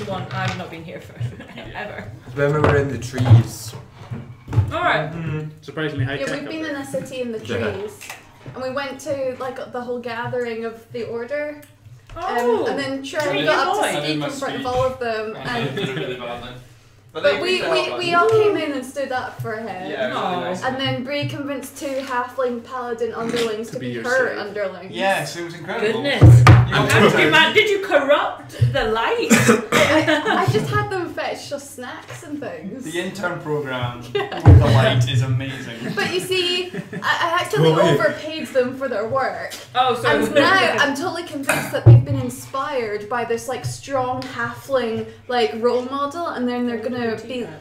the one I've not been here for ever. When we were in the trees. Alright. Surprisingly high tech. Yeah, we've been in a city in the trees. And we went to like the whole gathering of the order. Oh. And then Trey got up to speak in front of all of them. And really badly. But we all came in and stood up for him. Yeah, really nice. And then Bree convinced 2 halfling paladin underlings to be her underlings. Yes, it was incredible. Goodness. Did you corrupt the light? I just had them fetch just snacks and things. The intern program with the light is amazing. But you see, I actually overpaid them for their work. Oh, so and now I'm totally convinced that they've been inspired by this like strong halfling like role model, and then they're gonna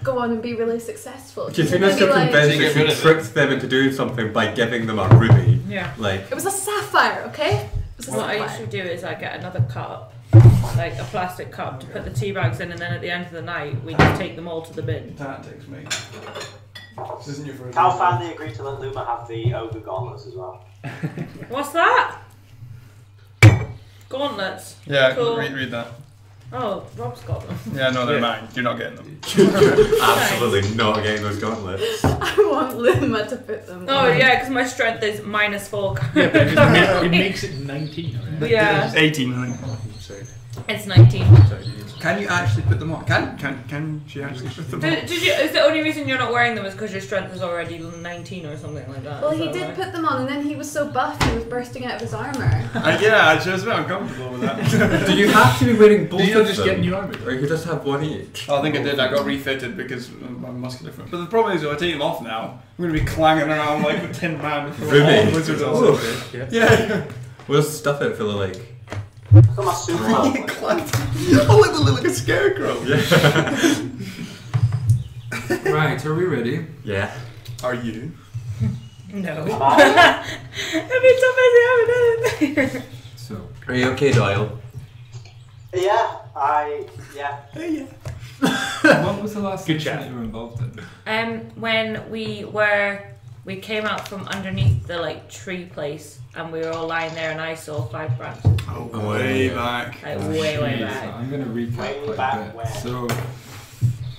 go on and be really successful. Do you think that's so convinced that she tricked them into doing something by giving them a ruby? Yeah. It was a sapphire, okay? What I usually do is I get another cup, like a plastic cup, to put the tea bags in, and then at the end of the night we just take them all to the bin. Tactics, mate. This isn't your first. Cal finally agreed to let Luma have the ogre gauntlets as well. What's that? Gauntlets. Yeah, cool. read that. Oh, Rob's got them. Yeah, no, they're mine. You're not getting them. Absolutely not getting those gauntlets. I want Luma to put them Oh on. yeah, because my strength is -4. Yeah, but it makes it 19, right? Yeah. It's 18, I think. Sorry. It's 19. Can you actually put them on? Can she actually put them on? Is the only reason you're not wearing them is because your strength is already 19 or something like that? Well, he did put them on, and then he was so buff he was bursting out of his armour. Yeah, I was a bit uncomfortable with that. Do you have to be wearing both you of just them? get new armor? Or you could just have one each? Oh, I think I did. I got refitted because I'm muscular. But the problem is, if I take them off now, I'm going to be clanging around like a tin man. Ruby. Wizards Oh. Yeah. We'll stuff it full of like... I've got my super Oh, it will look like a scarecrow. Yeah. Right, are we ready? Yeah. Are you? No. Every time I say anything. So, Are you okay, Doyle? Yeah. what was the last Good session chat. that you were involved in? When we came out from underneath the like tree place, and we were all lying there, and I saw 5 branches. Oh, way back. Like way So back. I'm going to recap Way quite back a bit. where? So,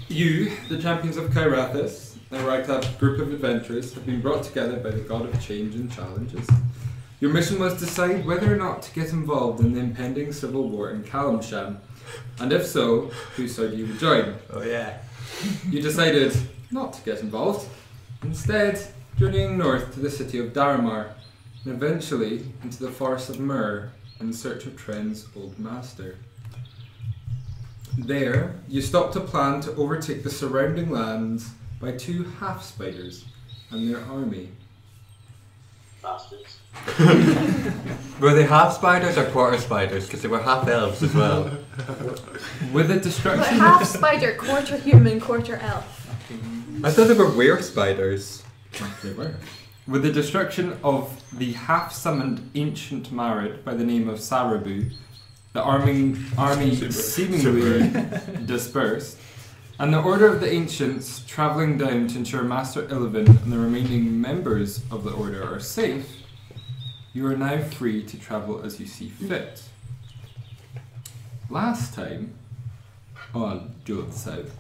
you, the champions of Kyrathis, a ragtag group of adventurers, have been brought together by the god of change and challenges. Your mission was to decide whether or not to get involved in the impending civil war in Kalimshan, and if so, whose side you would join. Oh yeah. You decided not to get involved, instead journeying north to the city of Daramar, and eventually into the forest of Myrrh in search of Tren's old master. There, you stopped to plan to overtake the surrounding lands by 2 half-spiders and their army. Bastards. Were they half spiders or quarter spiders? Because they were half elves as well. With the But destruction half spider, quarter human, quarter elf. I thought they were were spiders. They were. With the destruction of the half-summoned ancient Marid by the name of Sarabu, the army seemingly dispersed, and the Order of the Ancients travelling down to ensure Master Illivan and the remaining members of the Order are safe, you are now free to travel as you see fit. Last time, on Jewel of the South,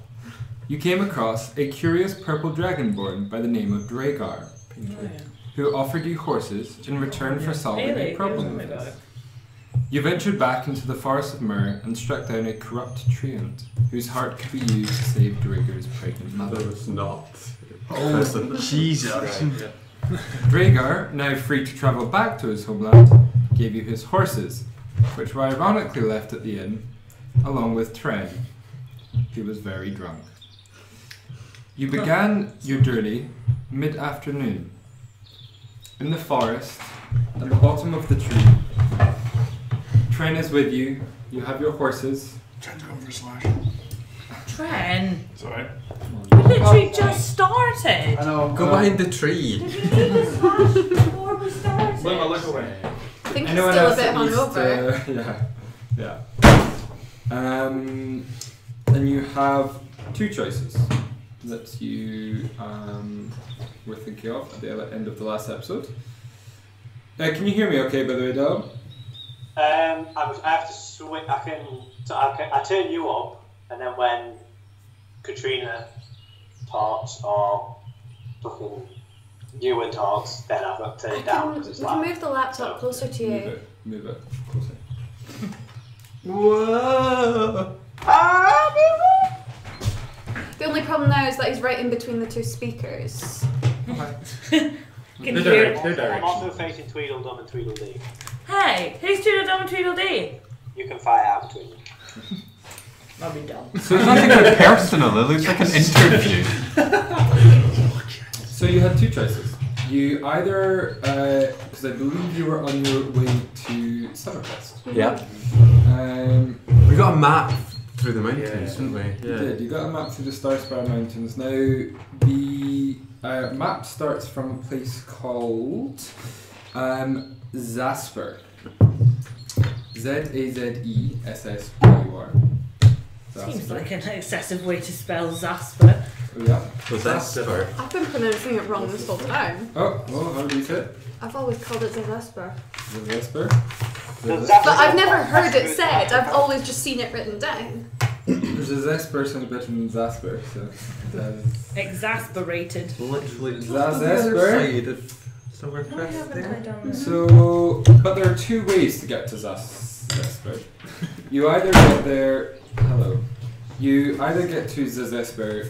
you came across a curious purple dragonborn by the name of Dragar, who offered you horses in return for solving a problem with it. You ventured back into the forest of Myrrh and struck down a corrupt treant, whose heart could be used to save Dragar's pregnant mother. That was not. Oh, Jesus. Dragar, now free to travel back to his homeland, gave you his horses, which were ironically left at the inn, along with Tren, who was very drunk. You began your journey mid-afternoon. In the forest, at the bottom of the tree, Tren is with you. You have your horses. Tren's going for a slash. Tren, Sorry. we literally just started. I know. Go behind the tree. Did we need a slash before we started? Let me look away. I think he's Anyone still a else bit that needs hungover. yeah. And you have 2 choices that you were thinking of at the end of the last episode. Can you hear me okay, by the way, Dom? I have to swing. I turn you up and then when Katrina talks or fucking Ewan talks, then I've got to turn it down because it's We can loud. move the laptop closer to you. Move it closer. Whoa! The only problem now is that he's right in between the two speakers. Can They're you direct. hear? They're I'm also directional. facing Tweedledum and Tweedledee. Hey, who's Tweedledum and Tweedledee? You can fight out between them. I'll be dumb. So it's nothing like personal, it looks like an interview. So you had two choices. You either, because I believe you were on your way to Summerfest. Yeah. We We got a map through the mountains, Yeah. didn't we? You did. You got a map through the Starspire Mountains. Now, the map starts from a place called Zasper. Zazesspur. Seems like an excessive way to spell Zasper. Yeah. So that's for I've been pronouncing it wrong this whole time. Oh, well, how do you say it? I've always called it Zasper. Zasper? But But I've never heard it said, I've always just seen it written down. Zasper sounds better than Zasper, so. Exasperated. literally Zasper. Somewhere Why haven't I done this? So, but there are two ways to get to Zasper. You either get there. Hello. You either get to Zasper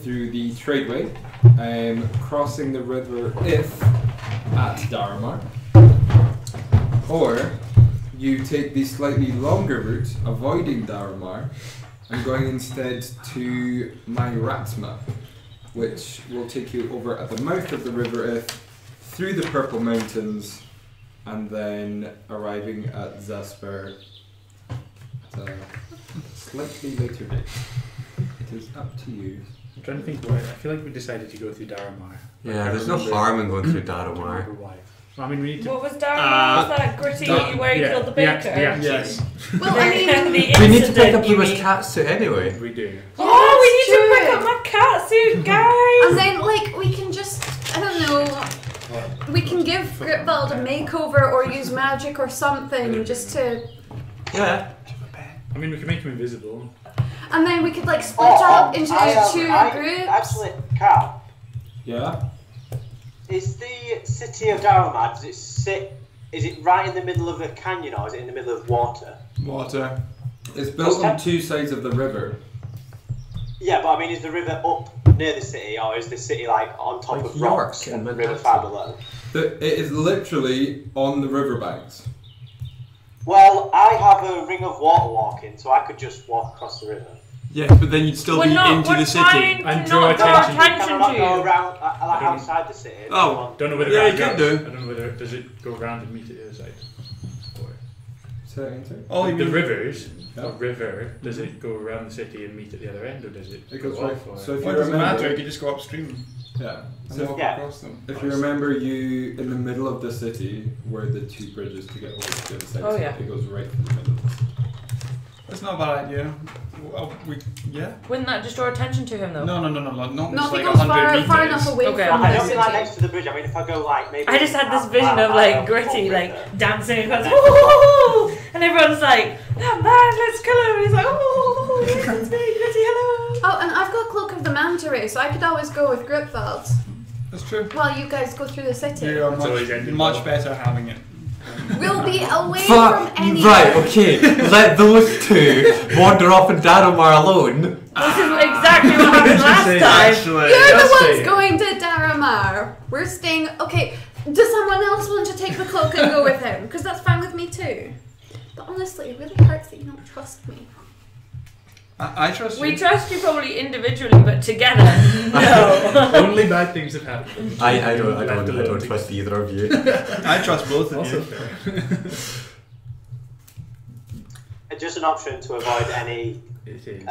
through the tradeway, crossing the river If at Daramar, or you take the slightly longer route, avoiding Daramar, and going instead to Myratma, which will take you over at the mouth of the river If, through the Purple Mountains, and then arriving at Zasper at a slightly later date. It is up to you. I'm trying to think why. I feel like we decided to go through Daramar. Yeah, there's no harm in going through Daramar. Why? I mean, we need to. What was Darren? Was that gritty where he killed the baker? Yes. Well, I mean, We need to pick up incident, you Luma's mean? catsuit anyway. We do. Oh, we need to That's pick true. up my catsuit, guys! And then, like, we can just, I don't know, we can give Gritbald a makeover or use magic or something just to. Yeah. I mean, we can make him invisible. And then we could, like, split up into two groups. Actually, Carl, Yeah? is the city of Daramar, does it sit, is it right in the middle of a canyon or is it in the middle of water? Water. It's built on two sides of the river. Yeah, but I mean, is the river up near the city or is the city like on top Like of rocks York and and the river Manhattan. far below? It is literally on the riverbanks. Well, I have a ring of water walking, so I could just walk across the river. Yes, but then you'd still We're be not, into we're the city. trying to And draw not draw attention. Can I attention not to go you. around like don't- outside the city? Oh. Don't know whether Yeah, that you can goes. do. I don't know whether does it go around and meet at the other side. Or Say that again, sorry? All you the mean- rivers, Yeah. a river, does it go around the city and meet at the other end, or does it? It goes go right. off, or- So if Well, you it doesn't matter, you remember, could just go upstream yeah. and So walk Yeah. across them. if you remember, you in the middle of the city were the two bridges to get over to the other side. Oh, so yeah. It goes right through the middle of the city. That's not a bad idea. Well, yeah? Wouldn't that just draw attention to him though? No, not No, just if like it goes 100 meters. far enough away Okay. from I the don't mean like city. next to the bridge. I mean, if I go like maybe. I just had this vision of like Gritty like river. dancing across, woo, and everyone's like, that man, let's kill him. And he's like, oh, yes, it's me, Gritty, hello. Oh, and I've got Cloak of the Manta Ray, so I could always go with Gritbald That's true. while you guys go through the city. You are It's always ended much well. better having it. We'll be away from any. Right, okay. Let those two wander off in Daramar alone. This is exactly what happened last time. Actually. You're the Just ones saying. going to Daramar. We're staying. Okay, does someone else want to take the cloak and go with him? Because that's fine with me too. But honestly, it really hurts that you don't trust me. I trust We you. trust you probably individually, but together, no. Only bad things have happened. I don't Left alone trust either of you. I trust both of Also you. fair. Just an option to avoid any It is.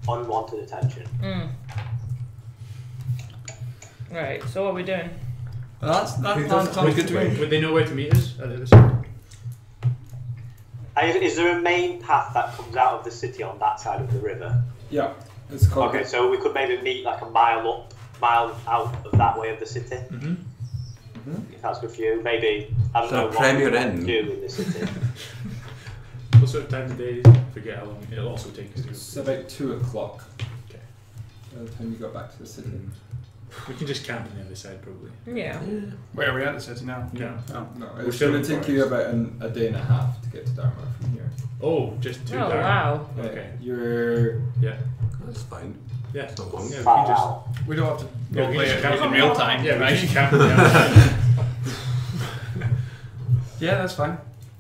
unwanted attention. Right, so what are we doing? Well, that plan sounds Would, good to me. would they know where to meet us at the other side? Is there a main path that comes out of the city on that side of the river? Yeah, it's called. Okay, so we could maybe meet like a mile out of that way of the city. If that's good for you, maybe I don't So know what Premier we Inn. want to do in the city. what sort of time of day? Forget how long it'll also take us to. It's about 2 o'clock. Okay. By the time you got back to the city. We can just camp on the other side, probably. Yeah. Where are we at the city now? No. Oh. No, We're it's still going in to take you forest. about a day and a half to get to Dharma from here. Oh, just 2 Oh, hours. wow. Okay. You're. Yeah. That's fine. Yeah. It's not long. Yeah, we Far can just. out. We don't have to Yeah, we play just it camp in real time. Yeah, we right? just camp on the other side. Yeah, that's fine.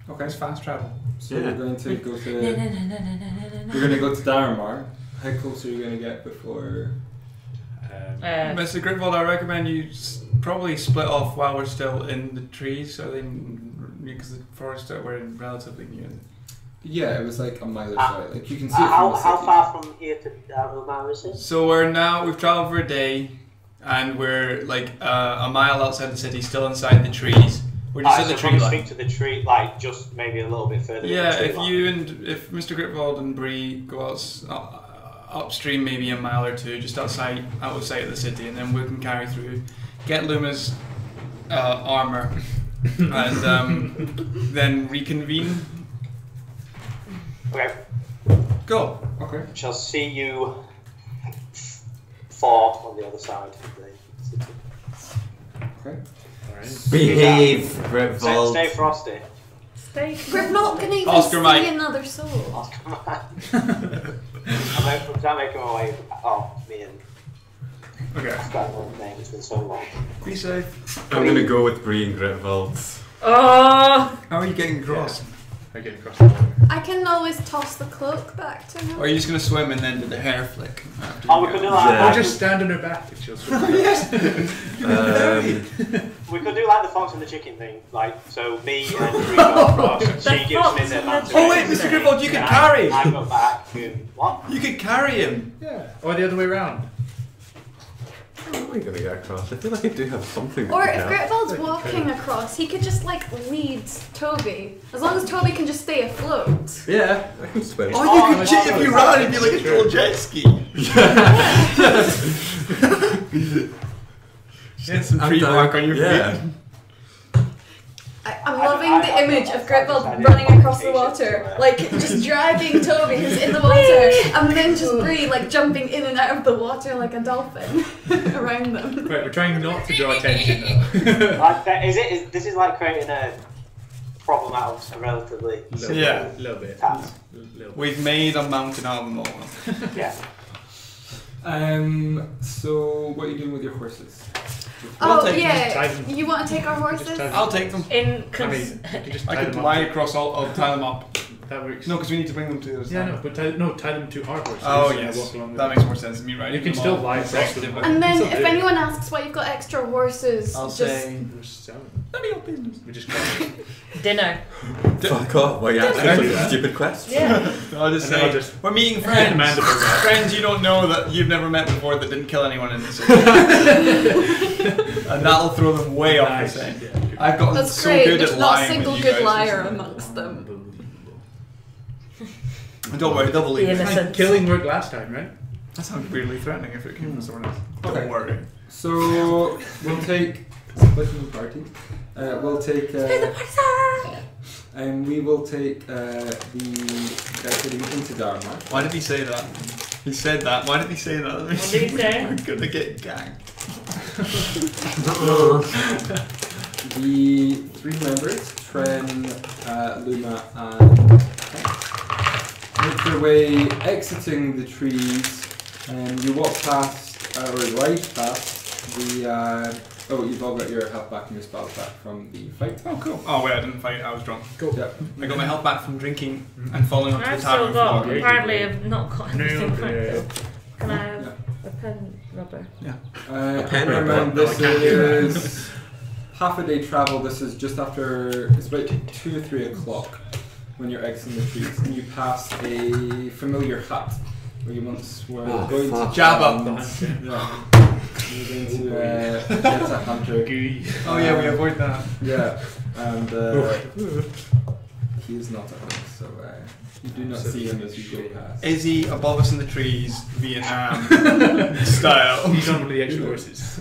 Okay, it's fast travel. So Yeah. you're going to go to. You're going to go to Dharma. How close are you going to get before? Mr. Grimwald, I recommend you probably split off while we're still in the trees. I think because the forest that we're in relatively near. Yeah, it was like a mile or so. Like you can see it How from the city. far from here to Umar is it? So we've travelled for a day, and we're like a mile outside the city, still inside the trees. We're just at the tree line. Speak to the tree, like just maybe a little bit further. Yeah, than the tree line. if Mr. Gritwald and Bree go upstream maybe a mile or two, just out of sight of the city, and then we can carry through, get Luma's armor, and then reconvene. Okay, Go. Okay. shall see you 4 on the other side of the city. Okay. Alright. Behave, Stay Gritvold. frosty. Stay. We're not gonna even Oscar see Mike. another soul. Oscar Mike. I'm making my way. Oh, me and Okay. Oscar name. It's been so long. Be safe. I'm gonna go with Bree and Gritvold. Oh! How are you getting across? I get across the water. I can always toss the cloak back to him. Or are you just gonna swim and then do the hair flick? After Oh, you we could go? do that. Yeah. Or just stand on her back and she'll swim. We could do like the fox and the chicken thing. Like, so me and Bree go across. She gives fox me the and the advantage. Oh wait, Mr. Grimwald, you can carry. I go back. What? You could carry him. Yeah. Or the other way around. How am I gonna get across? I feel like I do have something. Or that if can help. Gritvold's walking across, he could just like lead Toby. As long as Toby can just stay afloat. Yeah, I can swim. Oh, you could jet if you ran. It'd be like a little jet ski. Get some I'm tree down. bark on your Yeah. feet. I'm loving the image of Gritvold running across the water, like just dragging Toby who's in the water, and then just Bree like jumping in and out of the water like a dolphin around them. Right, we're trying not to draw attention though. This is like creating a problem out of a relatively Yeah. A little bit. task. We've made a mountain out of a molehill. Yeah. So what are you doing with your horses? We'll Oh take tie yeah, them. you want to take our horses? Just tie them. I'll take them. In I mean, cons- you can just I tie could them lie up. across. I'll tie them up. That works. No, because we need to bring them to the other Yeah, side. no, but tie them to our horses. Oh and yes, walk along with that them. makes more sense than me, right? You can still lie across them. And then Still if do. anyone asks why you've got extra horses, I'll just say We're selling. none of your business. We just got dinner. Fuck off. Why you asking such a stupid question? Yeah. I'll just And then say I'll just- we're meeting friends. Demand of her. Friends you don't know that you've never met before that didn't kill anyone in the city. And that'll throw them way off the Nice. scent. Yeah. I've gotten that's so great. good There's at not a lying single with you good guys liar recently. amongst them. And don't worry, they'll believe The it. innocent. Killing worked last time, right? That sounds weirdly threatening if it came from someone else. Okay. Don't worry. So we'll take splitting the party. We'll take and we will take the guys heading into Dharma. Why did he say that? He said that. Why did he say that? What did he say? We're gonna get ganked. The 3 members, Tren, Luma, and Kent, make their way exiting the trees, and you walk past, or ride past the. Oh, you've all got your health back and your spells back from the fight. Oh, cool. Oh, wait, I didn't fight. I was drunk. Cool. Yep. I got my health back from drinking and falling onto I've the tavern still got, floor. apparently I've not got anything No, right yeah. now. Can I have a pen rubber? pen Remember, rubber? this No, I can't do that. is half a day travel. This is just after, it's about 2 or 3 o'clock when you're exiting the trees, and you pass a familiar hut where you once were going to Jabba. Yeah. You're going to get a hunter. Gooey. Oh, yeah, we avoid that. Yeah, and he is not a hunter, so you do not see him as you go past. Is he above us in the trees, Vietnam style? He's on one of the extra horses.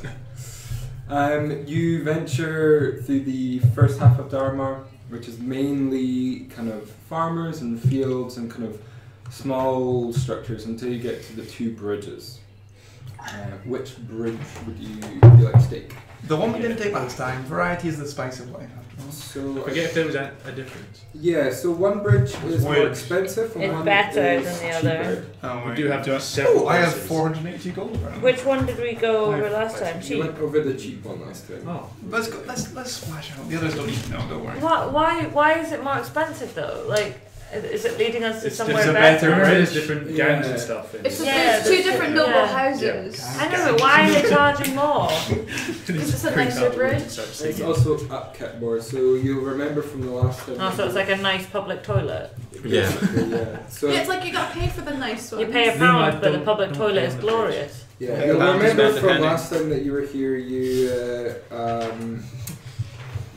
You venture through the first half of Dharma, which is mainly kind of farmers and fields and kind of small structures until you get to the two bridges. Which bridge would you like to take? The one we didn't take last time. Variety is the spice of life. So I forget if there was a difference. yeah, so one bridge is more Wood. expensive and It's one better is than the other. cheaper. Oh, We wait. do have to several. Oh, I have places. 480 gold around. Which one did we go over last time? You Cheap. went over the cheap one last time. Oh. Let's go. Let's splash out. The others don't need to know. Don't worry. Why is it more expensive though? Like, is it leading us to It's somewhere there's a better? better there's different Yeah. gangs and stuff. In It's it. Yeah, there's two different noble yeah. houses. I know, but why are they charging more? Because it's a nicer bridge. It's also upkept more, so you'll remember from the last time. Oh, so it's like a nice public toilet. Yeah. yeah. So Yeah, it's like you got paid for the nice one. You pay a No, I pound, but the don't- public don't toilet pay is on the glorious. yeah, Yeah, you'll the remember band is from depending. last time that you were here.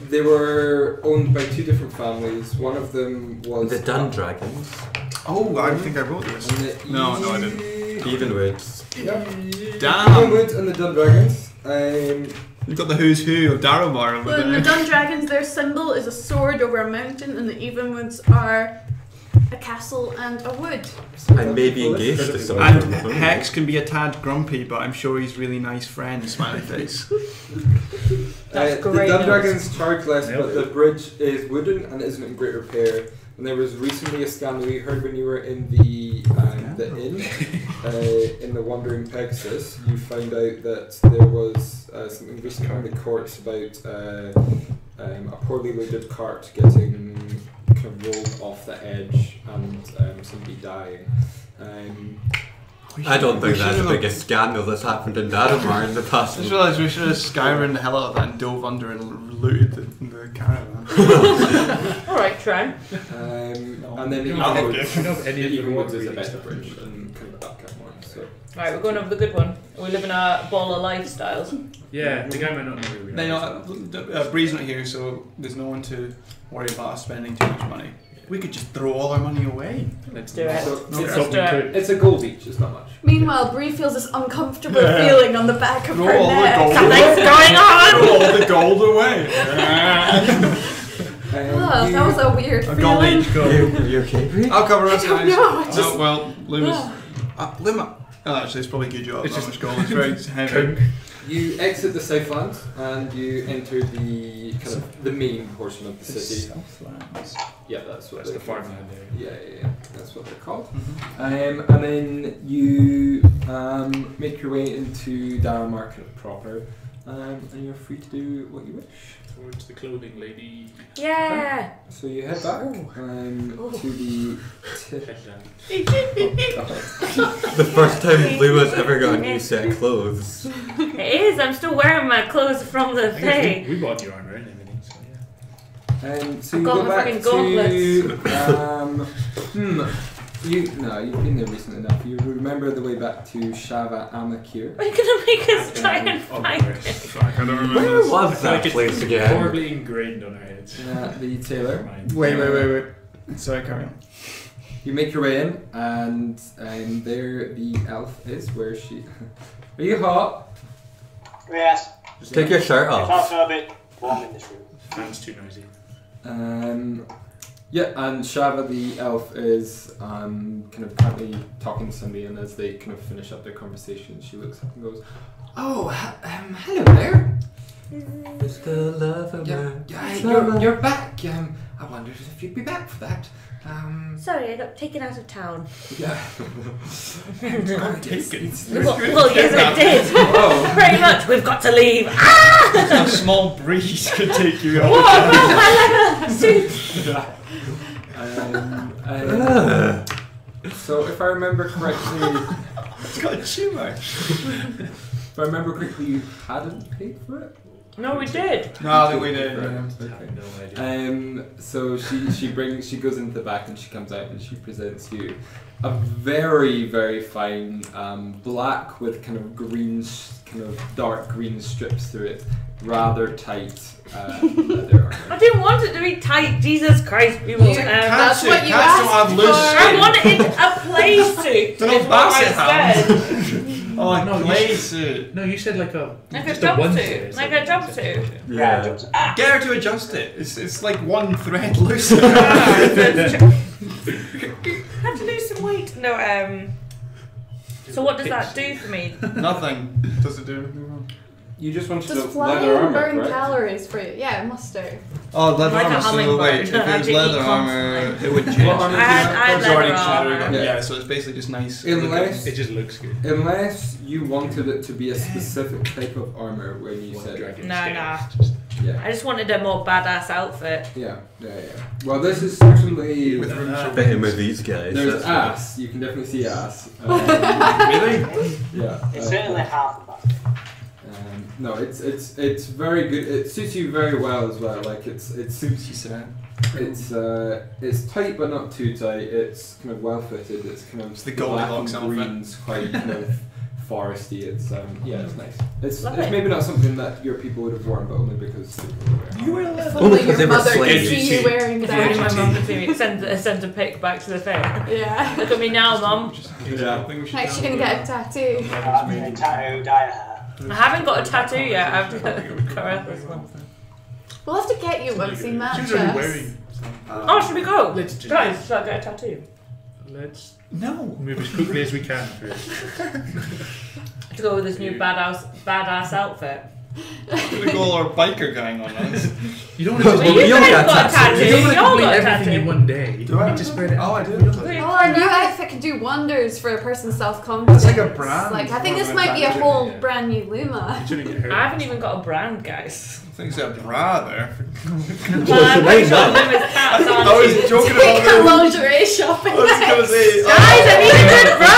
They were owned by two different families. One of them was The Dun Dragons. Oh, I think I wrote this. And the No, I didn't. Evenwoods. Yep. Damn. Evenwoods and the Dun Dragons. You've got the who's who of Darrowbar over Well, in the there. Dun Dragons, their symbol is a sword over a mountain, and the Evenwoods are a castle and a wood. I may be engaged to someone. And from home. Hex can be a tad grumpy, but I'm sure he's really nice friend. Smiley face. That's The great Dun news. Dragons charge less, Nailed but it. the bridge is wooden and isn't in great repair. And there was recently a scandal you heard when you were in the inn, in the Wandering Pegasus. You found out that there was something recently in the courts about a poorly loaded cart getting kind of rolled off the edge and somebody dying. I don't think that's the biggest scandal that's happened in Daramar in the past. I just realised we should have Skyrim the hell out of that and dove under and looted the caravan. Alright, Tren. And then I don't know if any of them Evenwoods would is a really better stop bridge it. and kind of upkept one. So. Right, we're going over the good one. We live in a ball of lifestyles. Yeah, the guy might not know who we are. They know Bree's not here, so there's no one to worry about us spending too much money. We could just throw all our money away. Let's Do it. So No, it's, Let's do it. it's a gold each, it's not much. Meanwhile, Bree feels this uncomfortable feeling on the back of Throw her all the neck. gold Something's going on! Throw all the gold away. Oh, that was a weird A gold feeling. each gold. You okay, Bree? I'll cover us, I don't guys. know, I just- Oh, well, Luma's. Luma. Oh, actually, it's probably a good job. It's It's just just gold. It's very heavy. You exit the Southland and you enter the kind of the main portion of the city. Southlands. Yeah, that's what That's the they're farmland area. Yeah, that's what they're called. Mm-hmm. And then you make your way into Daramar kind of proper, and you're free to do what you wish. Towards the clothing lady. Yeah! So you head back to the. Head down. The first time Luma's ever got a new set of clothes. It is, I'm still wearing my clothes from the I guess thing. we bought your armor and everything, so yeah. So I've you got go my back fucking to. You've been there recently enough. You remember the way back to Shava Amakir. Are you gonna make us try and Oh, find right. it? Fuck, I don't remember Where this. was I feel that like it's place again? horribly ingrained on our heads. The tailor. Never mind. Wait. Sorry, carry on. You make your way in, and there the elf is. Where is she? Are you hot? Yes. Just take your shirt It's off. also a bit warm in this room. Fans too noisy. Yeah, and Shava the elf is kind of currently talking to somebody, and as they kind of finish up their conversation, she looks up and goes, "Oh, hello there. It's the love of You're back. I wondered if you'd be back for that. Sorry, I got taken out of town. Yeah. Taken. Well, yes, I did. Oh. Pretty much, we've got to leave. Ah! A small breeze could take you Whoa, out. no, I like a suit. So if I remember correctly, It's got a tumour. if I remember correctly, you hadn't paid for it. No, we did. No, I think we did. Right, Yeah. okay. No idea. So she goes into the back and she comes out and she presents you a very, very fine black with kind of green, kind of dark green strips through it, rather tight leather armor. I didn't want it to be tight. Jesus Christ, people. That's what you Cats don't asked have loose for. I wanted it a play suit. They're is not what I basset said. Oh, No, clay you- suit. No, you said like a Like a just a one jumpsuit. Like a jumpsuit. Yeah, jumps. Ah! Get her to adjust it. It's like one thread loose. Have to lose some weight. No, so what does that do for me? Nothing. Does it do anything wrong? You just wanted Does leather flying armor, burn correct? calories for you? Yeah, it must do. Oh, leather Like a armor. So hummingbird. wait, if I it had was to eat leather armor, constantly. it would change. What armor I had It's already leather shattered. armor. Yeah, so it's basically just nice. Unless, It just looks good. unless you wanted it to be a specific type of armor when you One said it. dragon Nah, scale. nah. Just- Yeah. I just wanted a more badass outfit. Yeah. Well, this is certainly. With room for Fitting with these guys. There's that's ass. You can definitely see ass. Really? Yeah. It's certainly half of that. No, it's very good. It suits you very well as well. Like it suits She said. It's tight but not too tight. It's kind of well fitted. It's kind of It's the black Goldilocks and outfit. green's quite kind of foresty. It's yeah, it's nice. It's Love it. maybe not something that your people would have worn, but only because people were wearing. You were leather. Only because they your were mother can slaves. see you wearing If only my that. mum could see me. Send a pic back to the thing. Yeah. Look at me now, mum. Yeah. I think we should Actually gonna get a tattoo. Tattoo, dye her hair. I haven't got a tattoo yet. I have to correct this one. We'll have to get you one so you She match was already us. wearing. Oh, should we go? Let's just- Guys, should I get a tattoo? Let's No. move as quickly as we can through it. To go with this new badass outfit. We got all our biker gang on us. You don't Well, want But to you we all guys got got a tattoos. tattoo. You don't You want to all complete got a everything in tattoo. one day. Do I? You need to spread it Oh, I out. do. Wait. Oh, our new outfit can do wonders for a person's self-confidence. That's like a brand Like, I think more this than might be a tattoo, whole yeah. brand new Luma. You shouldn't get hurt. I haven't even got a brand, guys. I think it's a bra there. Well, I'm pretty sure Lima's caps on. I was joking Take a about lingerie shopping. I was gonna say. Guys, I need a good bra!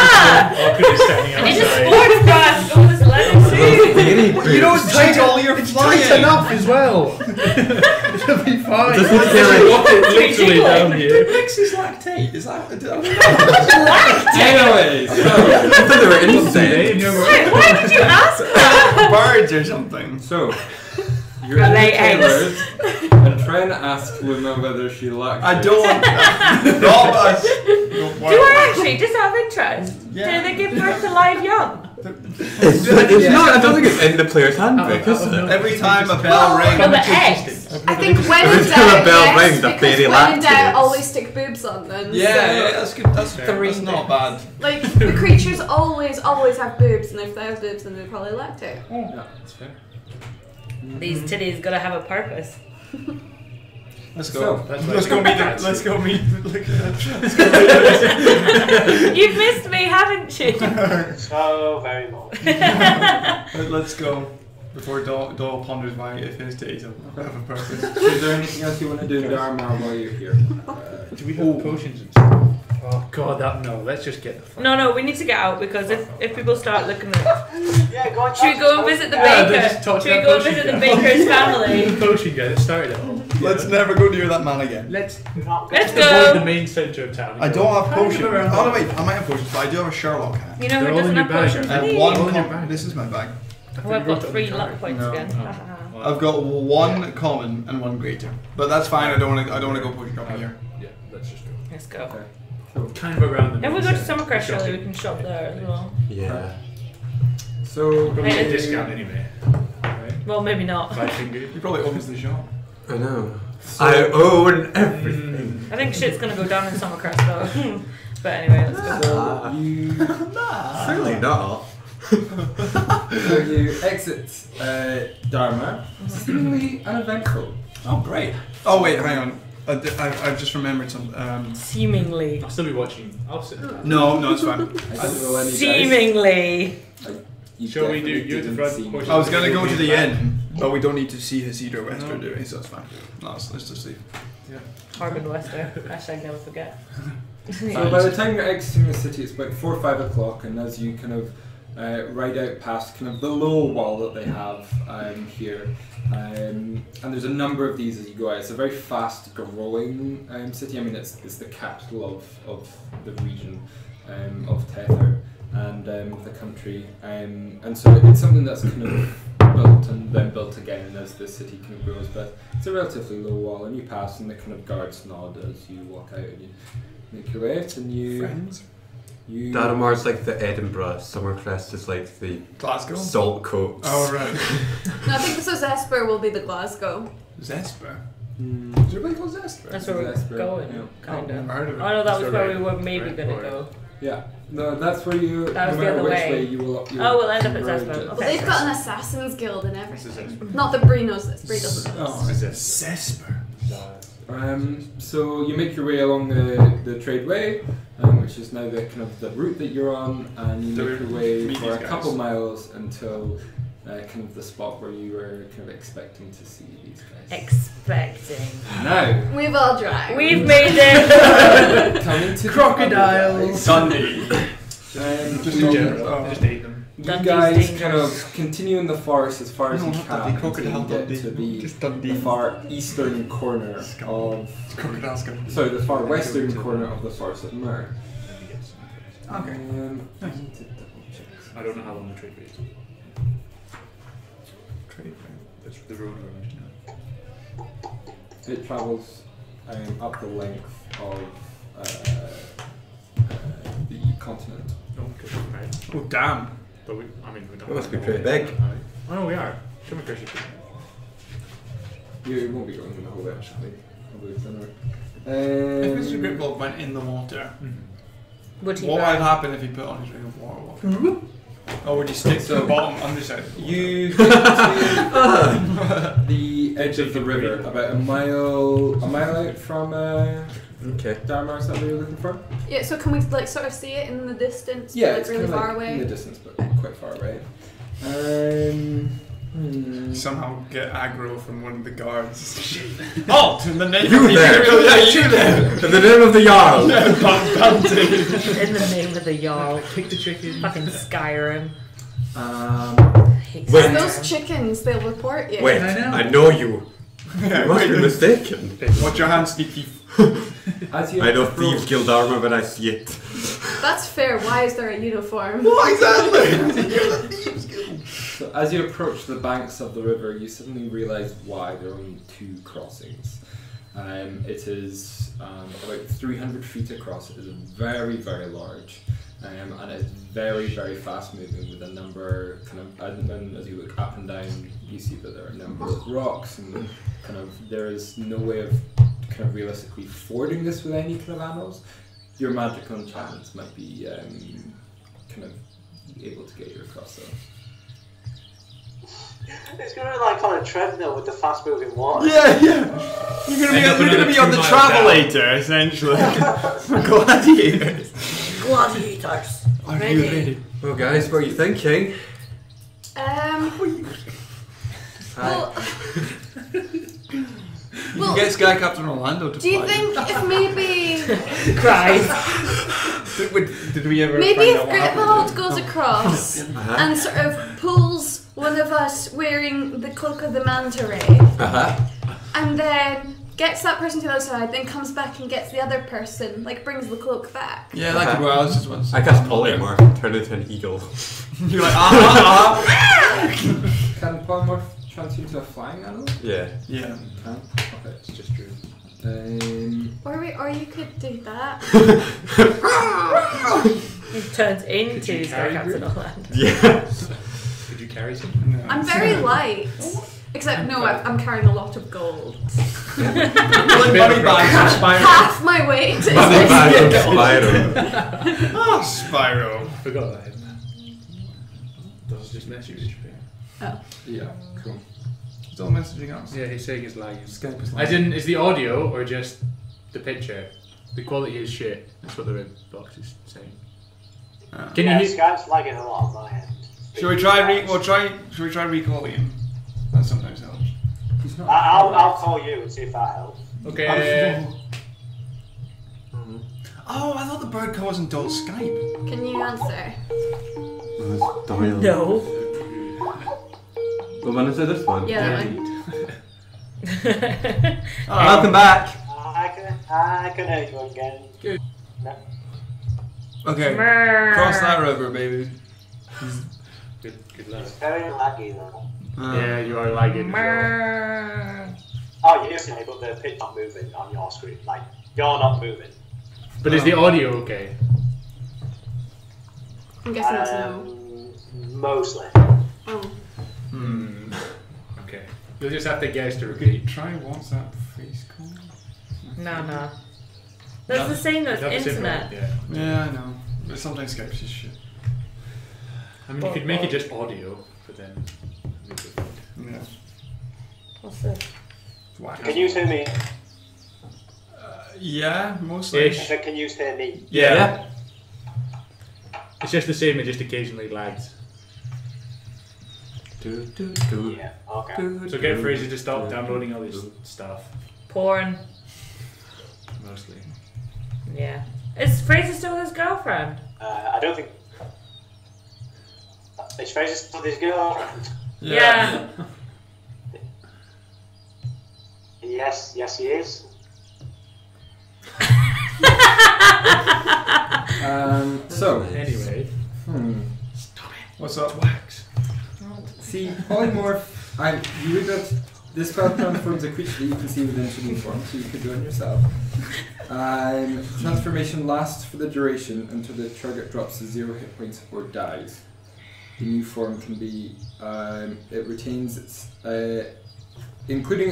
Oh, could be standing I need a outside. sports bra to go with this leather suit. You don't tight all your flying. Tight enough as well. It'll be fine. Just need to Just get walk it literally down here. Lexi's lactate. Is that? Anyway, so I thought they were insane. Wait, why did you ask that? Birds or something. so you're in the Lay tailors and try and ask Luma whether she likes I it. don't want that. Not us. Do I actually, just out of interest, Yeah. do they give birth to live young? It's not. I don't think it's in the player's handbook, is it? Every time a bell rings. No, but eggs. I think when Every in time a doubt, bell yes, rings, a because baby when in doubt, lactates. always stick boobs on them. Yeah, that's good. That's Three that's not bad. Like, the creatures always have boobs, and if they have boobs, then they probably lactate. Yeah, that's fair. These titties gotta have a purpose. Let's So, go. that's Let's like- go meet. that's- Let's go meet. Look at You've missed me, haven't you? So very much. that. Let's go. Before Doyle ponders why if his titties have a purpose. So is there anything else you want to do in the armor while you're here? Do we have potions and stuff? Oh god, no. Let's just get the fuck. No, we need to get out because if people start looking at, Yeah, go on. should we go and visit the Yeah, they baker? just talk to Should we that go and potion visit the guy. baker's family? The potion guy that started it all. Let's never go near that man again. Let's Let's avoid go. the main centre of town. I don't have How do you potions. get around Oh no, that? wait, I might have potions, but I do have a Sherlock hat. You know They're who all in doesn't your have bag, potions? aren't I have Me. one. All in your bag. This is my bag. Oh, I've got 3 luck points No. again. I've got one common and one greater, but that's fine. I don't want to go potion shopping here. Yeah, let's just go. Let's go. Kind of around the If we main go to centre. Summercrest, surely Shopping. we can shop there as well. Yeah. So Probably get a Hey, discount anyway. Right? Well, maybe not. 5 fingers. He probably owns the shop. I know. I own everything. I think shit's gonna go down in Summercrest though. But anyway, let's go. So you Certainly not. so you exit Dharma. Seemingly uneventful. Oh great. Oh wait, hang on. I've just remembered something. Seemingly. I'll still be watching. I'll sit there. No, it's fine. I don't roll any dice. Seemingly. You Shall we do- definitely you're the didn't front seem- portion. I was gonna go to the inn, but we don't need to see Hesido Wester do it, so it's fine. No, let's just leave. Harbin Wester. Hashtag never forget. So by the time you're exiting the city, it's about 4 or 5 o'clock, and as you kind of ride out past kind of the low wall that they have here, and there's a number of these as you go out. It's a very fast growing city. I mean, it's the capital of the region of Tether and the country, and so it's something that's kind of built and then built again as the city kind of grows. But it's a relatively low wall, and you pass, and the kind of guards nod as you walk out, and you make your way out, and you Dalamar's like the Edinburgh, Summercrest is like the Glasgow? salt coats. Oh, right. No, I think so. Zesper will be the Glasgow. Zesper? Mm. Is there a place called Zesper? That's where we're Zesper, going, yeah. kind Oh, of. never heard of it. Oh no, that That's was where where we were maybe right going to for it. go. Yeah. No, that's where you. That was no the matter other which way. you will. Oh, we'll end up at road Zesper. it. But Okay. they've got an assassin's guild and This is everything. it. Not that Bree knows this. Bree doesn't know Oh, this. is it Zesper? So you make your way along the tradeway, which is now the kind of the route that you're on, and you So make we your way meet for these a guys. couple miles until kind of the spot where you were kind of expecting to see these guys. Expecting. Now, We've all drive. We've made it! coming to Crocodiles. Sunday. Just in in general. general. Just ate them. You Dundee's guys dangerous. kind of continue in the forest as far as No, you not can Dundee, until Crocodile you get Dundee. to the, Just Dundee. the far eastern corner of Crocodile's going. sorry, the far western corner of the Forest of Myr. Let me get some first. Okay. I need to double check. I don't know how long the trade is. Trade. That's the road we're on now. It travels up the length of the continent. Oh, okay. Right. Oh, damn. But we, I mean, we don't. It must be know pretty all big. that, are we? Oh, no, we are. Come across it. You won't be going in the whole way, actually. Probably thinner. If Mr. Gritwald went in the water, Would he what would burn? happen if he put on his ring of water? Or would he stick to the bottom underside? You get to the edge of the river, about a mile out from Okay. Dharma, is that what you're looking for? Yeah, so can we like sort of see it in the distance? Yeah, like it's really kind of far like away. in the distance, but quite far away. Somehow get aggro from one of the guards. Halt! In the name You of there! Yeah, you there! In the name of the Jarl! In the name of the Jarl. Take the chicken. Fucking Skyrim. Hate Wait. Skyrim. Those chickens, they'll report you. Wait, I know you. Yeah, You must be wait, mistaken. watch your hands, sneak thief. As you I know approach- Thieves Guild armor when I see it. That's fair. Why is there a uniform? What exactly? So as you approach the banks of the river, you suddenly realise why there are only two crossings. It is about 300 feet across. It is very, very large, and it's very, very fast moving. With a number and as you look up and down, you see that there are a number of rocks, and kind of there is no way of kind of realistically fording this with any kind of animals. Your magical enchantments might be kind of able to get you across though. It's going to be like on a treadmill with the fast moving water. Yeah. You're gonna be on the travelator, essentially. For gladiators. Gladiators. Are Ready. you ready? Well, guys, what are you thinking? Well, You can get Sky Captain Orlando to do you fly. think if maybe Christ. Did we ever maybe find if out what happened? Gritwald goes across and sort of pulls one of us wearing the cloak of the manta ray, and then gets that person to the other side, then comes back and gets the other person, like brings the cloak back. Yeah, that could well. It's just once. I cast polymorph, turn into an eagle. You're like Can polymorph transfer into a flying animal? Yeah. Yeah. Can? Okay. It's just true. Or you could do that. He turns Could into you Sky carry Captain Groot? Orlando. Yeah. Could you carry something? No. I'm very light. Except no, I'm carrying a lot of gold. Money bags of Spyro. Half my weight is Money this. bag of Spyro. Oh, Spyro. I forgot that. Does just message. Yeah. Cool. Still messaging us. Yeah, he's saying it's lagging. Skype is As in, is the audio or just the picture? The quality is shit. That's what the red box is saying. Can Yeah, you hear? Skype's lagging a lot on my end. Should we try recalling him? That sometimes helps. He's not. I'll call you and see if that helps. Okay. Oh, I thought the bird call wasn't dull Skype. Can you answer? No. Well, when is it this one? Yeah, that one. Welcome back. I can hear you again. Good. No. Okay, cross that river, baby. Good luck. It's very laggy though. Yeah, you are lagging. As Oh, you're listening, but the pit's not moving on your screen. Like, you're not moving. well. But is the audio okay? I'm guessing that's no. Mostly. Oh. Okay. You'll just have to guess to Could repeat. try WhatsApp face call. No. That's the same as That's the same, internet. right? Yeah. Yeah, I know. But sometimes Skype's just shit. I mean, you could make it just audio, but then. Yeah. What's this? It's whack. Can you hear me? Yeah, mostly. I Ish. said, can you hear me? Yeah. It's just the same, it just occasionally lags. Yeah, okay. So get Fraser to stop downloading all this stuff. Porn. Mostly. Yeah. Is Fraser still his girlfriend? I don't think. Is Fraser still his girlfriend? Yeah. Yes, he is. So, Anyway. What's up, Wax? see, polymorph. You would have. This spell transforms a creature that you can see within its new form, so you could do it yourself. Transformation lasts for the duration until the target drops to 0 hit points or dies. The new form can be. It retains its. Including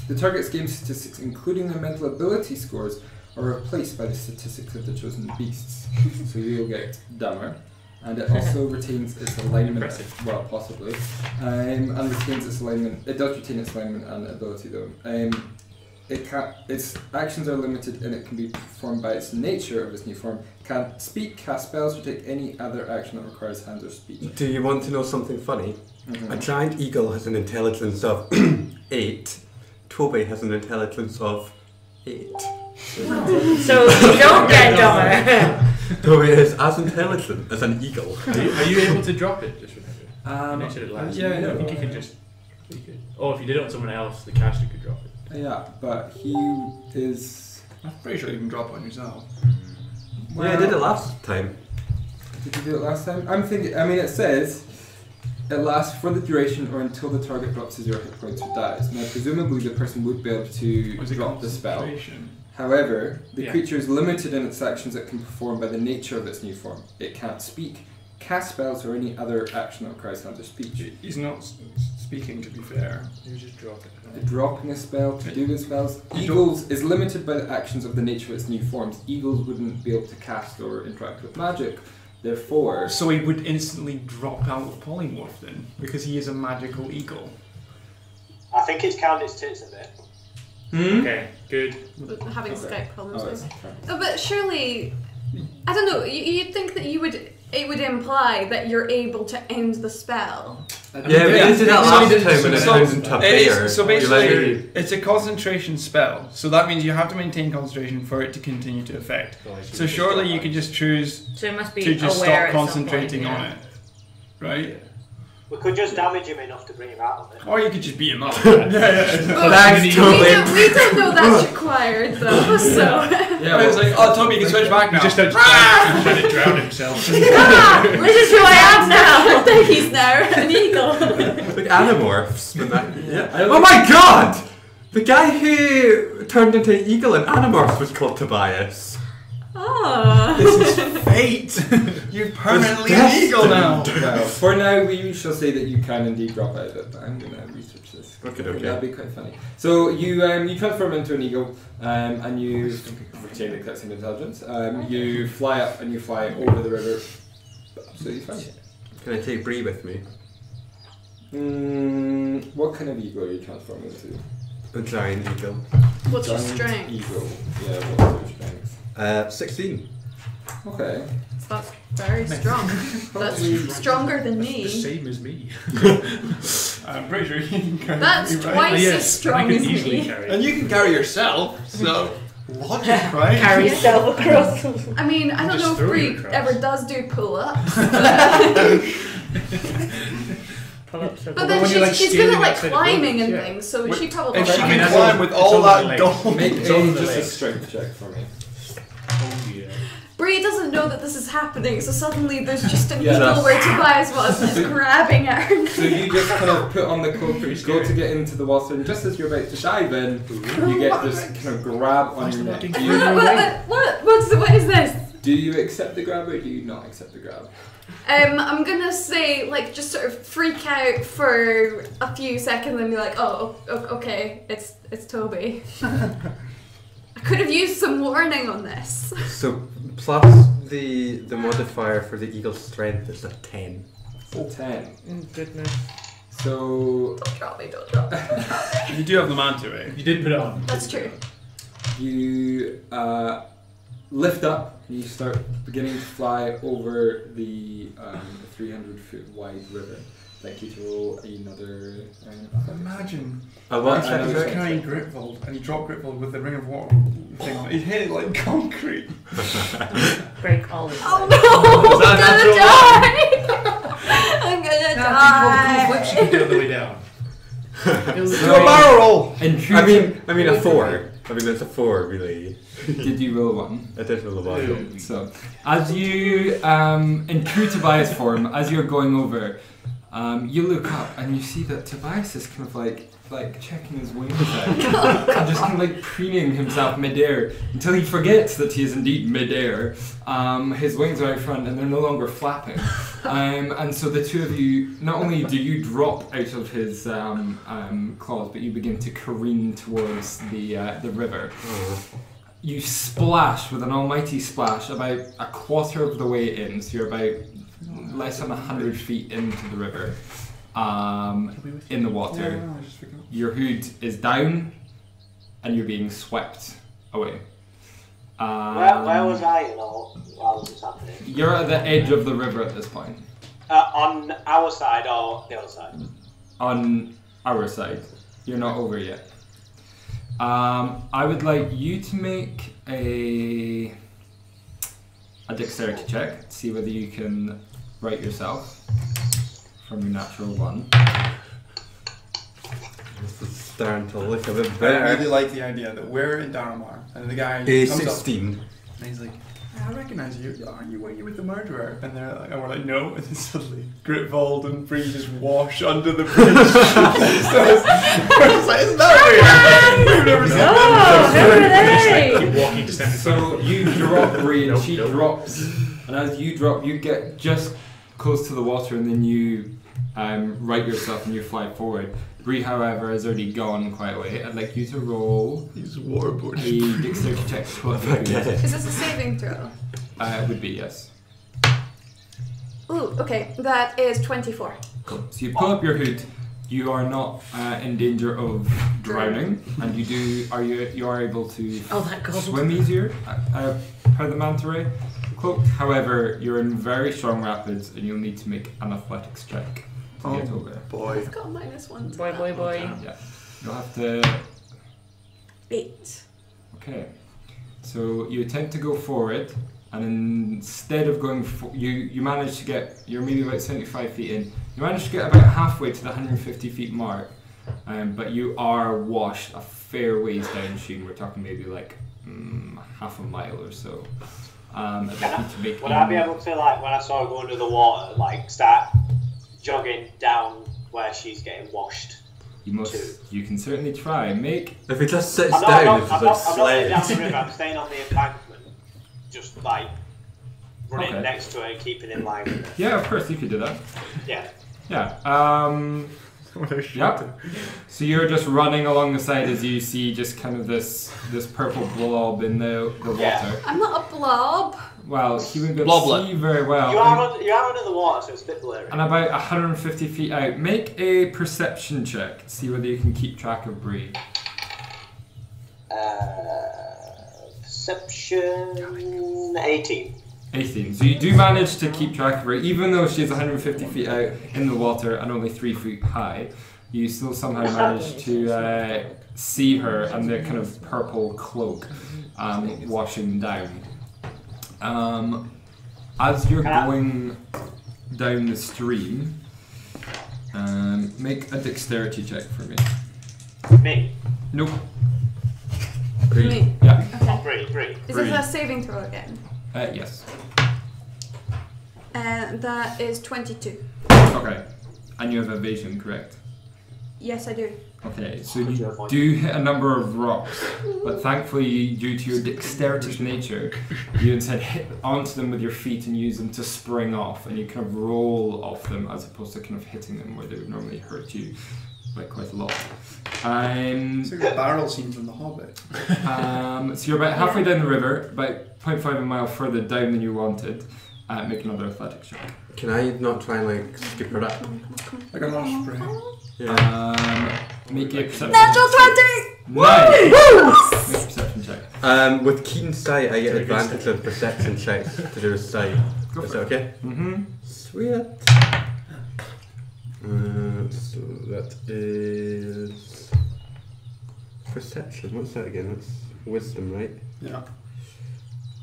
the target's game statistics, including their mental ability scores, are replaced by the statistics of the chosen beasts. So you'll get dumber. And it also retains its alignment. Impressive. Well, possibly. And retains its alignment. It does retain its alignment and ability, though. Its actions are limited, and it can be performed by its nature of its new form. Can't speak, cast spells, or take any other action that requires hands or speech. Do you want to know something funny? Mm-hmm. A giant eagle has an intelligence of 8. Toby has an intelligence of 8. So you don't get dumber. Toby is as intelligent as an eagle. Are you able to drop it? Just remember. Um, You mentioned it last yeah, I time. know. I think you can just. You could. Oh, if you did it on someone else, the caster could drop it. Yeah, but he is. I'm pretty sure you can drop on yourself. Yeah, I did it last time. Did you do it last time? I'm thinking. I mean, it says it lasts for the duration or until the target drops to 0 hit points or dies. Now, presumably, the person would be able to Was it drop the spell. concentration? However, the Yeah. creature is limited in its actions it can perform by the nature of its new form. It can't speak, cast spells, or any other action that requires hands or speech. He's not speaking, to be fair. You just drop it. Dropping a spell to do with spells. Eagles is limited by the actions of the nature of its new forms. Eagles wouldn't be able to cast or interact with magic. Therefore, So he would instantly drop out of polymorph then, because he is a magical eagle. I think it's counted its tits a bit. Okay, good. With having Okay. Skype problems. Oh, it's with. fine. Oh, but surely, I don't know. You'd think that it would imply that you're able to end the spell. Yeah, we did that last time when it turned into a It bear. is, so You like- basically, it's a concentration spell. So that means you have to maintain concentration for it to continue to affect. So surely you could just choose So it must be to just aware stop at some concentrating point, on yeah. it, right? We could just damage him enough to bring him out of it. Or you could just beat him up. yeah. Thanks, We Toby. don't know that's required though, so. Yeah, it's like, oh, Toby, you can switch back now. He just starts trying to drown himself. Ah, this is who I am now! There he's now, an eagle. Like Animorphs. When that, yeah. Oh my god! The guy who turned into an eagle in Animorphs was called Tobias. Oh. This is fate. You're permanently It's an eagle now. Well, for now, we shall say that you can indeed drop out of it, but I'm going to research this. Okay. That'd be quite funny. So you transform into an eagle, and you retain the exact same intelligence. You fly up and you fly over the river. Absolutely fine. Can I take Bree with me? What kind of eagle are you transforming into? A giant eagle. What's your Giant strength? Eagle. Yeah, what's your strength? 16. Okay. So that's very strong. That's stronger than The me. same as me. I'm pretty sure you can carry That's me, right? twice as strong I as can easily me. carry And it. you can carry yourself, so logic, right? Carry yourself across. I mean, I don't Just know if throw Bree you across. ever does do pull-ups. Pull-ups are But when then you're, like, she's good standing at like outside the climbing buildings, and yeah. things, so she probably. If she I mean, can that's climb all- with it's all all that the gold. Make It's on the just a legs. strength check for me. Oh yeah. Bree doesn't know that this is happening, so suddenly there's just an Yeah, eagle that's- where Tobias was and it's grabbing at her. So you just kind of put on the cloak, Pretty go scary. to get into the water, and just as you're about to dive in, you get this kind of grab on your neck. What is this? Do you accept the grab or do you not accept the grab? I'm gonna say, like, just sort of freak out for a few seconds and be like, oh, okay, it's Toby. I could have used some warning on this. So plus the modifier for the eagle's strength is a 10. So 10. Goodness. So Don't drop me, don't drop me. You do have the manta ray. You did put it on. That's true. you lift up and you start beginning to fly over the 300-foot wide river. I'd like you to roll another. Imagine. A what? He was carrying Gritvold and he dropped Gritvold with the ring of water thing on it. He hit it like concrete. Break all of Oh it. no! I'm gonna die! Cool flips you can do on the way down. Do a barrel roll! I mean a 4. I mean that's a 4 really. Did you roll a 1? I did roll a 1. So, as you in true Tobias form, as you're going over, you look up and you see that Tobias is kind of like checking his wings out and just kind of like preening himself midair until he forgets that he is indeed midair. His wings are out front and they're no longer flapping. And so the two of you, not only do you drop out of his claws, but you begin to careen towards the river. You splash with an almighty splash about a quarter of the way in, so you're about less than 100 feet into the river, in the water. Your hood is down, and you're being swept away. Where was I while this was happening? You're at the edge of the river at this point. On our side or the other side? On our side. You're not over yet. I would like you to make a dexterity check to see whether you can right yourself from your natural 1. This is starting to look a bit I better. really like the idea that we're in Daramar and the guy comes up 16. and he's like, I recognise you. Are you with the murderer? And they're like, and we're like, no. And then suddenly, Gritvold and Bree just wash under the bridge. So it's like, isn't that weird? We've never seen that. Keep walking to stand. So you drop Bree and she drops, and as you drop, you get just close to the water, and then you right yourself and you fly forward. Bree, however, has already gone quite a way. I'd like you to roll He's waterboard. a dexterity check. Is this a saving throw? It would be, yes. Ooh, okay. That is 24. Cool. So you pull up your hood. You are not in danger of drowning, and you are able to swim easier per the manta ray cloak. However, you're in very strong rapids, and you'll need to make an athletics check to get over. Boy. I've got a -1. Boy. Yeah, you'll have to. 8. Okay, so you attempt to go forward, and instead of going, you manage to get. You're maybe about 75 feet in. You manage to get about halfway to the 150 feet mark, but you are washed a fair ways downstream. We're talking maybe like half a mile or so. I'd like you to make. Would I be able to, like, when I saw her go under the water, like, start jogging down where she's getting washed? You can certainly try. Make. If he just sits I'm down, not it's going like down the sled. river, I'm staying on the embankment. Just, like, running Okay. next to her and keeping in line with her. Yeah, of course you could do that. Yeah. Yeah. Yep. So you're just running along the side as you see just kind of this purple blob in the water. Yeah. I'm not a blob. Well, he wouldn't be able to Bloblet. see very well. You are under the water, so it's a bit blurry. And about 150 feet out, make a perception check to see whether you can keep track of Bree. Perception 18. 18. So you do manage to keep track of her, even though she's 150 feet out in the water and only 3 feet high. You still somehow manage to see her and the kind of purple cloak washing down. As you're going down the stream, make a dexterity check for me. Me? Nope. Me. Yeah. Okay. Bree. Is this a saving throw again? Yes. That is 22. Okay. And you have evasion, correct? Yes, I do. Okay, so you do hit a number of rocks, but thankfully, due to your dexterous nature, you instead hit onto them with your feet and use them to spring off, and you kind of roll off them as opposed to kind of hitting them where they would normally hurt you like quite a lot. It's like a barrel scene from The Hobbit. So you're about halfway down the river, about 0.5 a mile further down than you wanted. Make another athletics check. Can I not try and like skip her up? Like a launch spray. Yeah. Make a perception. Natural 20! Nice! Make a perception check. With keen sight, I get advantage of perception checks to do with sight. Is that okay? Mm-hmm. Sweet. So that is perception. What's that again? That's wisdom, right? Yeah.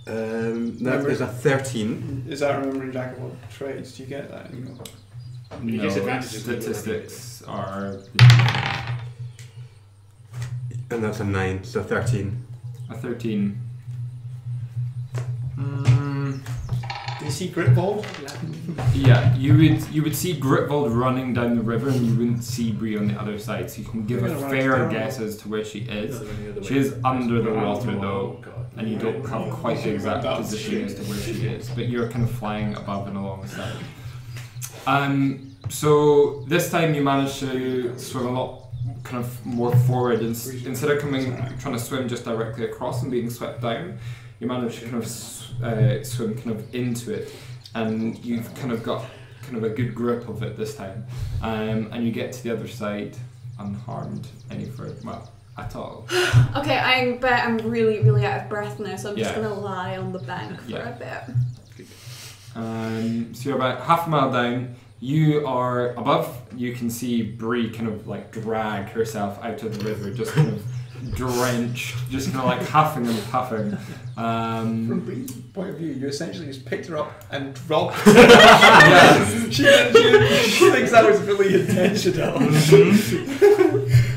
That is a 13. Is that remembering Jack of all trades? Do you get that? No, disadvantages statistics are... And that's a 9, so 13. A 13. Do you see Gritvold? Yeah, you would see Gritvold running down the river, and you wouldn't see Bree on the other side, so you can give a fair guess as to where she is. She is under the water though, and you don't have quite the exact position as to where she is, but you're kind of flying above and alongside. So this time you managed to swim a lot kind of more forward, and instead of trying to swim just directly across and being swept down, you managed to kind of swim kind of into it, and you've kind of got kind of a good grip of it this time, and you get to the other side unharmed at all. Okay, I bet I'm really, really out of breath now, so I'm just Yeah. gonna lie on the bank for a bit. So you're about half a mile down. You are above. You can see Bree kind of like drag herself out of the river, just kind of drenched, just kind of like huffing and puffing. From Bree's point of view, you essentially just picked her up and dropped her. Yeah. she thinks that was really intentional.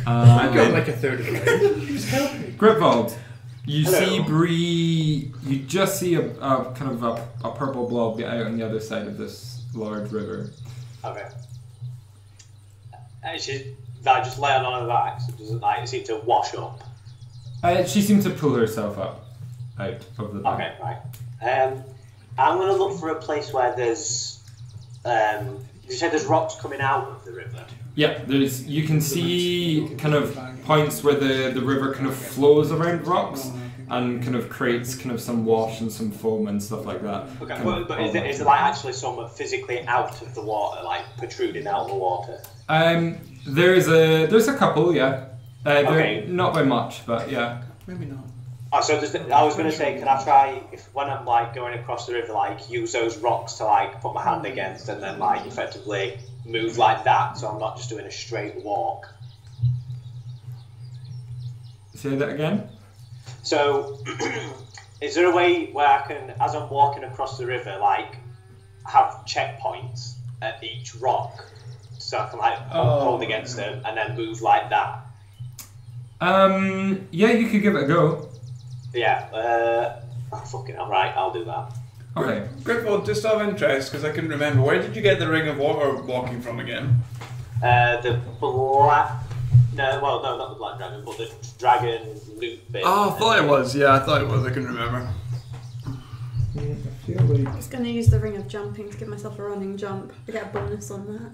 I got like a third of it. He was helping me. Gripvold, you Hello. see Bree. You just see a kind of a purple blob get out on the other side of this large river. Okay. That just lay on her back, so it doesn't like seem to wash up. She seemed to pull herself up out of the bank. Okay, right. I'm gonna look for a place where there's. You said there's rocks coming out of the river. Yeah, you can see kind of points where the river kind of flows around rocks and kind of creates kind of some wash and some foam and stuff like that. Okay, Kind but of is there like actually some physically out of the water, like protruding out of the water? there's a couple, yeah. They're Okay. not by much, but yeah. Maybe not. Oh, so I was going to say, can I try, when I'm like going across the river, like use those rocks to like put my hand against and then like effectively move like that, so I'm not just doing a straight walk. Say that again? So, is there a way where I can, as I'm walking across the river, like have checkpoints at each rock, so I can like hold against them and then move like that? Yeah, you could give it a go. Yeah. Fucking hell, right, I'll do that. Okay. Gritvold, just out of interest, because I couldn't remember, where did you get the ring of water walking from again? The black. No, well, no, not the black dragon, but the dragon loot bit. Oh, I thought it was. Yeah, I thought it was. I couldn't remember. I was going to use the ring of jumping to give myself a running jump. I get a bonus on that.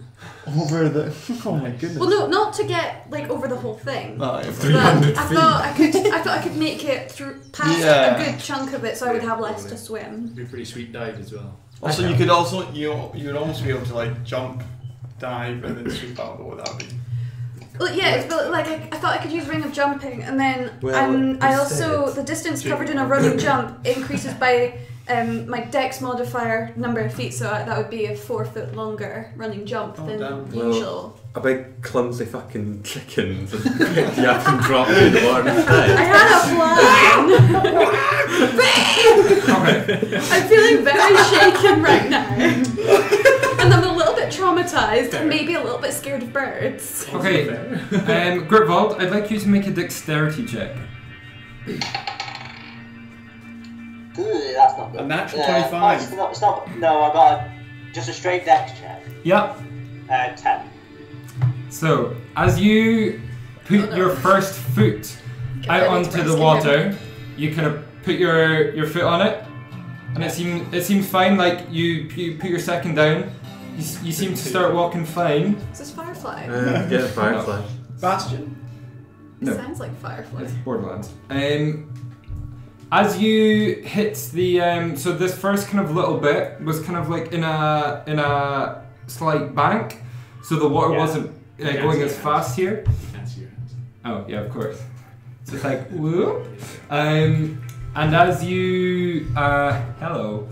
Over the. Oh my goodness. Well, no, not to get like over the whole thing. Oh, But 300 I feet. thought I could make it through past Yeah. a good chunk of it, so I would have less to swim. It'd be a pretty sweet dive as well. Also, you could also you would almost be able to like jump, dive, and then sweep out the water. That would be. Well, yeah, it's, but like I thought I could use ring of jumping, and then Well, I also the distance covered in a running jump increases by my dex modifier number of feet, so that would be a 4 foot longer running jump than damn. usual. A big clumsy fucking chicken just picked you up and dropped you in the water instead. I had a plan. Okay. I'm feeling very shaken right now, and I'm a little bit traumatized, and maybe a little bit scared of birds. Okay. Gritvold, I'd like you to make a dexterity check. Ooh, that's not good. A natural Yeah, 25. It's not, no, I got just a straight dex check. Yep. 10. So, as you put your first foot out onto the water, you kind of put your foot on it, and it seems fine. Like you put your second down, you seem to start walking fine. Is this Firefly? Yeah, Firefly. Bastion. No. It sounds like Firefly. It's Borderlands. As you hit the so this first kind of little bit was kind of like in a slight bank, so the water wasn't going as fast here. You can't see your hands. Oh yeah, of course. So it's like whoop. And as you hello.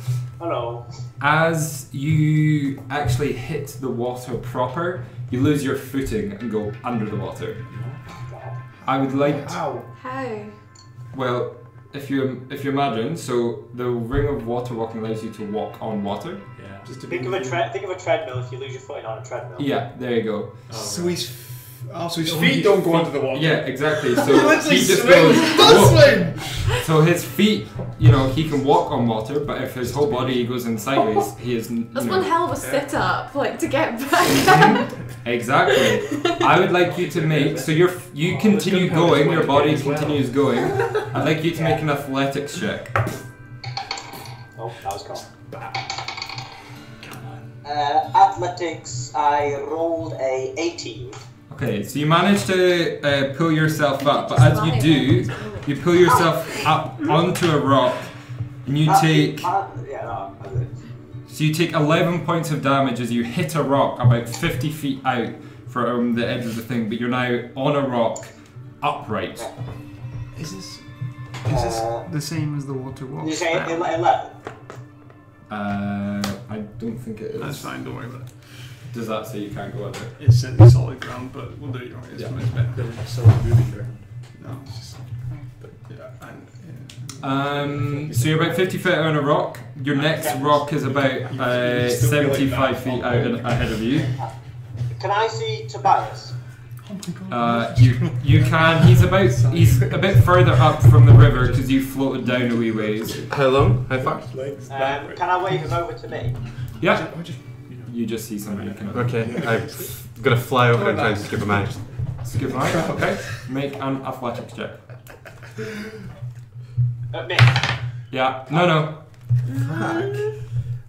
As you actually hit the water proper, you lose your footing and go under the water. I would like. How? Well, if you imagine, so the ring of water walking allows you to walk on water. Yeah. Just to Think of a treadmill if you lose your footing on a treadmill. Yeah, there you go. So his feet don't go under the water. Yeah, exactly. So Literally he just swings. goes. Does swing. So his feet, you know, he can walk on water, but if his whole body goes in sideways, he is. That's one hell of a sit up, like to get back. Exactly. I would like you to make so you continue going, your body continues going. I'd like you to make an athletics check. Oh, that was gone. Athletics, I rolled a 18. Okay, so you manage to pull yourself up, but as you do, you pull yourself up onto a rock, and you take. So you take 11 points of damage as you hit a rock about 50 feet out from the edge of the thing, but you're now on a rock, upright. Is this the same as the water walk? Did you say spell? 11? I don't think it is. That's fine, don't worry about it. Does that say you can't go under? It's solid ground, but we'll do it your way. It's much better. But it's still moving ground. No, it's just. So you're about 50 feet on a rock. Your next rock is about 75 feet out ahead of you. Can I see Tobias? You can. He's a bit further up from the river because you floated down a wee ways. How long? How far? Can I wave him over to me? Yeah. You just see somebody kind of. Okay, I'm gonna fly over and try and skip him out. Skip him out. Okay. Make an athletics check. Me. Yeah. No.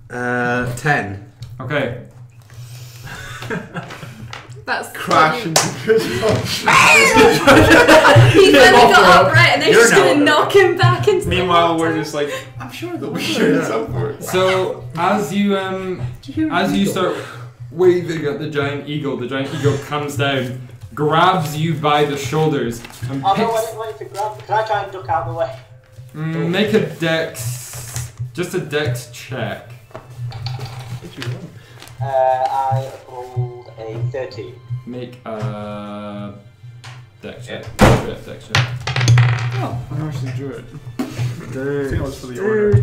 Fuck. 10. Okay. That's Crash into the He's finally got upright and they're just gonna knock him back into Meanwhile, the we're water. just like, I'm sure they'll be sure it's up for it. So as you start waving at the giant eagle comes down, grabs you by the shoulders, and Oh no, I picks. didn't want you to grab. Can I try and duck out of the way? Make a dex, just a dex check. I rolled a 13. Make a dex check. Dex check. Oh, I actually drew it. I think it was for the order.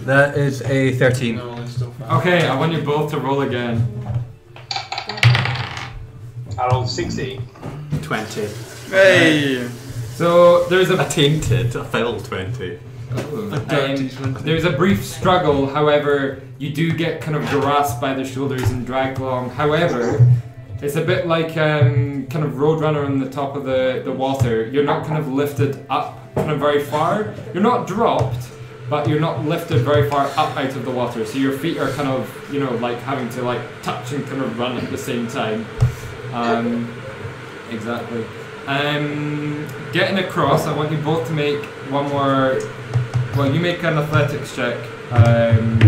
That is a 13. No, it's still fine. Okay, I want you both to roll again. I rolled 16. 20. Hey! So there's I tainted. I failed 20. There's a brief struggle, however, you do get kind of grasped by the shoulders and dragged along. However, it's a bit like kind of Roadrunner on the top of the water. You're not kind of lifted up kind of very far. You're not dropped, but you're not lifted very far up out of the water. So your feet are kind of, you know, like having to like touch and kind of run at the same time. Exactly. Getting across, I want you both to make one more. Well, you make an athletics check, and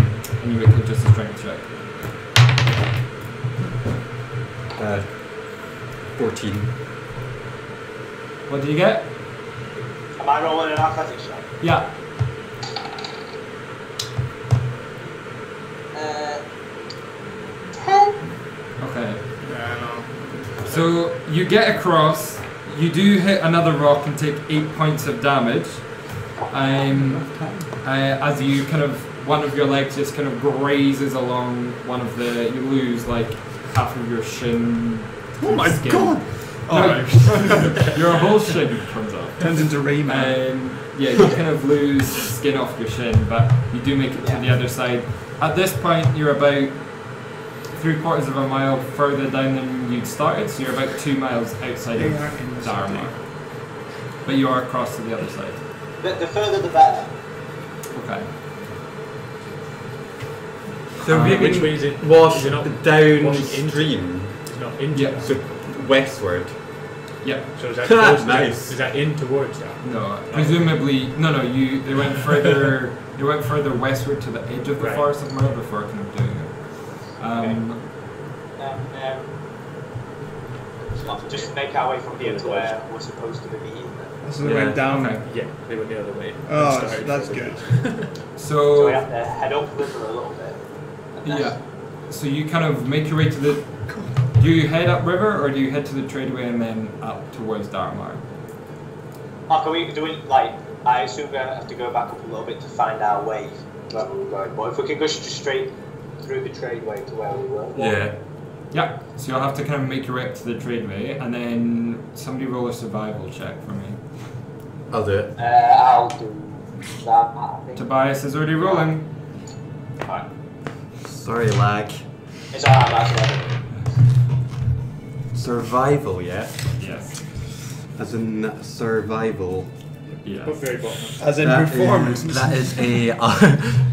you make just a strength check. 14. What do you get? Am I rolling an athletics check? Yeah. 10. Okay. Yeah, I know. So you get across. You do hit another rock and take 8 points of damage. As you kind of, one of your legs just kind of grazes along one of the, you lose like half of your shin. Oh my skin. god! Alright. Your whole shin comes off. Turns into Rayman. Yeah, you kind of lose skin off your shin, but you do make it to the other side. At this point, you're about 3/4 of a mile further down than you'd started, so you're about 2 miles outside of Dharma. But you are across to the other side. The further the better. Okay. So we which way is it? wash Is it not downstream, It's not into Yeah. that. so westward. Yeah. So is that close to Nice. that? Is that in towards that? No, presumably no. They went further. They went further westward to the edge of the Right. forest of Mile before kind of doing it. Just make our way from here to where we're supposed to be. So they went down. Okay. Yeah, they went the other way. Oh, And started that's further. good. So So we have to head up the river a little bit. And then- yeah. So you kind of make your way to the. Do you head upriver or do you head to the tradeway and then up towards Darmar? Oh, can we do it like? I assume we have to go back up a little bit to find our way where we were going. But if we can go just straight through the tradeway to where we were. Yeah. Yeah. So you'll have to kind of make your way up to the tradeway and then somebody roll a survival check for me. I'll do it. I'll do that. I think. Tobias is already rolling. Alright. Sorry, lag. It's alright, that's right. Survival, yeah? Yes. As in survival. Put Yes. very bottom. As in That performance. That is a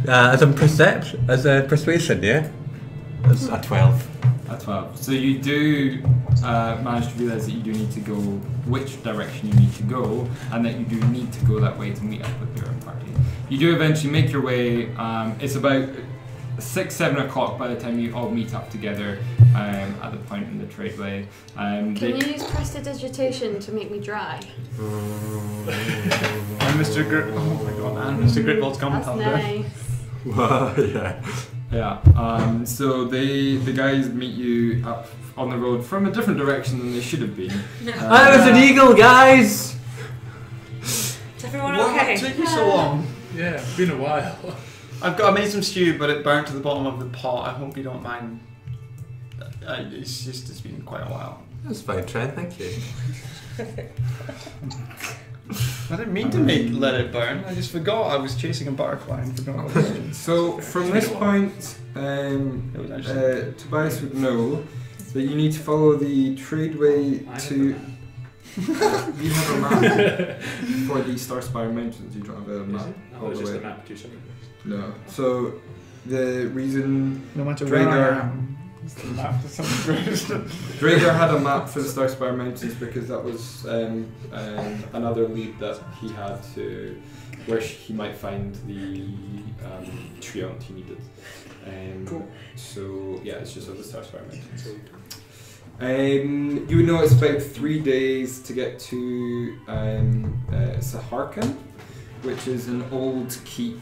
as in perception, as a persuasion, yeah. That's a 12. At 12. So you do manage to realise that you do need to go which direction you need to go, and that you do need to go that way to meet up with your party. You do eventually make your way. It's about 6-7 o'clock by the time you all meet up together at the point in the tradeway. Can you use prestidigitation to make me dry? And Mr. Grit. Oh my god, man. Mr. Gritvold's coming That's thunder. nice. Yeah. Yeah. So the guys meet you up on the road from a different direction than they should have been. I was an eagle, guys. Is everyone What okay? took you so long? Yeah, it's been a while. I made some stew, but it burnt to the bottom of the pot. I hope you don't mind. It's been quite a while. That's fine, Trent. Thank you. I didn't mean to let it burn. I just forgot I was chasing a butterfly and forgot what it was. So from this point, It was actually. Tobias would know that you need to follow the tradeway to. You have a map for the Starspire Mountains. You don't have a map No, all it's the just way. a map to something. No. So the reason No matter where I Draeger- am, it's the map to some reason. Draeger had a map for the Starspire Mountains because that was another lead that he had to where he might find the treant he needed. Cool. So yeah, it's just on the Starspire Mountains. You would know it's about 3 days to get to Saharkan, which is an old keep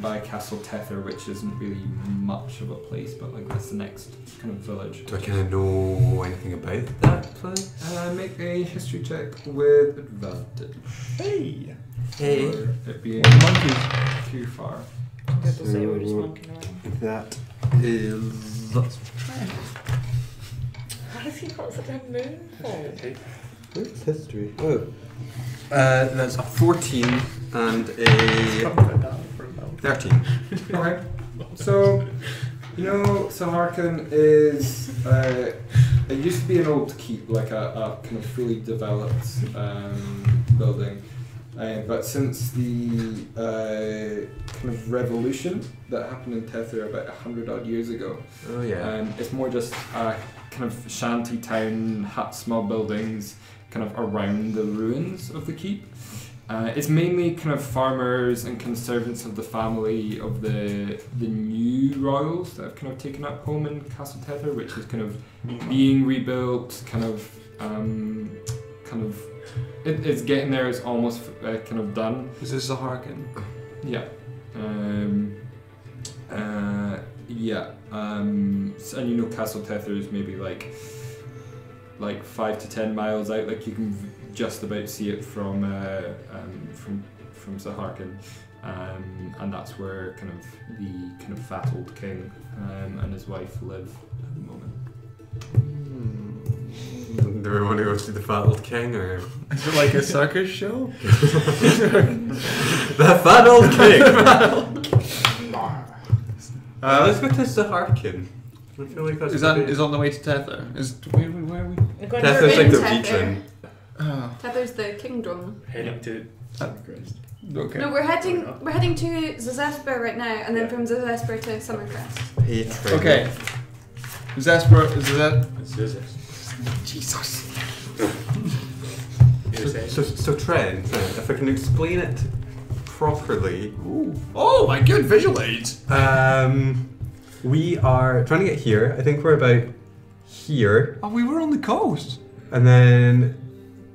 by Castle Tether, which isn't really much of a place, but like that's the next kind of village. Do I kind of know anything about that place? Make a history check with advantage. Hey! Hey. Or it being Monkeys. too far. People say we're just monkeying around. That is. Why has he got such a moon for? Where's history? Oh. That's a 14 and a 13. Okay. So, you know, Samarkand is. It used to be an old keep, like a kind of fully developed building. But since the kind of revolution that happened in Tether about 100 odd years ago, Oh yeah. it's more just a kind of shanty town, small buildings, kind of around the ruins of the keep. It's mainly kind of farmers and kind of servants of the family of the new royals that have kind of taken up home in Castle Tether, which is kind of being rebuilt, it's getting there. It's almost kind of done. Is this Saharkan? Yeah. And you know Castle Tether is maybe like 5 to 10 miles out. Like you can just about see it from Saharkan, and that's where kind of the kind of fat old king and his wife live at the moment. Do we want to go see the fat old king or Is it like a circus show? the fat old king? Let's go to Saharkin. I feel like that's Is on the way to Tether? Where are we? We're going Tether's to like the Tether. region. Oh, Tether's the kingdom. Heading to Summercrest. okay. No, we're heading to Zesper right now, and then from Zesper to Summercrest. Hatred. Okay. Zesper, is that? Jesus. You were saying? So Trent, if I can explain it properly, Ooh. Oh, my good visual aids. we are trying to get here. I think we're about here, Oh, we were on the coast. and then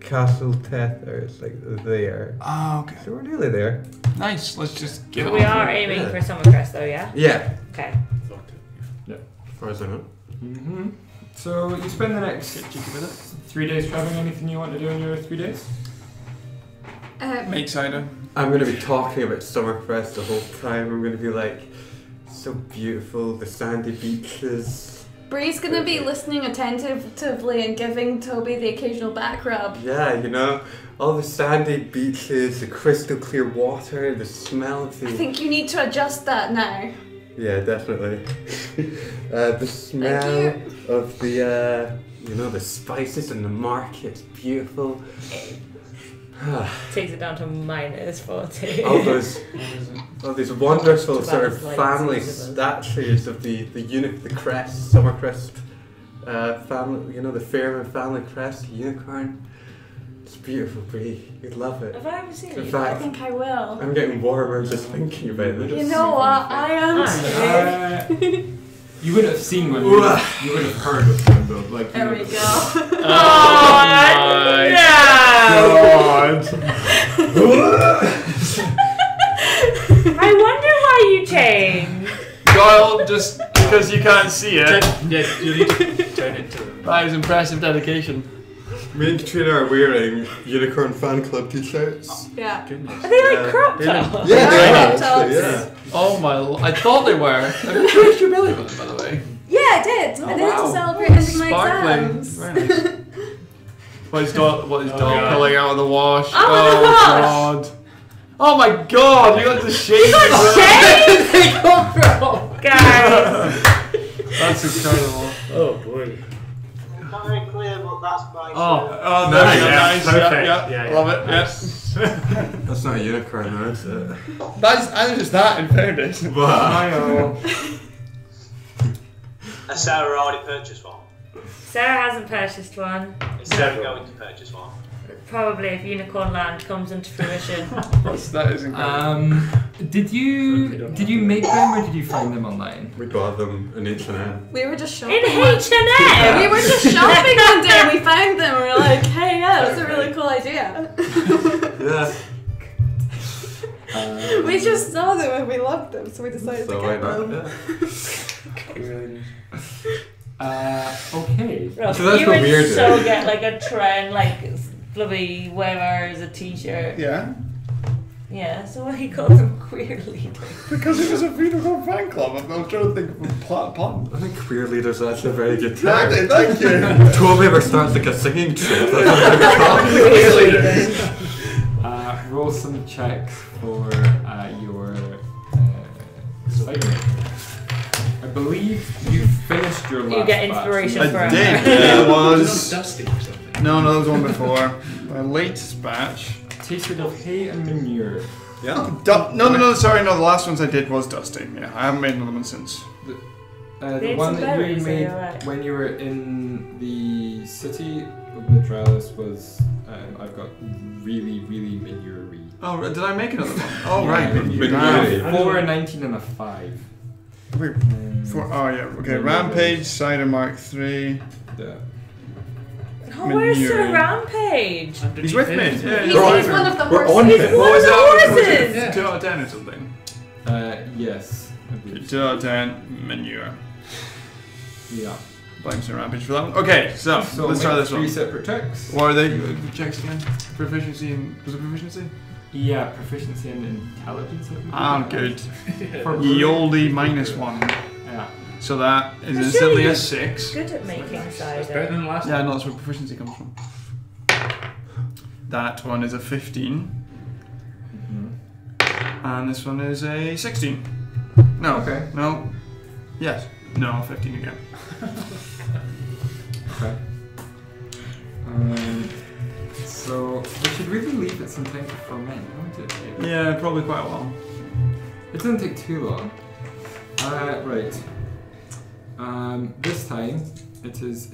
Castle Tether is like there. Oh, okay. So we're nearly there. Nice. Let's just get We on. are aiming Yeah. for Summercrest though, yeah? Yeah, Okay. as far as I know. Mm-hmm. So you spend the next 3 days traveling. Anything you want to do in your 3 days? Make cider. I'm going to be talking about Summercrest the whole time. I'm going to be like, so beautiful, the sandy beaches. Bree's gonna be listening attentively and giving Toby the occasional back rub. Yeah, you know, all the sandy beaches, the crystal clear water, the smell of the... I think you need to adjust that now. Yeah, definitely. The smell of the, the spices in the market, beautiful. Takes it down to -40. all these wonderful sort of Like family Caesar. statues of the crest, Summercrest family, the Fairman family crest, unicorn. It's beautiful, Brie. You'd love it. Have I ever seen In it? I fact, think I will. I'm getting warmer just thinking about it. You know what? I am too. You would have seen one. You would have heard of them, though. Like, There we go. Oh, no! I wonder why you changed. Doyle, just because you can't see it. Yeah, you need to turn it to them. That is impressive dedication. Me and Katrina are wearing Unicorn Fan Club t-shirts. Yeah. Goodness. Are they like Yeah. crop Yeah. tops? Yeah, they are Crop actually, tops. yeah. Oh my! I thought they were. Have you traced your belly button, by the way? Yeah, I did. Oh, I did it wow. to celebrate ending my Sparkling. exams. Very nice. What is dog God. pulling out of the wash? Oh my God! Oh my God! You got the shade. Guys! That's incredible. Oh boy. Not very clear, but that's my Oh, Nice. there we go. Yeah, Nice. perfect. Yeah, Yeah, love yeah. it. Yes. That's not a unicorn though, is it? That's just that. In fairness. Wow. Has Sarah already purchased one? Sarah hasn't purchased one. Is Sarah going to purchase one? Probably if Unicorn Land comes into fruition. That is incredible. Did you make them or did you find them online? We bought them in H&M. We were just shopping. In H&M! We were just shopping one day and we found them and we were like, hey, yeah, that's a really cool idea. Yeah. We just saw them and we loved them, so we decided So to why get not? them. Okay. Ross, So that's you what would we're so doing. get like a trend, like bloody whatever as a t-shirt. Yeah. Yeah, so why he calls them queer leaders? Because it was a Unicorn fan club. I'm trying to think of a pun. I think queer leader's actually a very good term. Exactly. Thank you. Toby ever starts like a singing troupe. Roll some checks for your cider. I believe you finished your last You get batch. inspiration I for it. did. Yeah, it Was was. it dusty or something? No, that was one before. My latest batch. Tasted of hay and manure. Yeah. No, sorry, no, the last ones I did was dusty. Yeah, I haven't made another one since. The They had one some that you berries, so made you're right. when you were in the city of Medralis was I've got really, really manure-y. Oh, did I make another one? Oh, Yeah, right. manure-y. Damn. 4, 19 and a 5. Wait, oh, yeah, okay. Rampage, Cider Mark 3. Yeah. Oh, where's Manure. Sir Rampage? He's with me. Yeah, He's yeah. one of the We're horses. on He's it. one of the horses! Yeah. 2 out of 10 or something. Yes. I believe 2 out of 10, manure. Yeah. Blame Sir Rampage for that one. Okay, so let's try make this 3 one. separate checks. What are they? Checks again? Proficiency and. Was it proficiency? Yeah, proficiency and intelligence. I think. Ah, good. For Yoldi -1. Yeah. So that is But instantly surely a 6. Good at making That's better cider. than the last Yeah, one. no, that's where proficiency comes from. That one is a 15. And this one is a 16. No. Okay. No. Yes. No, 15 again. Okay. So we should really leave it some time to ferment, won't it? Yeah, probably quite a while. It doesn't take too long. Right. This time it is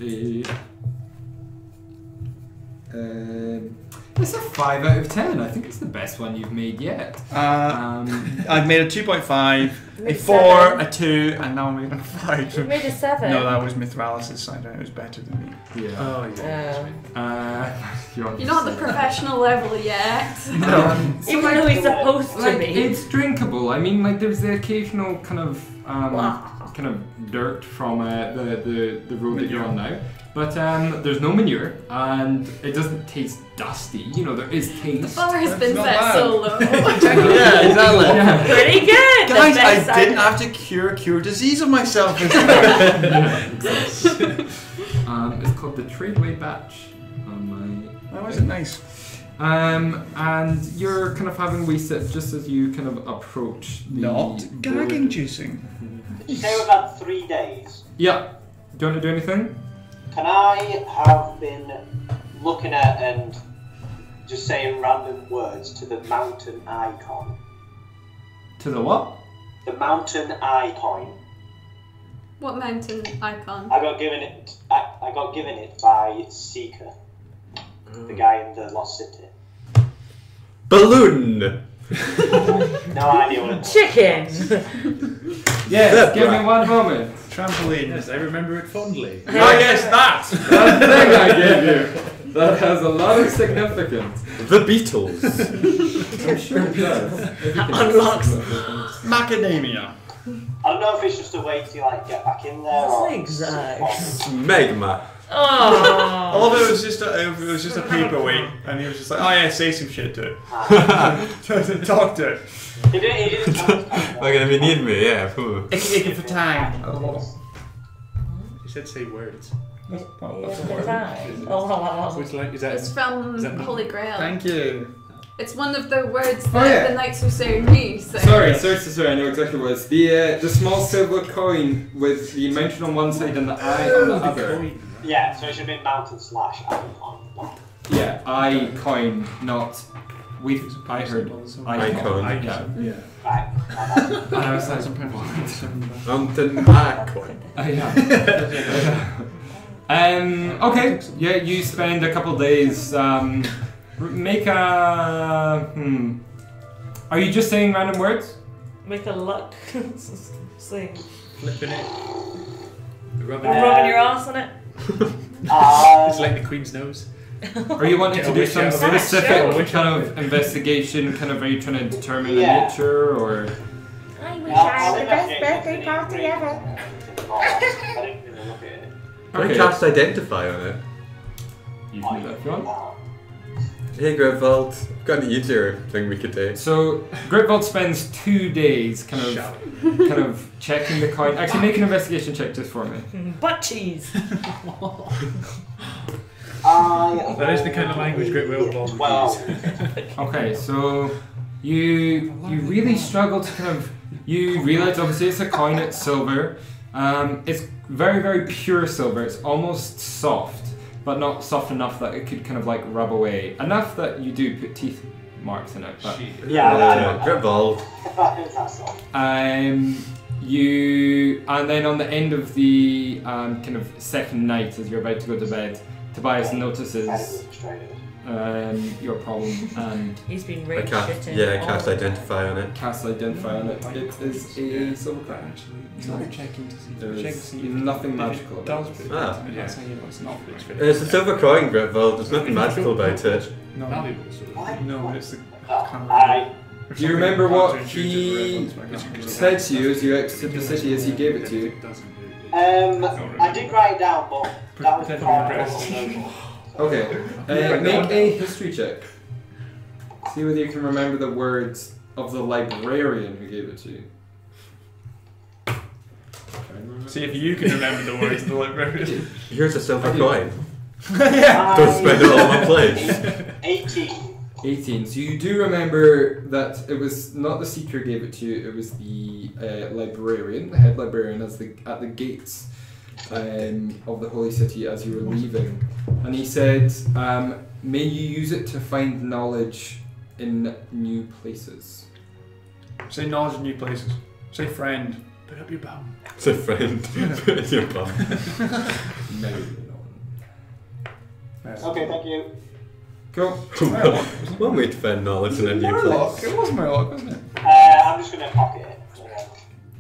it's a 5 out of 10. I think it's the best one you've made yet. I've made a 2.5, a Made 4, 7. a 2, and now I'm making a 5. You made a 7. No, that was Mithralis' side. It was better than me. Yeah. Oh, yeah. You're not at the professional level yet. No. So Even though he's supposed to like, be. it's drinkable. I mean, like there's the occasional kind of dirt from the road that you're on now, but there's no manure and it doesn't taste dusty. You know, there is taste. The bar has been not set bad. so low. Yeah, exactly. Yeah. Pretty good. The Guys, best I didn't side- have to cure disease of myself. It's called the Tradeway Batch on my. That wasn't nice. And you're kind of having wee sips just as you kind of approach the Not gagging board. juicing. Did you say we've had 3 days? Yeah. Do you want to do anything? Can I have been looking at and just saying random words to the mountain icon? To the what? The mountain icon. What mountain icon? I got given it. I got given it by Seeker, the guy in the Lost City. Balloon! No idea what it was. Chicken. Yes, give me one moment. Trampoline. Yes, I remember it fondly. Oh yes, that! That thing I gave you, that has a lot of significance. The Beatles. I'm sure it does. Unlocks. Macadamia. I don't know if it's just a way to like get back in there or. Zigzags. Megma. I Oh. love it was just a paperweight, and he was just like, oh yeah, say some shit to it. Talk to it. He didn't Like, if you need me, yeah. Cool. Icky for time. You said say words. That's Yeah, a the word. time. So it's like, is that It's from Is that me? Holy Grail. Thank you. It's one of the words that Oh, yeah. the Knights of Syrin say. Sorry, I know exactly what it was. The small silver coin with the mountain on one side and the eye on the other. Yeah, so it should have been mountain / icon. Yeah, I coin, not. I heard Icon. Yeah. Yeah. Right. And I was like, Mountain icon. yeah. Okay. Yeah, you spend a couple days. Make a. Are you just saying random words? Make a luck. Sing. Flipping it. Rubbing I'm it. rubbing your ass on it. It's like the Queen's nose. Are you wanting to do some Get a witch specific out. kind of investigation? Kind of, are you trying to determine Yeah. the nature or? I wish I'll I had the look best at it, birthday party ever. I didn't really look at it. Can I cast Identify on it? You can do that if you want. Hey, Grevald. I've got an easier thing we could do. So Gritvold spends 2 days kind of checking the coin. Actually, make an investigation check just for me. Butt cheese. That is the kind of language Great Will Balls would use. Okay, so you really struggle to kind of. You realize obviously it's a coin. It's silver. It's very, very pure silver. It's almost soft, but not soft enough that it could kind of like rub away. Enough that you do put teeth marks in it. But Grevald. you and then on the end of the kind of second night, as you're about to go to bed, Tobias notices your problem and He's been I rage cast, shitting. yeah, I cast Identify on it. casts Identify on it. It is a silver coin. We're checking to see. There Check to is see if nothing it magical about does it. put Ah. it. That's how you know it's not. It's a silver coin, Grevald. There's nothing magical about it. No, Valuable, sort of. no, it's the I Do you remember what Counterintuitive he reference, said to you as you exited the city as he gave it to you? I did write it down, but that was Pretend part I'm of impressed. Okay, make a history check. See whether you can remember the words of the librarian who gave it to you. See if you can remember the words of the librarian. Here's a silver coin. Yeah. Don't spend it all on one place. 18. 18. So you do remember that it was not the seeker who gave it to you, it was the librarian, the head librarian, at the gates of the holy city as you were leaving. And he said, may you use it to find knowledge in new places. Say knowledge in new places. Say friend. Put up your bum. Say friend. Put in your bum. No. Okay, thank you. Cool. One way to find knowledge in a new Murloc. place. It was Murloc, wasn't it? I'm just going to pocket it.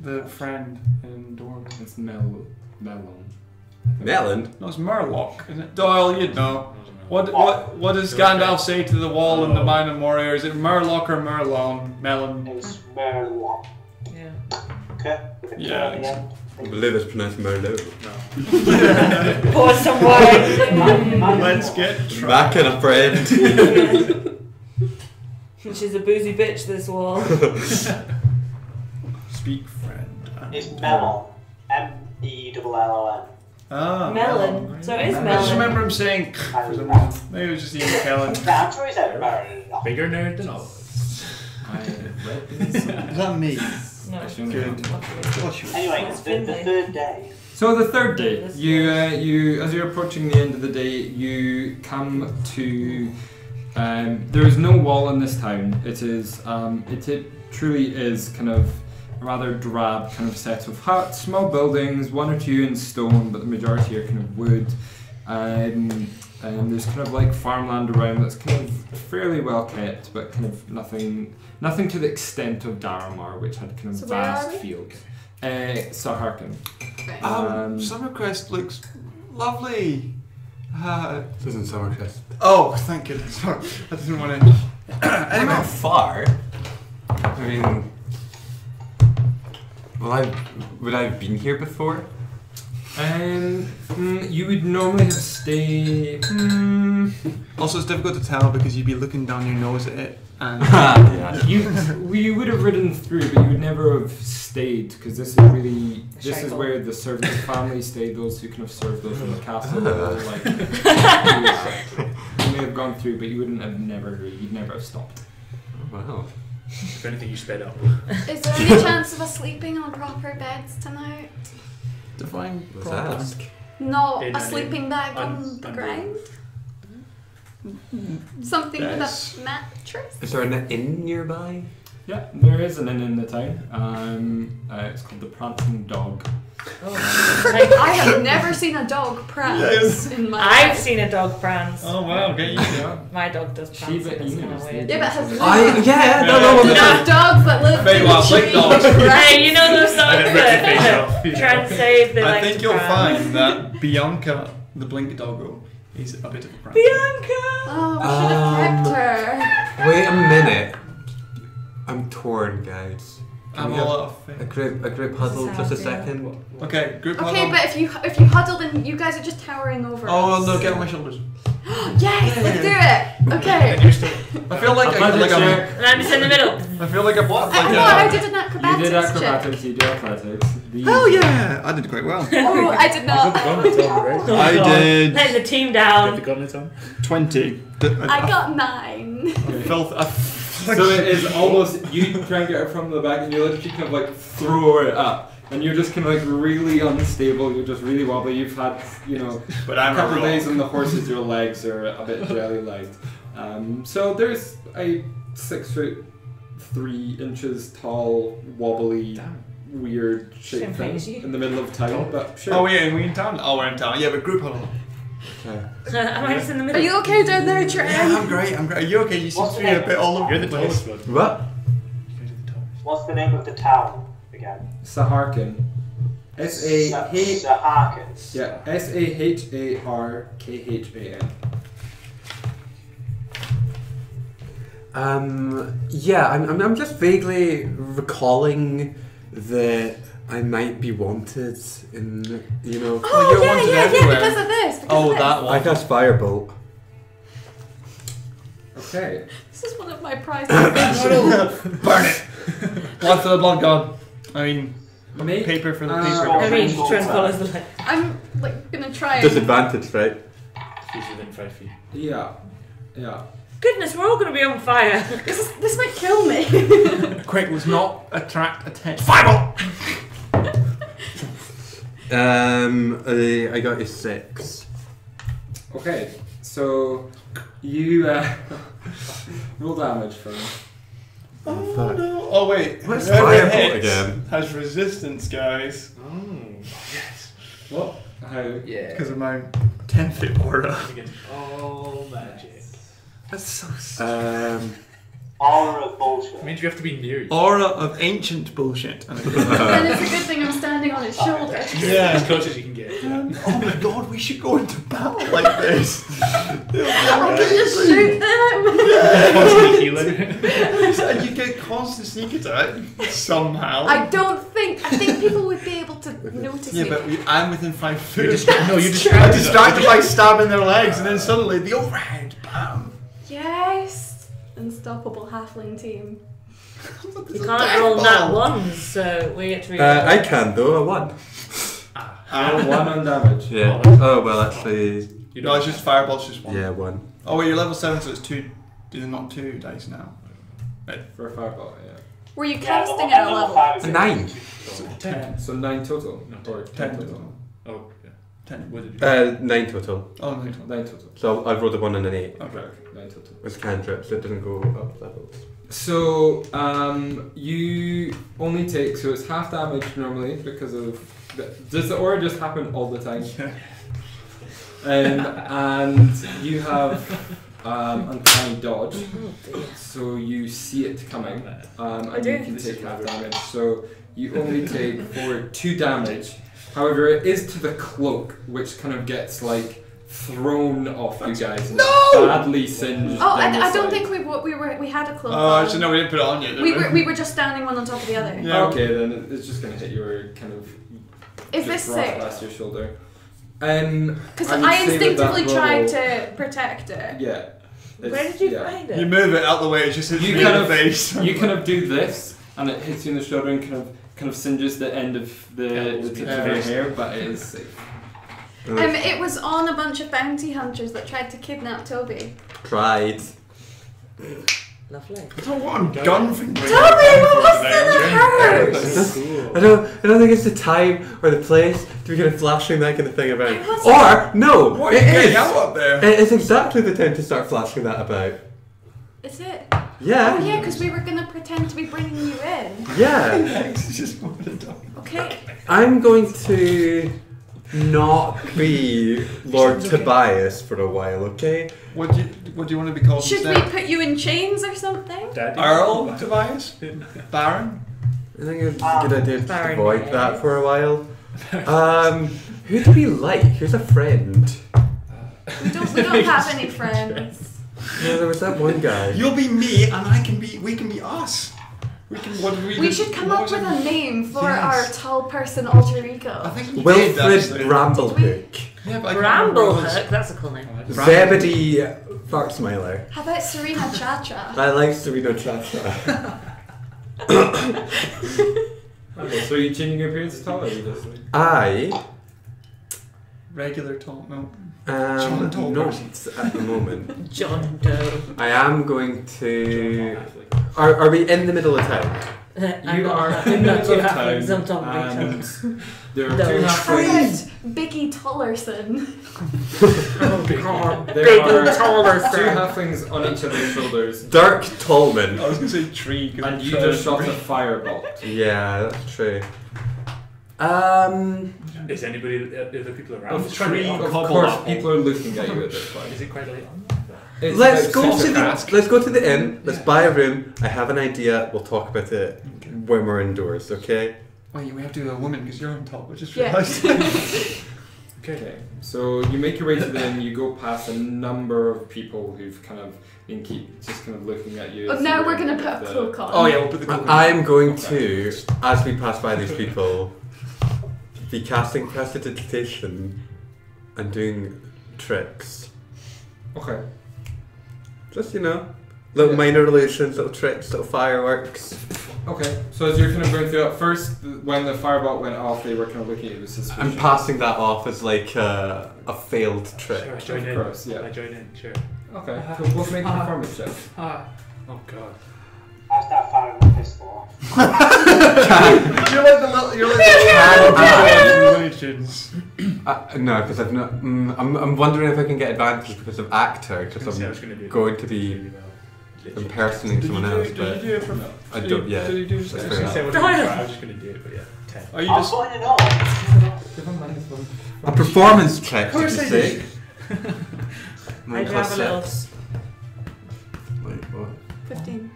The friend in Dorm. It's Melon. Melon? No, it's Murloc, isn't it? Doyle, you'd know. What does Gandalf say to the wall in the Mine of Moria? Is it Murloc or Merlon? Melon. It's Merloc. Yeah. Okay. Yeah. I believe it's pronounced Merlot. Pour some wine. Let's get Back in a friend. She's a boozy bitch, this wall. Speak friend. It's Melon. MELLON. Ah. Melon. So it is I just melon. remember him saying for some reason. Maybe it was just Ian McKellen. I'm sure he said Merloc. Bigger nerd than all. I read these. Is that me? No. Good. Anyway, it's the third day. So the third day, you as you're approaching the end of the day, you come to. There is no wall in this town. It is. It truly is kind of a rather drab kind of set of huts, small buildings, one or two in stone, but the majority are kind of wood. And there's kind of like farmland around that's kind of fairly well kept, but kind of nothing to the extent of Daramar, which had kind of So where are vast we? fields. Saharkin. Summercrest looks lovely. This isn't Summercrest. Oh, thank goodness. Sorry, I didn't want to. We're not far. I mean, would I have been here before? You would normally have stayed. Also, it's difficult to tell because you'd be looking down your nose at it, and Yeah. You would have ridden through, but you would never have stayed because this is where the servant family stayed. Those who kind of served those in the castle. Like, you may have gone through, but you wouldn't have you'd never have stopped. Wow. If anything, you sped up. Is there any chance of us sleeping on proper beds tonight? define Let's proper. ask. Not In a a- sleeping bag on the ground? Something Yes. with a mattress? Is there an inn nearby? Yeah, there is an inn in the town. It's called the Prancing Dog. I have never seen a dog prance in my I've life. seen a dog prance. Oh wow, okay. Yeah. My dog does prance. Shiba It's kind Inus, of weird. Yeah, but has Yeah, no, enough dogs that live Very in well, the like tree. dogs. Hey, you know those songs I didn't rip your face that off, you know. try and save the I like think to you'll prance. find that Bianca, the blink doggo, is a bit of a prank. Bianca! Oh, we should have kept her. Wait a minute. I'm torn, guys. Can I'm we all have out of a group huddle This is just a how I feel. second? Okay, group Okay, huddle. but if you huddle, then you guys are just towering over Oh us. no, get on my shoulders. Yes, let's do it. Okay. I feel like And I'm just in the middle. I feel like a I thought I did an acrobatics You did check. acrobatics, you did athletics. Oh yeah, I did quite well. Oh, I did not. I did Letting the team Get down. the gauntlet on. 20. I got 9. So it is almost, you try and get her from the back and you literally kind of like throw her up. And you're just kind of like really unstable, you're just really wobbly. You've had, But a I'm couple of a days on the horses, your legs are a bit jelly-like. So there's a 6'3" tall, wobbly, weird shaped thing Chimpanzee. in the middle of town, but sure. Oh yeah, are we in town? Oh, we're in town. Yeah, but group huddle. Am I just in the Are middle? you okay down there, Trent? Yeah, I'm great. Are you okay? You seem What's to the be a name? bit all over You're the the place. tallest one. What? What's the name of the town again? Saharkin. S-A-H... Saharkins. Yeah, S-A-H-A-R-K-H-A-N. Yeah, I'm just vaguely recalling that I might be wanted in, Oh, you're yeah, wanted yeah, everywhere. because of this. Because Oh, of this. that I one. cast Firebolt. Okay. This is one of my prized Burn it. Blood for the blood god. I mean, Make paper for the uh, paper. I mean, Trent follows the light. I'm like gonna try and Disadvantage, right? He's within 5 feet. Yeah. Goodness, we're all going to be on fire. This might kill me. Quick, let's not attract attention. Fireball! I got you 6. Okay, so you roll damage for me. Oh fuck. no! Oh wait, What's whoever Firebolt hits again? has resistance, guys. Yes. What? How? Yeah. Because of my 10-foot aura. Against all magic. That's so sad. Aura of bullshit. It means you have to be near you. Aura of ancient bullshit. And it's a good thing I'm standing on his shoulder. Yeah. As close as you can get. Oh my god, we should go into battle like this. I can just shoot them. Constantly healing. And you get constant sneak attack somehow. I think people would be able to notice Yeah, me. but I'm within 5 foot. You're I'm distracted. distracted by stabbing their legs, and then suddenly the overhead. Bam. Yes! Unstoppable halfling team. You can't roll nat ones, so we get to read I can though, I won. Roll 1 on damage. Yeah. Oh, well, actually, No, it's just fireball's just 1. yeah, 1. Oh wait, you're level 7, so it's 2. These are not 2 dice now. For a fireball, yeah. Were you Yeah, casting at a level? 5 is A 9. 10. So 9 total? No, Or 10 total. Oh, yeah. 10. What did you 9 total. Oh, no, total. 9 total. So I've rolled a 1 and an 8. Okay. 9 total. It's cantrip, so it doesn't go up levels. So, you only take, so it's half damage normally because of, does the aura just happen all the time? Yeah. And you have uncanny dodge, so you see it coming, and you can take half damage. So you only take for 2 damage. However, it is to the cloak, which kind of gets like thrown off you guys and badly singed. Oh, down the I don't side. think we had a cloak. Oh, on. actually, no, we didn't put it on yet. Did We were just standing one on top of the other. Yeah. Okay, then it's just gonna hit your kind of. Is just this right safe? past your shoulder. Because would I say with instinctively that tried roll- to protect it. Yeah. Where did you yeah. find You it? move it out the way, it just hits You me kind in of the face. You kind of do this, and it hits you in the shoulder and kind of singes the end of the tips of your hair, but it is safe. It was on a bunch of bounty hunters that tried to kidnap Toby. Tried. Lovely. I don't want a gun from Toby, what was the That's so cool. I don't think it's the time or the place to be kind of flashing that kind of thing about. It wasn't- Or no, What it are you getting is. out up there? It is exactly the time to start flashing that about. Is it? Yeah. Oh yeah, because we were gonna pretend to be bringing you in. Yeah. It's just what it does. Okay. I'm going to not be Lord Tobias for a while, okay? What do you want to be called Should we instead? put you in chains or something? Daddy. Earl Tobias? Baron? I think it's a good idea to just Baron avoid Ned. that for a while. Who do we like? Who's a friend? We don't have any friends. No, there was that one guy. You'll be me, and we can be us. We should come up with a name for Yes. our tall person alter ego. I think we Wilfred did, actually. Bramblehook. Yeah, but I can't remember what it was. Bramblehook, that's a cool name. Zebedee Fartsmiler. How about Serena Cha-Cha? I like Serena Chacha. Okay, so are you changing your appearance at all, or are you just like... I Regular tall, no. am Tall not person. at the moment. John Doe. I am going to. Are we in the middle of town? You are in the middle of town, On top of each other. and there are No. 2 How halflings. about Biggie Tollerson? There Big are and taller 2 son. halflings on each other's shoulders, Dirk Tolman. I was going to say tree. 'cause and I'm you trying just to shot a bring- firebolt. Yeah, that's true. Is anybody, are there people around? Of Just trying to course, cobble people are looking at you at this point. Is it quite late on? It's Let's about go 6 to o'clock. the. Let's go to the inn. Let's buy a room. I have an idea. We'll talk about it when we're indoors. Okay. Wait, we have to do a woman because you're on top. I just Yeah. realised. Okay, so you make your way to the inn, you go past a number of people who've kind of been just kind of looking at you. Oh, as now you're we're gonna in put a the- cloak on. Oh yeah, we'll put the cloak on. I'm going to, as we pass by these people, be casting prestidigitation and doing tricks. Okay. Just little Yeah. minor illusions, little tricks, little fireworks. Okay, so as you're kind of going through that, first, when the firebolt went off, they were kind of looking at you with suspicion. I'm passing that off as like a failed trick. Sure, I join Of in. course, yeah. I join in, sure. Okay, so both make a performance check. Oh god. I start firing my pistol off. You're like the little legends. No, because I've not. I'm wondering if I can get advantage because of actor, because I'm going to be impersonating someone else. But I don't. Yeah. Did he do I was just going to do it, but yeah. 10. Are you I'm just? putting it on. A performance check, did you say? I do have a little. Wait, what? 15.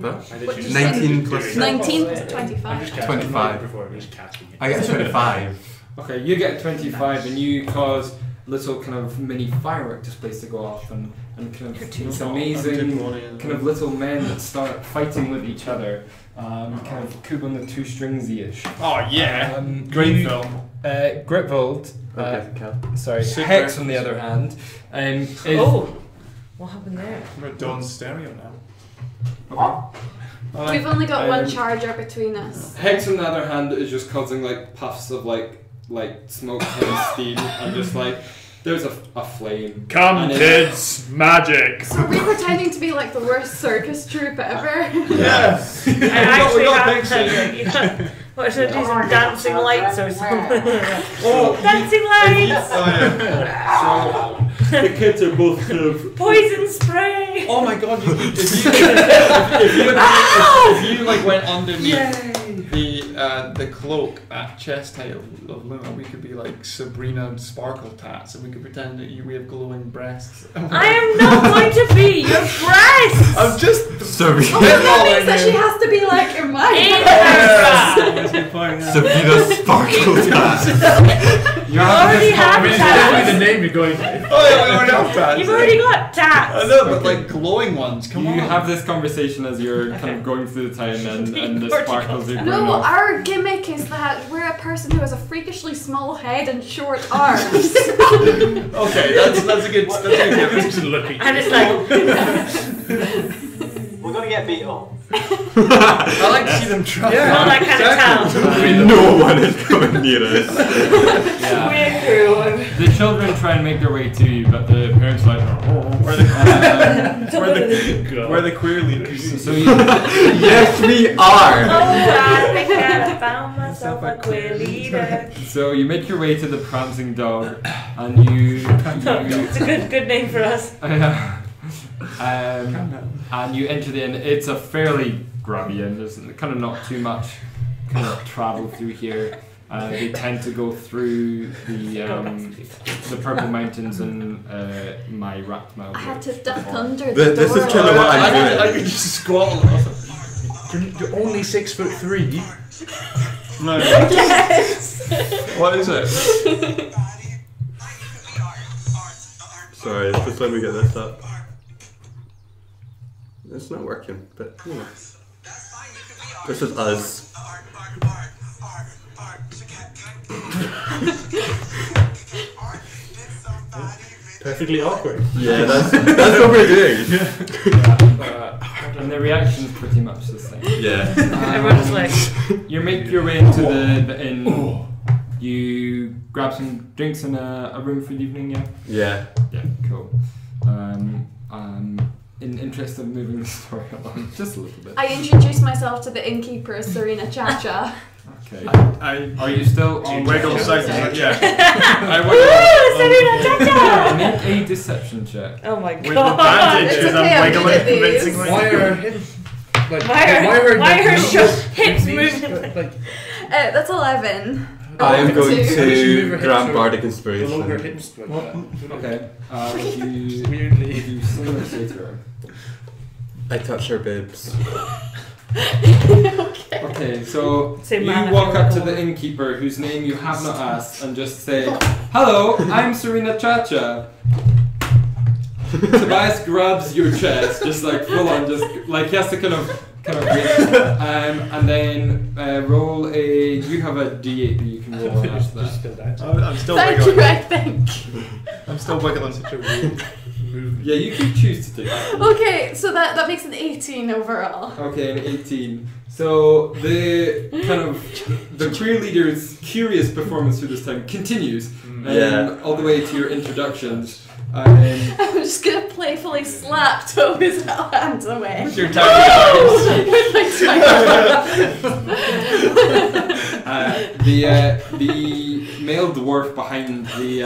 What? I literally 19 plus 19 plus I'm 25. just casting 25. it before I'm just casting it. I get 25. Okay, you get 25 and you cause little kind of mini firework displays to go off and kind of these amazing kind of little men that start fighting with each other. Kind of coup on the two stringsy-ish. Oh yeah. Great film. Gritvold, sorry, Super Hex on the other hand, is What happened there? We're Dawn's stereo now. We've only got one charger between us. Hex on the other hand is just causing like puffs of like smoke and steam and just like there's a flame. Come And kids, magic. So are we pretending to be like the worst circus troupe ever? Yes. I actually got have pictures. what should I do? Some dancing lights or something? Oh, Dancing lights! oh yeah. So the kids are both kind of Poison spray! Oh my god! If you like went underneath the cloak at chest height of Luna, we could be like Sabrina Sparkle Tats, and we could pretend that we have glowing breasts. I am not going to be your breasts! I'm just Sorry. Oh, that means that she has to be like your mine. That's a good point. Yeah. Sabina Sparkle Tat. you already have It's tats. definitely the name you're going with. Oh yeah, we already have tats. You've already got I tats! know, but Okay. like glowing ones. Come you on. have this conversation as you're kind of going through the town and the sparkles are going No, off. our gimmick is that we're a person who has a freakishly small head and short arms. Okay, that's a good. That's a good gimmick. Just look at you. And it's like, We're gonna get beat up. I like to see them try. all that kind of town. No one is coming near us. Yeah. Weird crew. The children try and make their way to you, but the parents are like, We're the queer leaders. so you, Yes, we Oh, are. I think I found myself a queer leader. so you make your way to the prancing dog, and you It's a good name for us. and you enter the inn. It's a fairly grubby inn. There's kind of not too much kind of travel through here. They tend to go through the Purple Mountains and my Ratmouth. I had to duck under the This door. is kind of what I'm doing. I could just squat. You're only 6'3". No. Yes! What is it? Sorry, just let me get this up. It's not working, but you know. This is us. Perfectly awkward. Yeah, that's what we're doing. And the reaction's pretty much the same. Yeah. Everyone's like, You make your way into the inn. You grab some drinks in a room for the evening, yeah? Yeah. Yeah, cool. In interest of moving the story along just a little bit. I introduced myself to the innkeeper as Serena Chacha. Okay. I Are you still on wiggle record? sideways. Yeah. I woo, wiggle. Serena Chacha! Make a deception check. Oh my With god. advantage, It's because okay, I'm I'm good wiggling at these. convincingly. Why are hips? Like, Why are her hips moving? Like, That's 11. I'm going How does she move her to hips grant or Bardic below her Inspiration. hips like that? Okay. Would you Weirdly. similar say to her? I touch her bibs. Okay, so Say you man, I walk feel up like to a the woman. innkeeper whose name you have not asked and just say, "Hello, I'm Serena Chacha." Tobias grabs your chest, just like full on, just like he has to kind of reach, and then roll a. You have a D8 that you can roll after that. I'm still Thank wiggling. you, I think. I'm still wiggling such a weird movement. Yeah, you can choose to do that. Okay, so that makes an 18 overall. Okay, an 18. So the kind of the queer leader's curious performance through this time continues, Yeah. all the way to your introductions. I'm just gonna playfully slap Toby's hands away. With your tiny arms. With my tiny The male dwarf behind the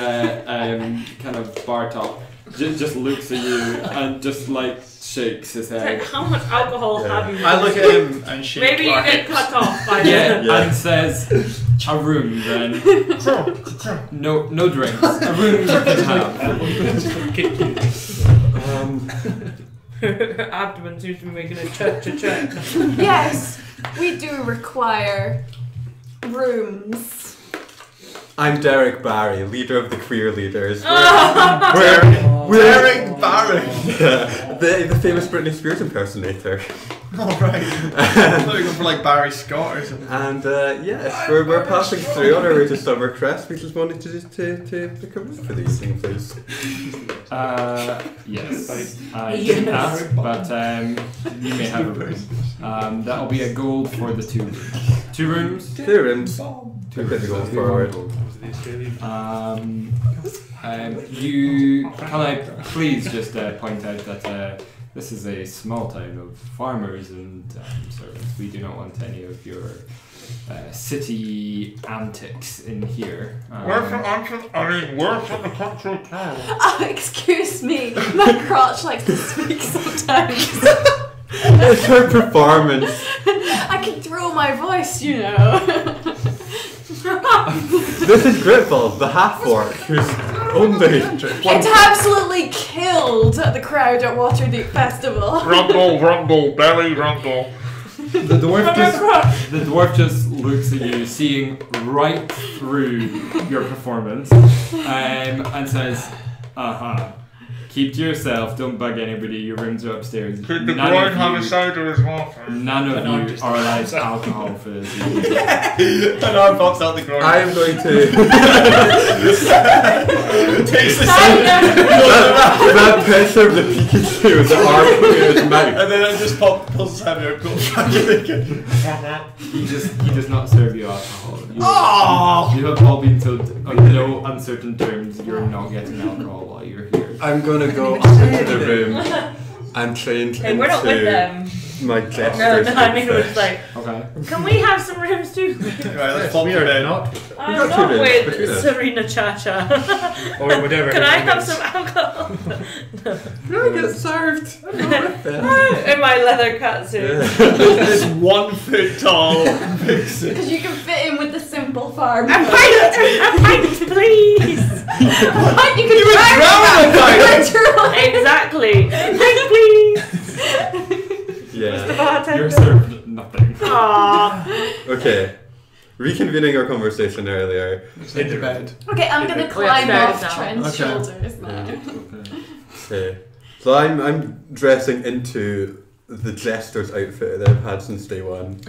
kind of bar top just looks at you and just like shakes his head. Like, how much alcohol have you? I look at him and shake. Maybe you our get hips. cut off by And says, "A room then." No drinks. A room you can have. Her abdomen seems to be making a check. Yes, we do require rooms. I'm Derek Barry, leader of the queer leaders. Derek Barry. Yeah, the famous Britney Spears impersonator. All right. I thought you were going for like Barry Scott or something. And yes, we're passing through on our way to Summercrest. We just wanted to come in for the evening, please. Yes, I did ask, but you may have a room. That'll be a gold for the 2 rooms. 2 rooms? 2 rooms. 2 rooms. gold forward. Can I please just point out that this is a small town of farmers and servants. We do not want any of your city antics in here. We're from the country town. Excuse me, my crotch likes to speak sometimes. It's her performance. I can throw my voice, you know. This is Gritball, the half-orc, who's only... It's absolutely killed the crowd at Waterdeep Festival. Rumble, belly rumble. The dwarf just looks at you, seeing right through your performance, and says, keep to yourself, don't bug anybody, your rooms are upstairs. Could the groin have a cider as well? None of you are allowed alcohol for this evening. And arm pops out the groin. I am going to... Takes the that picture of the Pikachu with the arm in his mouth. and then it just pulls his hand out, goes back in again. He does not serve you alcohol. Oh! You have all been told on no uncertain terms you're not getting alcohol while you're here. I'm going to go up into the room and change Hey, we're not with them. my gestures. No, I mean it was like, Okay. can we have some rooms too? Right, let's pop your head. I'm got not 2 rooms with between us. Serena Chacha. Or whatever. Can I have some alcohol? No, I get served. I'm not with them. In my leather catsuit. This 1 foot tall vixen. Because you can fit in with the simple farm. A pint, please. What? You can literally. Exactly. A pint, please. Yeah. The bartender. You're served nothing. Aww. Okay. Reconvening our conversation earlier. Into bed. Okay, I'm gonna We climb have off stairs now. Trent's Okay. shoulders now. Okay. So I'm dressing into the jester's outfit that I've had since day 1.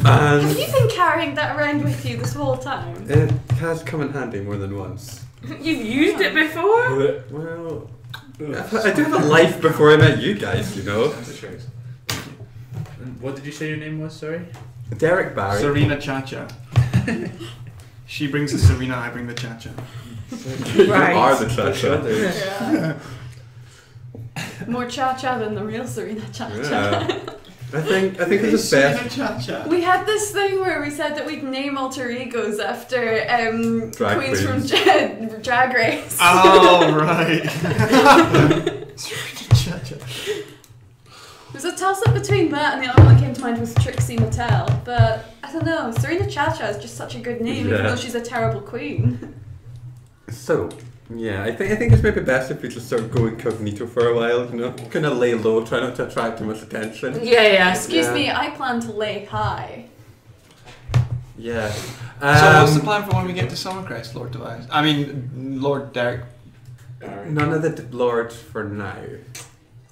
Have And you been carrying that around with you this whole time? it has come in handy more than once. You've used it before? Well, I do have a life before I met you guys, you know. And what did you say your name was, sorry? Derek Barry. Serena Chacha. She brings the Serena, I bring the Chacha. You Right. are the Chacha. Yeah. More cha-cha than the real Serena cha-cha. Yeah. I think this is Serena best. Chacha. We had this thing where we said that we'd name alter egos after Drag queens from queens. Drag Race. Oh, right. Serena Chacha. It was a toss-up between that and the other one that came to mind was Trixie Mattel. But I don't know, Serena Chacha is just such a good name, even Yeah. though she's a terrible queen. So, yeah, I think it's maybe best if we just sort of go incognito for a while, you know? Kind of lay low, try not to attract too much attention. Yeah. Excuse Yeah. me, I plan to lay high. Yeah. So what's the plan for when we get to Summercrest, Lord Tobias? I mean, Lord Derek. None of the lords for now.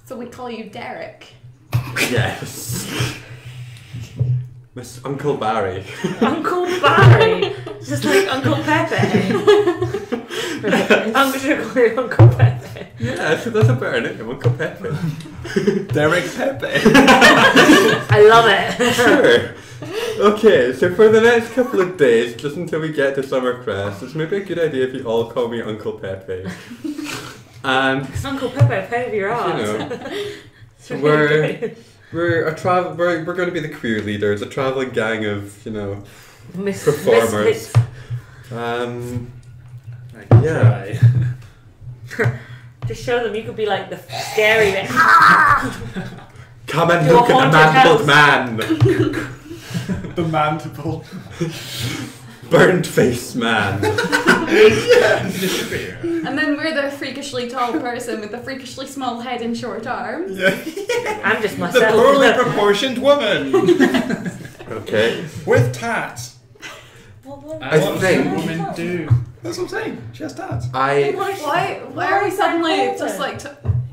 So we call you Derek. Yes. Miss Uncle Barry. Uncle Barry. Just like Uncle Pepe. I'm going to call you Uncle Pepe. Yeah, so that's a better name, Uncle Pepe. Derek Pepe. I love it. Sure. Okay, so for the next couple of days, just until we get to Summercrest, it's maybe a good idea if you all call me Uncle Pepe. And Uncle Pepe, pay of your arse. you know, It's really good. we're going to be the queer leaders, a traveling gang of performers. Misfits. Yeah. Just show them you could be like the scary bit. Come and Do a look at the haunted mandibled man. The mandible. Burnt face man. And then we're the freakishly tall person with the freakishly small head and short arms. Yeah. I'm just The myself. poorly proportioned woman. Okay. With tats. I think women do. That's what I'm saying. She has tats. Why are we suddenly just like,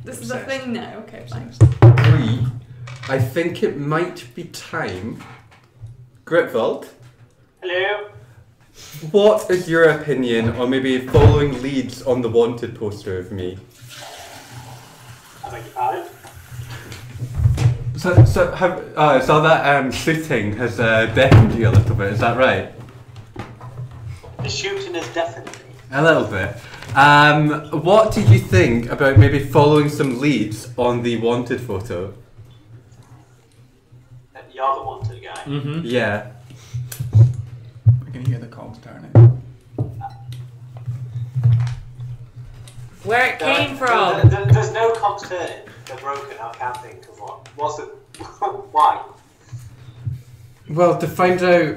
this is a thing now? Okay, fine. I think it might be time. Gritvold, Hello. what is your opinion on maybe following leads on the wanted poster of me? I beg your pardon? So that shooting has deafened you a little bit, is that right? The shooting is definitely. A little bit. What did you think about maybe following some leads on the wanted photo? You're the wanted guy. Mm-hmm. Yeah. I can hear the cogs turning. Where it came from. There's no cogs turning. They're broken. I can't think of what. What's the... Why? Well, to find out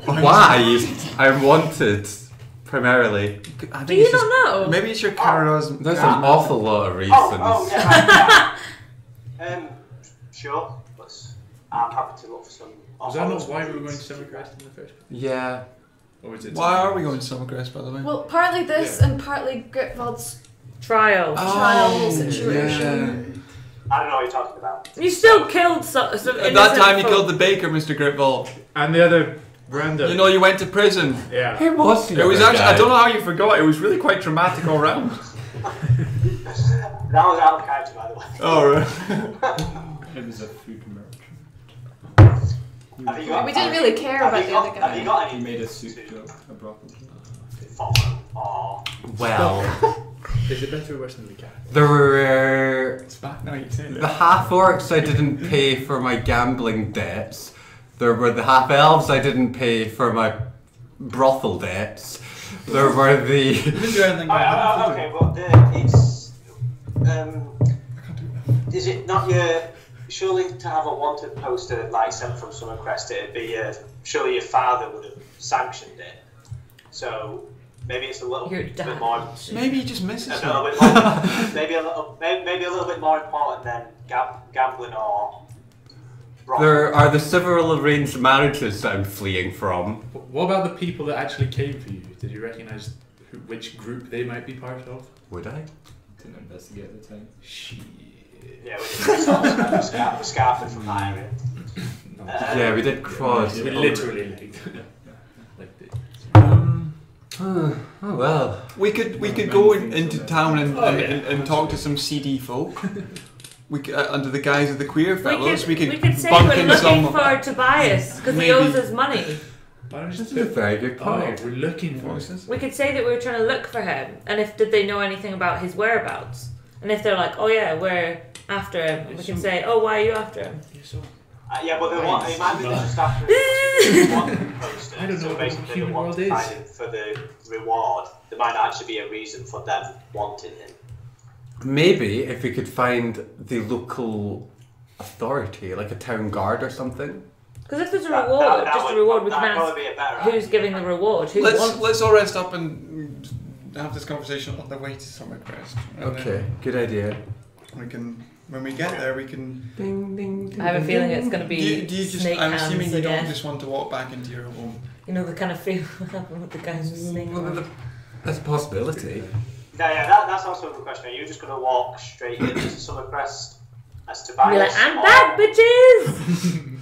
why I'm wanted, primarily. I think Do you not know? Maybe it's your charisma. There's an awful lot of reasons. Sure. I'm happy to look for some... Was that not why we were going to Summercrest in the first place? Yeah. Or was it Why are we going to Summercrest, by the way? Well, partly this and partly Gritvold's Trial. trial situation. I don't know what you're talking about. You still killed some At that innocent time, you folk. killed the baker, Mr. Gritvold. And the other random. You know, you went to prison. Yeah. Who was It was actually, I don't know how you forgot, it was really quite traumatic all round. That was out of character, by the way. Oh, right. It was a food merchant. Have you got, We didn't really care have about you the got, other Have you guy. got He any made a soup joke, a broccoli joke. follow? Or... Well, Is it better or worse than the cat? there were It's back now, you say the half orcs I didn't pay for my gambling debts. There were the half elves I didn't pay for my brothel debts. There were the. You didn't do anything bad. okay, but it's... is it not your... Surely to have a wanted poster like sent from Summercrest, it'd be surely your father would have sanctioned it. So maybe it's a little Your bit dad. more. Maybe he just misses A it. little bit more, maybe a little bit more important than gambling or. There are the several arranged marriages that I'm fleeing from. What about the people that actually came for you? Did you recognise which group they might be part of? Would I? Didn't investigate at the time. Shit. Yeah, we did Scarford from that area. Yeah, we did cross. We literally like it. Oh well. We could go into town and talk to some seedy folk. We could, under the guise of the queer fellows, we could say bunk we're in looking some. for Tobias because he Maybe. owes us money. This is a very good point. We're looking for it. We could say that we were trying to look for him, and if did they know anything about his whereabouts? And if they're like, oh yeah, we're after him, we can say, oh, why are you after him? Yeah, but it might be just after one poster. I don't know so what basically human they want world to is. find him for the reward. There might actually be a reason for them wanting him. Maybe if we could find the local authority, like a town guard or something. Because if there's a reward, just a reward, we can that'd ask probably be a better who's idea. giving the reward, who Let's wants. all rest up and have this conversation on the way to Summercrest. And Okay, good idea. then we can, when we get there, we can. Ding, ding, ding, I have a ding, feeling ding. it's going to Do be you just? snake I'm hands assuming you again. don't just want to walk back into your home. You know the kind of feel what happened with the guys with snake Well, hands. that's a possibility. Yeah, that's also a good question. Are you just going to walk straight into Summercrest as Be Tobias? like, I'm back, bitches!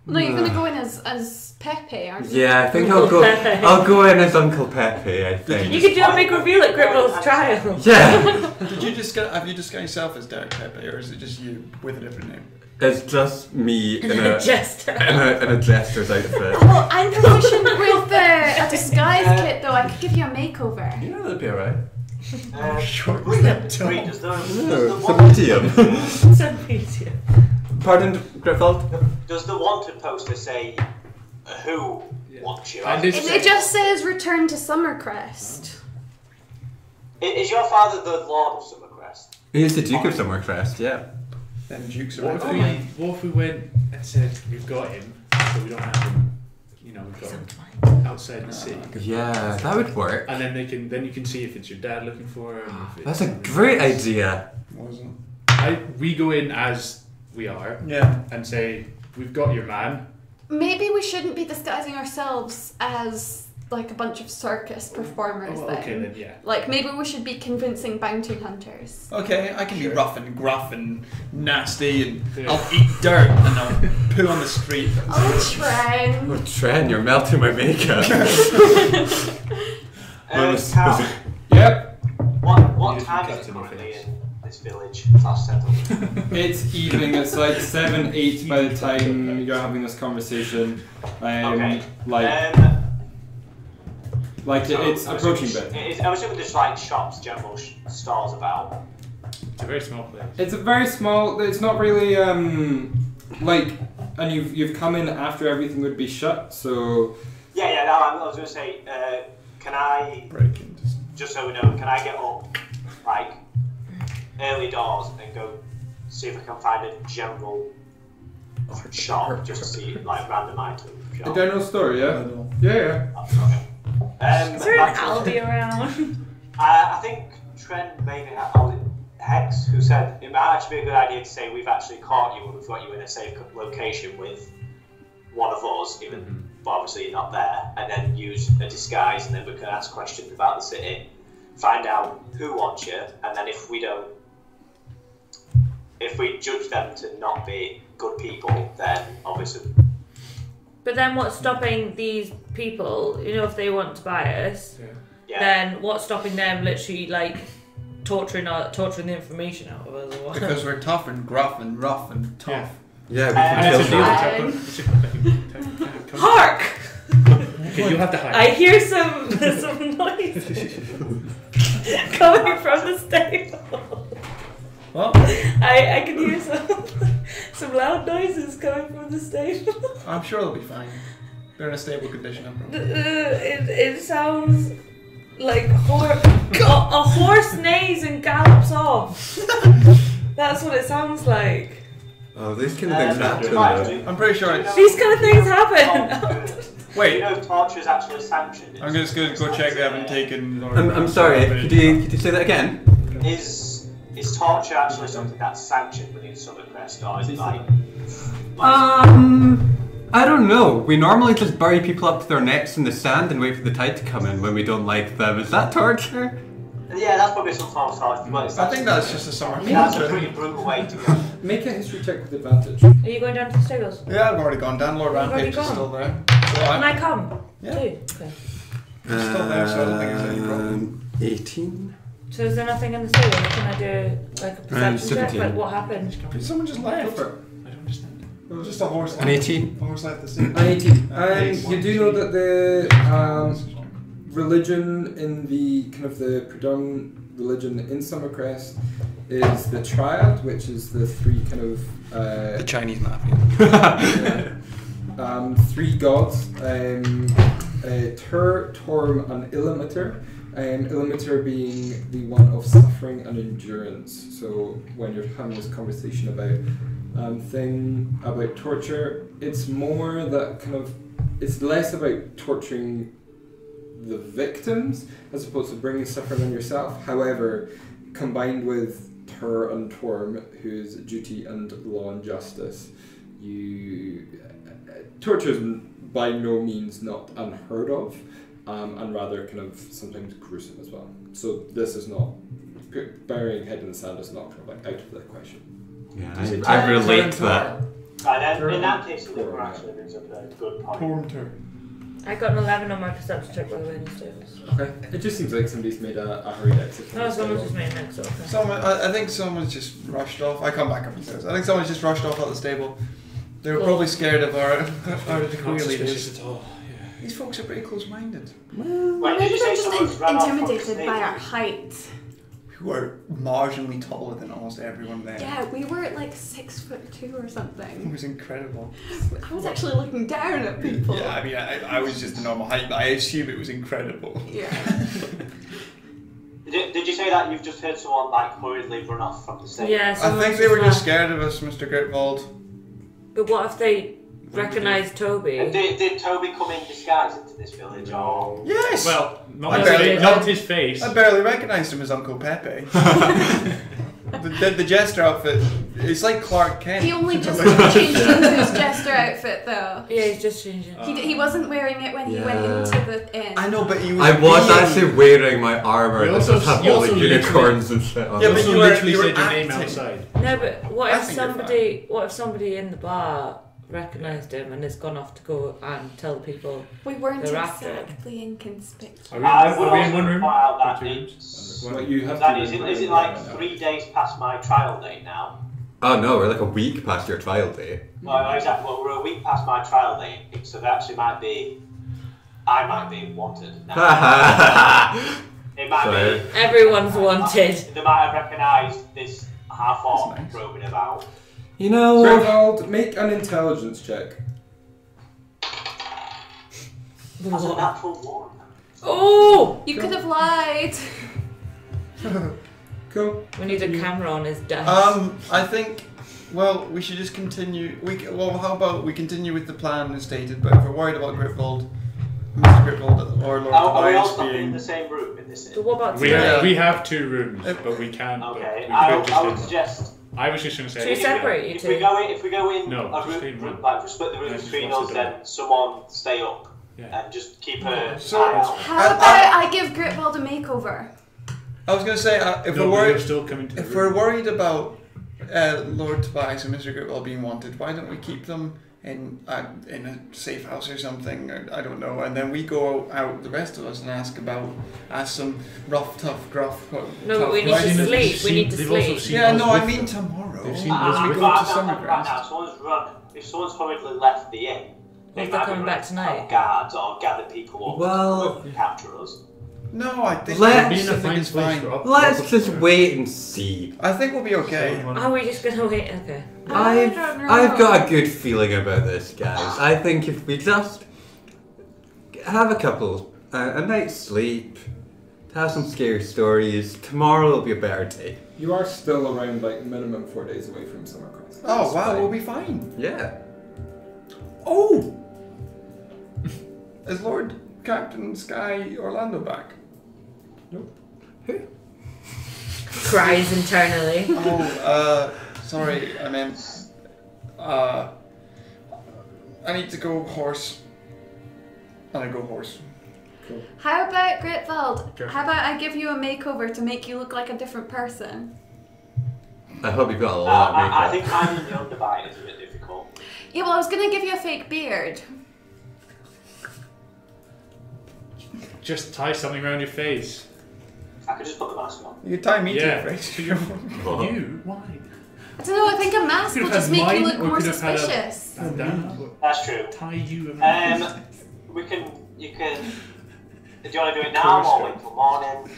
No, you're gonna go in as Pepe, aren't you? Yeah, I think I'll go. I'll go in as Uncle Pepe. I think. You could do a big reveal at Gribbo's trial. Yeah, Did you have you disguised yourself as Derek Pepe, or is it just you with a different name? it's just me in a Jester. in a jester's outfit. Oh, I'm proficient with a disguise kit, though. I could give you a makeover. Yeah, that'd be alright. Short Bree, step tall. does the It's a wanted medium. It's a medium. Pardon, Gritfold? does the wanted poster say who wants you? And It just says return to Summercrest. Is your father the Lord of Summercrest? He's the Duke of Summercrest, yeah. Then Duke's What around. what if we went and said we've got him, so we don't have him? You know, we've got him outside the city, Yeah, that would work. and then you can see if it's your dad looking for him. If That's a it's- great idea. Wasn't. We go in as we are Yeah. and say we've got your man. Maybe we shouldn't be disguising ourselves as like a bunch of circus performers then. Okay, then yeah. Like maybe we should be convincing bounty hunters. Okay, I can be rough and gruff and nasty, and Yeah. I'll eat dirt and I'll poo on the street. Oh, Tren. Oh, Tren, you're melting my makeup. Cal, Yep. what You time just is it cut to my currently face. in this village / settlement? It's evening. It's like 7, 8 by the time you're having this conversation. Okay. It's I'm approaching assuming- bed. I'm assuming there's like shops, general stores about. It's a very small place. It's a very small. It's not really and you've come in after everything would be shut. So Yeah. No, I was going to say, can I, Break into. just so we know, can I get up like early doors and go see if I can find a general shop just to see like random item a shop? general store, yeah, yeah. Okay. Is there an That's- Aldi around? I think Trent maybe was it Hex who said it might actually be a good idea to say we've actually caught you and we've got you in a safe location with one of us, even but obviously you're not there, and then use a disguise and then we can ask questions about the city, find out who wants you, and then if we judge them to not be good people, then obviously. But then what's stopping these people, if they want to buy us, Yeah. then what's stopping them literally like torturing the information out of us or what? Because we're tough and gruff and rough and tough. Yeah, And we it's a can deal. kill Hark! Okay, you have to hide. I hear some noise coming from the stable. Well, I can hear some loud noises coming from the stable. I'm sure they'll be fine. They're in a stable condition. I'm probably. It sounds like a horse neighs and gallops off. That's what it sounds like. Oh, these kind of things happen. I'm pretty sure it's. These kind of things happen. Wait, Torture is actually sanctioned. I'm just gonna go check they haven't taken. I'm sorry, could you say that again? Is torture actually something that's sanctioned within Summercrest, or is it like? I don't know. We normally just bury people up to their necks in the sand and wait for the tide to come in when we don't like them. Is that torture? Yeah, that's probably some form of torture. But it's I think that's just a summer. that's a pretty brutal way to go. Make a history check with advantage. Are you going down to the stables? Yeah, I've already gone down. Lord You've already Rampage is gone? still there. So Can I, I come? Yeah. Too? Okay. I'm still there, so I don't think there's any problem. 18. So is there nothing in the stables? Can I do like a perception check? 17. Like what happened? Someone just left. I don't understand. It was just a horse. An 18. A horse left the scene. An 18. You do know that the religion in the kind of the predominant religion in Summercrest is the Triad, which is the three kind of The Chinese mafia. three gods, Tur, Torm, and Illimeter. Illimeter being the one of suffering and endurance. So when you're having this conversation about torture, it's more that kind of, it's less about torturing the victims as opposed to bringing suffering on yourself. However, combined with Tur and Torm, who is duty and law and justice, torture is by no means not unheard of, and rather kind of sometimes gruesome as well. So this is not, burying head in the sand is not kind of like out of the question. Yeah, I relate to that. Then, in that case, Luke actually brings up a good point. Tormter. I got an 11 on my perception check by the way in the stables. Okay. It just seems like somebody's made a hurried exit. No, someone's just made an exit. Okay. Someone, I think someone's just rushed off. I come back up the stairs. I think someone's just rushed off out the stable. They were Cool. probably scared of our the Not queer leaders. suspicious at all. These folks are pretty close-minded. Wait, did Maybe you they're say someone's just run off from the intimidated by our stage? height. Who are marginally taller than almost everyone there. Yeah, we were at like 6'2" or It something. was incredible. I was actually looking down at people. Yeah, I mean, I was just the normal height, but I assume it was incredible. Yeah. Did you say that you've just heard someone like hurriedly run off from the stage? Yeah, I think they were just scared of us, Mr. Gritvold. But what if they recognise Toby? And did Toby come in disguise into this village, or? Yes! Well, I barely- not his face. I barely recognised him as Uncle Pepe. the jester outfit, it's like Clark Kent. He only just changed into his jester outfit though. Yeah, he's just changing. He wasn't wearing it when he went into the inn. I know, but he was. I was being- actually wearing my armour You that also- does have you all the also unicorns and shit on Yeah, it. but You you were- literally you were said your name acting. outside. No, but what I if think you're what if somebody in the bar recognised him and has gone off to go and tell people? We weren't They're after exactly inconspicuous. Are we, I would are we in also one room? point out that Or two rooms? it's... What you have That to is, do is it like 3 days past my trial date now? Oh no, we're like a week past your trial date. Well, exactly. Well, we're a week past my trial date, so there actually might be... I might be wanted now. It might Sorry. be... Everyone's wanted. They might have recognised this half-orc That's nice. roaming about. You know, Gritvold, make an intelligence check. That's a natural one. Oh! You could have lied. Cool. We need a camera on his desk. I think. Well, we should just continue. Well, how about we continue with the plan as stated? But if we're worried about Gritvold, Mr. Gritvold, or Lord Are we all Tobias stuck in being. the same room in this But inn? what about We tonight? have, we have 2 rooms, but we can't. Okay, but we I could would just do suggest... I was just going to say. Should we separate you If two? we go in No, a just room, in one. like we split the room Yeah, just between watch us, the then someone stay up Yeah. and just keep an So- eye out. How about I give Gritvold a makeover? I was going to say, if No, we're we're worried, still coming to the if room. we're worried about Lord Tobias and Mr. Gritvold being wanted, why don't we keep them in a safe house or something? Or, I don't know. And then we go out, the rest of us, and ask some rough, tough, gruff. No, but tough we need to questions. sleep. We need to They've also sleep. seen Yeah, us no, I with mean them. tomorrow. They've seen As us we with go them. to Summergrass. Right now, if someone's hurriedly left the inn, they If they're might be coming back tonight. call guards or gather people up Well- to capture us. No, I think Let's- Being a I think fine it's place fine. for up- let's up- just wait and see. I think we'll be okay. Are we just gonna wait? Okay. I don't know. I've got a good feeling about this, guys. I think if we just have a night's sleep, have some scary stories, tomorrow will be a better day. You are still around like minimum 4 days away from Summergrass. Oh That's wow, fine. we'll be fine. Yeah. Oh! Is Lord Captain Sky Orlando back? Cries internally. Oh, sorry, I meant, I need to go horse. And I go horse. How about Gritvold? Okay. How about I give you a makeover to make you look like a different person? I hope you've got a lot of I makeup. think finding the underbite is a bit difficult. Yeah, well, I was gonna give you a fake beard. Just tie something around your face. I could just put the mask on. You could tie me Yeah. to your face. You? Why? I don't know, I think a mask Could will have just had make you mine, look or more could have had a- suspicious. Bandana. That's true. Tie you around your face. You can. Do you want to do it now or wait till morning?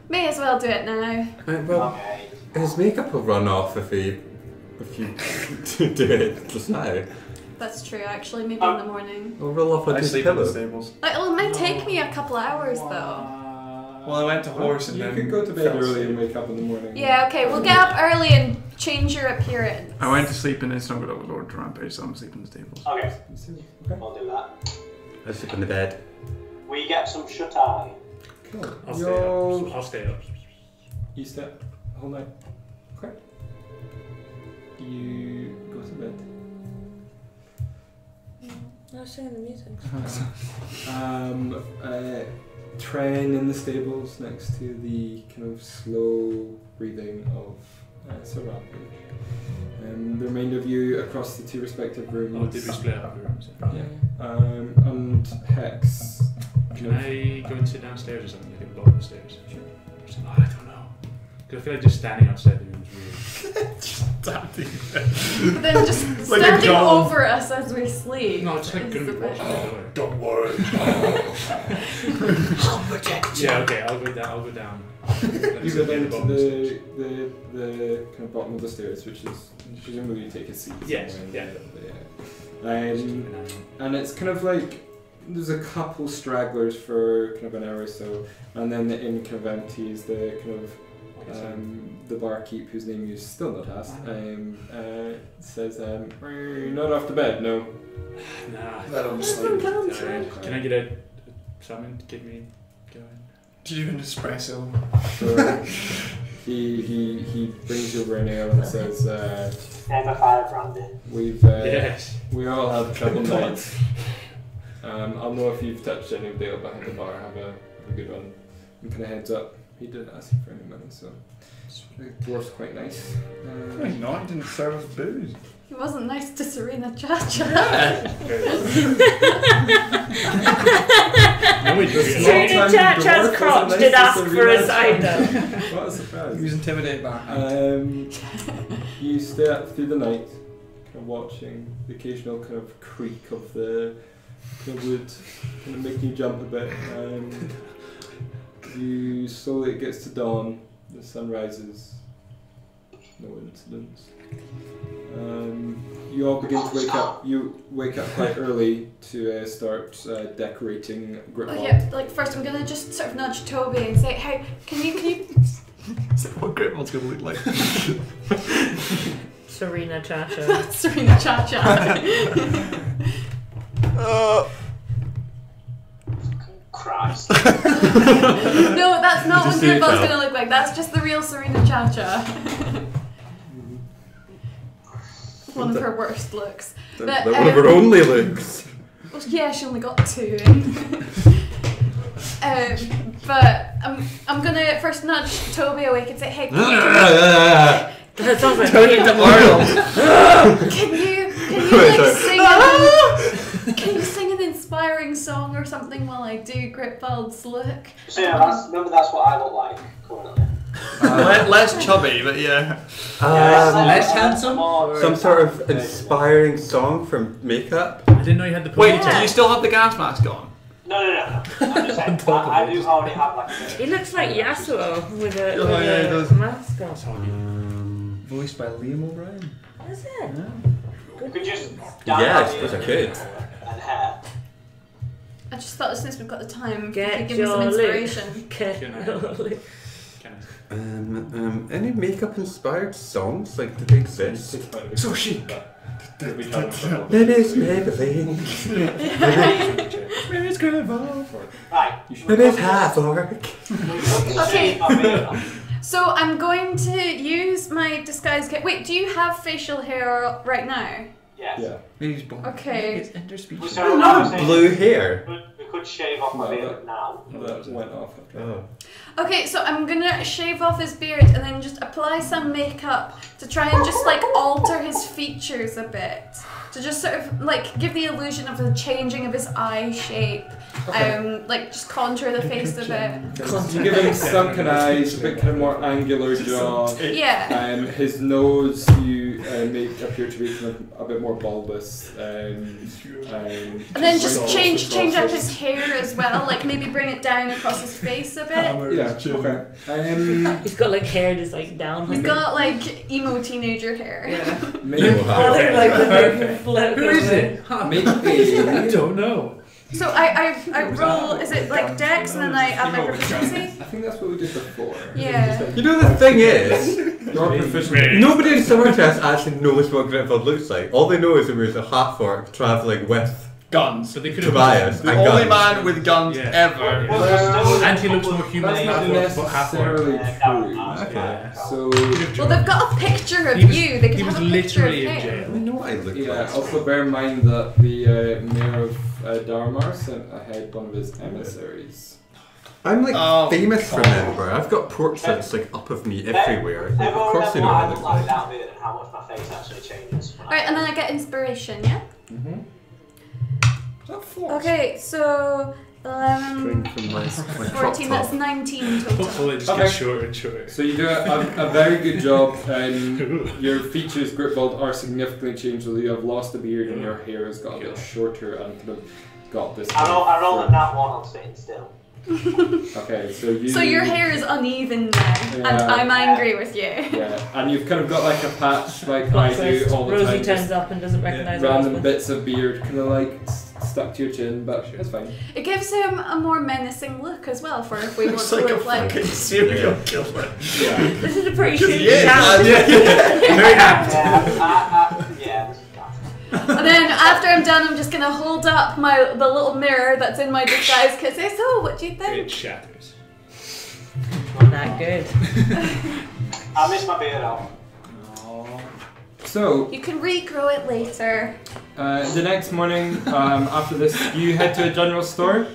May as well do it now. Well, Okay. his makeup will run off if you do it just now. That's true, actually, maybe in the morning. It'll roll off like I his sleep in the pillow. stables. It might take me a couple hours though. Well, I went to horse and You then could go to bed fell early asleep. and wake up in the morning. Yeah, okay, we'll get up early and change your appearance. I went to sleep and then snuggled up with Lord Rampage, so I'm asleep in the stables. Okay, Okay. we'll do that. I sleep in the bed. We get some shut eye. Cool. I'll stay up. Yo, I'll stay up. you step the whole night. Okay. You go to bed. I was singing the music. Tren in the stables next to the kind of slow breathing of Sir Rampage. The remainder of you across the 2 respective rooms. Oh, did we split up the rooms? Yeah. And Hex. Can I go and sit downstairs or something? I can block the stairs. Sure. I don't know. Because I feel like just standing outside the room is weird. Standing But then just like a standing golem. over us as we sleep. No, it's like going to be watching the door. Don't worry. I'll protect you. Yeah, okay, I'll go down. You go down to the kind of bottom of the stairs, which is presumably you take a seat. Yes, somewhere yeah. And it's kind of like there's a couple stragglers for kind of an hour or so, and then the inn kind of empties. The kind of the barkeep, whose name you still not asked, says, "You're not off to bed, no." Nah. Let him sleep. Can I get something to get me going? Do you do an espresso? So he brings you over an ale and says, Name a fire brandy. Yes. we all have troubled nights. I'll know if you've touched any of the ale behind the bar. Have a good one. And kind of heads up. He didn't ask you for any money, so the dwarf's quite nice. No, he's not. He didn't serve us booze. He wasn't nice to Serena Chacha. Serena Chacha's crotch did ask for a cider. What a surprise. He was intimidated by You stay up through the night, kind of watching the occasional kind of creak of the wood, kind of making you jump a bit. You slowly, it gets to dawn, the sun rises, no incidents. You all begin to wake up. You wake up quite early to start decorating Gritwald. Yeah, like first I'm gonna just sort of nudge Toby and say, hey, can you Is that what Gritwald's gonna look like? Serena Chacha. Serena Chacha. Christ. No, that's not what Just say it Gritwald's now. gonna look like. That's just the real Serena Chacha. One of her worst looks. They're one of her only looks. Well, yeah, she only got 2 in. But I'm gonna first nudge Toby awake and say, hey, That sounds like Turn into Arnold. can you can you sing an inspiring song or something while I do Gritwald's look? So yeah, remember that's what I look like currently. Less chubby, but yeah. Less handsome? Some sort of inspiring song from makeup. I didn't know you had the Wait, ponytail. do you still have the gas mask on? No. I'm just saying, I do already have like a He looks like Yasuo with a, Oh, yeah, he does. mask on. Voiced by Liam O'Brien. Is it? We could just Yeah, I suppose I could. and hair. I just thought since we've got the time, Get give me some your inspiration. Get your look. Any makeup inspired songs? Like, do they exist? So chic. Maybe it's Maybelline. Maybe it's Gritwald. Right. Maybe it's half orc. Okay. So I'm going to use my disguise kit. Wait, do you have facial hair right now? Yes. Yeah. Maybe he's born. Okay. It's interspecies. So I was saying, Blue hair. we could shave off my beard now. That went off. Oh. Okay, so I'm gonna shave off his beard and then just apply some makeup to try and just like alter his features a bit. To just sort of like give the illusion of a changing of his eye shape. Like just contour the face a bit. You give him sunken eyes, a bit kind of more angular jaw. Yeah. His nose you make appear to be kind of a bit more bulbous. And then just change up his hair as well, like maybe bring it down across his face a bit. Yeah, okay. He's got like hair just like down. He's got like emo teenager hair. Yeah. Maybe. Oh, they're like the big flip. Who is it? Maybe. I don't know. So I roll, is it like dex and then I add my proficiency? I think that's what we did before. Yeah. You know the thing is, Your proficiency. nobody in Summertest actually knows what Gritwald looks like. All they know is that he's a half orc travelling with Guns. So they could have. Tobias The and only guns. man with guns Yeah. ever. And he looks more human That's than not half orc, but half orc. necessarily true. Okay. So, Well, they've got a picture of He was- you. They could he was have a picture of literally in him. jail. I know what I look yeah, like. also bear in mind that the mayor of Darmar sent ahead one of his emissaries. I'm like Oh, famous from God. Edinburgh. I've got portraits like up of me everywhere. Of Everyone course they know what what I I look look like like. without beard and how much my face actually changes. Alright, and then I get inspiration, yeah? Mm-hmm. Okay, so 11, Drink from my 14, that's 19 total. Hopefully it just gets shorter and shorter. So you do a very good job. Your features, Gripbold, are significantly changed. Although you have lost a beard and your hair has got a bit shorter and kind of got this. I roll a nat 1 on sitting still. Okay, so you. So your hair is uneven now, and I'm angry with you. Yeah, and you've kind of got like a patch like I do all the Rosie time. turns up and doesn't recognise her Random husband. bits of beard kind of like stuck to your chin, but it's fine. It gives him a more menacing look as well for if we want Looks to like a look like. fucking serial killer. Yeah. This is a pretty shitty Yes, town. Very apt. Yeah, this is bad. And then after I'm done, I'm just gonna hold up the little mirror that's in my disguise kit. Say, so what do you It think? shatters. Not that good. I miss my beard off. So You can regrow it later. the next morning, after this, you head to a general store.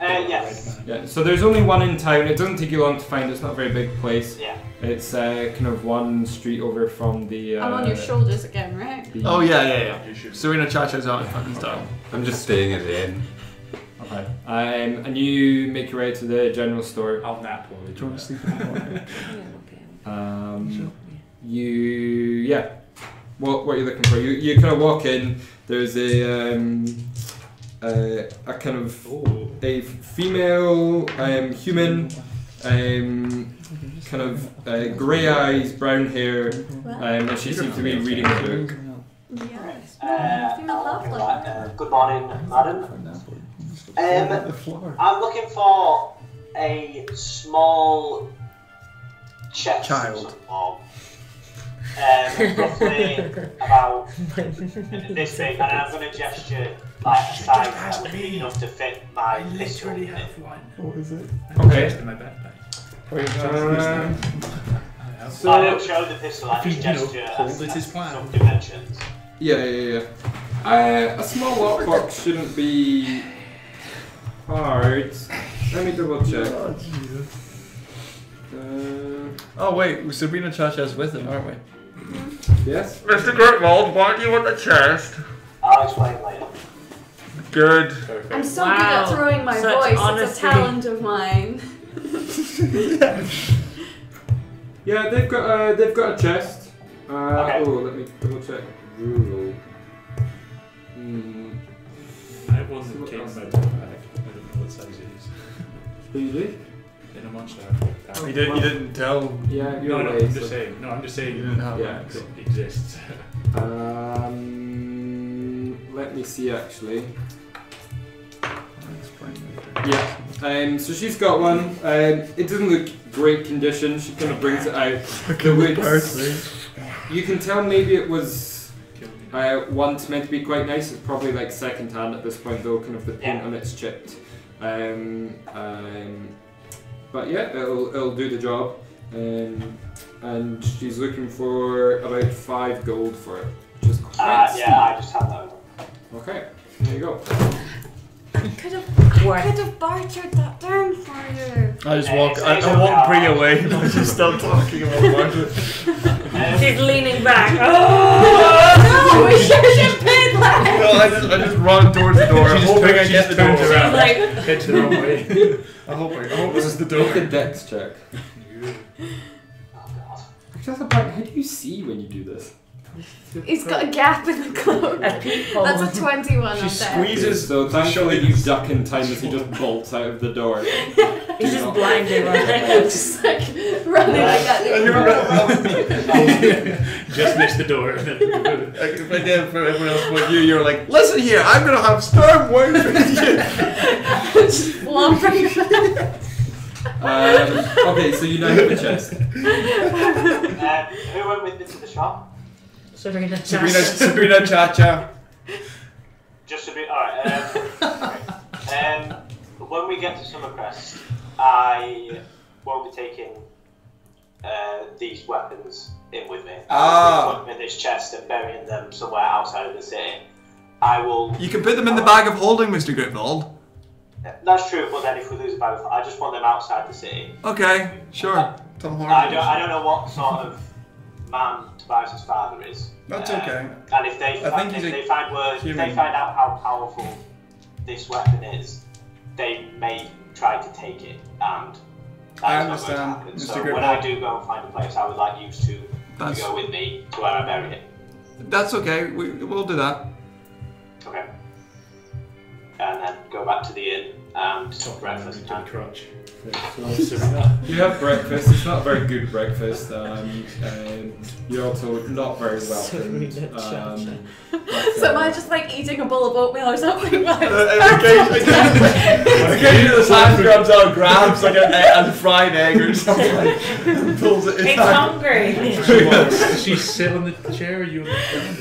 Yes. Yeah. So there's only one in town. It doesn't take you long to find. It's not a very big place. Yeah. It's kind of one street over from the. I'm on your shoulders again, right? the- Oh yeah. Serena Chacha's out in fucking style. I'm just staying at the inn. Okay. And you make your way to the general store. I'll nap while we Do you do want to that. sleep in the morning? What are you looking for? You kind of walk in. There's a kind of a female human, kind of grey eyes, brown hair, and she seems to be reading a book. Yes. Good morning, madam. The floor. I'm looking for a small chest. Child. Of some form. Roughly about this big, and I'm going to gesture like a size that would be big enough to fit my pistol in it. What is it? Okay. In my backpack. So I don't show the pistol, I just gesture hold it as as planned. some dimensions. yeah. A small lockbox shouldn't be hard. Let me double check. Oh, Jesus. Oh wait, Sabrina Chacha's with him, aren't we? Yes. Mr. Gertwald, why do you want the chest? I'll explain later. Good. I'm so good at throwing my Such voice. honesty. It's a talent of mine. Yeah, they've got a chest. Okay. Oh, let me double check. Rural. I have one that came in my backpack. I don't know what size it is. Who you do? In a monster. You didn't tell. Yeah, No, you're no, away. I'm just saying. No, I'm just saying. You didn't have Yeah. It exists. Let me see actually. Explain Yeah. So she's got one. It doesn't look great condition. She kind of brings it out. The wood's, you can tell maybe it was once meant to be quite nice. It's probably like second hand at this point though. Kind of the paint on it's chipped. But yeah, it'll do the job. And she's looking for about 5 gold for it, which is quite I just have that. Okay, there you go. I could have bartered that down for you. I just walk. I walk Bree away. I just stop talking about Margaret. She's leaning back. No, we should have paid that. No, I just run towards the door. She's hoping I she's get the turned door. around. Like, Head to the wrong way. I hope this is the Make a door. dex check. Oh god. Just about, how do you see when you do this? He's got a gap in the cloak. a peephole. That's a 21 on She that. squeezes. So thankfully you duck in time as he just bolts out of the door. He's just blinded right Just like running like that. Just missed the door. Like, if I did for everyone else but you're like, listen here, I'm gonna have storm wine for you. Just flopping. Okay, so you now have a chest. Who went with me to the shop? Sabrina Chacha. Just a bit. Alright. When we get to Summercrest, I won't be taking these weapons in with me. I'll be putting them in this chest and burying them somewhere outside of the city. I will. You can put them in the bag of holding, Mr. Gritvold. That's true, but then if we lose a bag, I just want them outside the city. Okay, sure. Tom I don't know what sort of man Tobias' father is. That's okay. And if they I think he's a find human. out how powerful this weapon is, they may try to take it, and I that's not going to understand, happen. Mr. So Gripple. when I do go and find a place, I would like you to go with me to where I bury it. That's okay. We'll do that. Okay. And then go back to the inn and breakfast. To the crotch. You have breakfast. It's not a very good breakfast. And you're also not very welcomed. So am I just like eating a bowl of oatmeal or something? Occasionally the hand grabs out, grabs like a fried egg or something, and pulls it in. It's hungry. Does she sit on the chair or you on the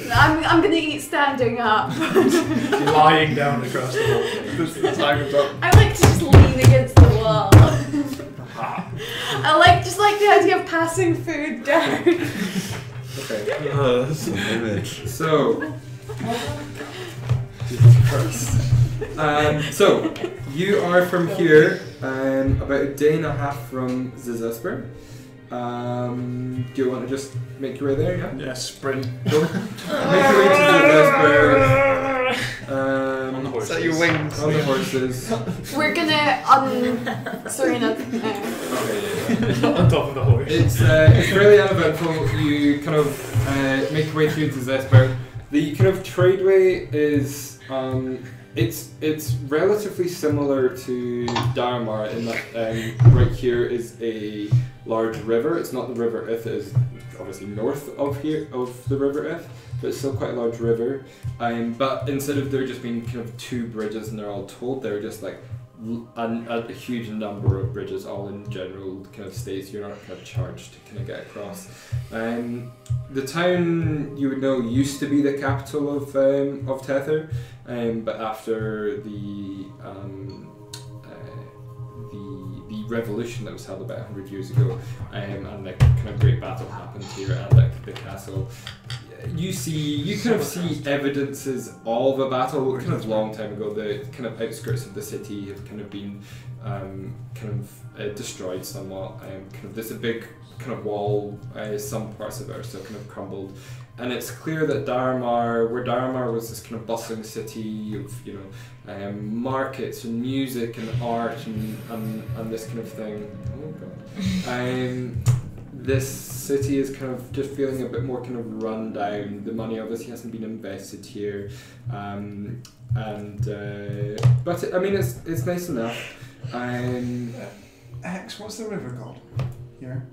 ground? I'm gonna eat standing up. Lying down across the wall. I like to just lean against the wall. I just like the idea of passing food down. Okay. Oh, that's an image. So. So you are from here, about a day and a half from Zizesper. Do you want to just make your way there? Yeah. Yeah, sprint. Make your way to Zizesper. Is that your wings? On the horses. We're gonna Serena. On top of the horse. It's fairly uneventful. You kind of make your way through to Zesper. The kind of tradeway is it's relatively similar to Daramar in that right here is a large river. It's not the River If, it is obviously north of the River If, but it's still quite a large river. But instead of there just being kind of two bridges and they're all tolled, they're just like a huge number of bridges all in general kind of states. You're not kind of charged to kind of get across. The town you would know used to be the capital of Tether, but after the revolution that was held about 100 years ago, and the kind of great battle happened here at the castle. You kind of see evidences of a battle kind of long time ago. The kind of outskirts of the city have kind of been destroyed somewhat. Kind of there's a big kind of wall. Some parts of it are still kind of crumbled, and it's clear that Daramar was this kind of bustling city of markets and music and art and this kind of thing. Oh god. This city is kind of just feeling a bit more kind of run down. The money obviously hasn't been invested here, but I mean it's nice enough. X, what's the river called? Here.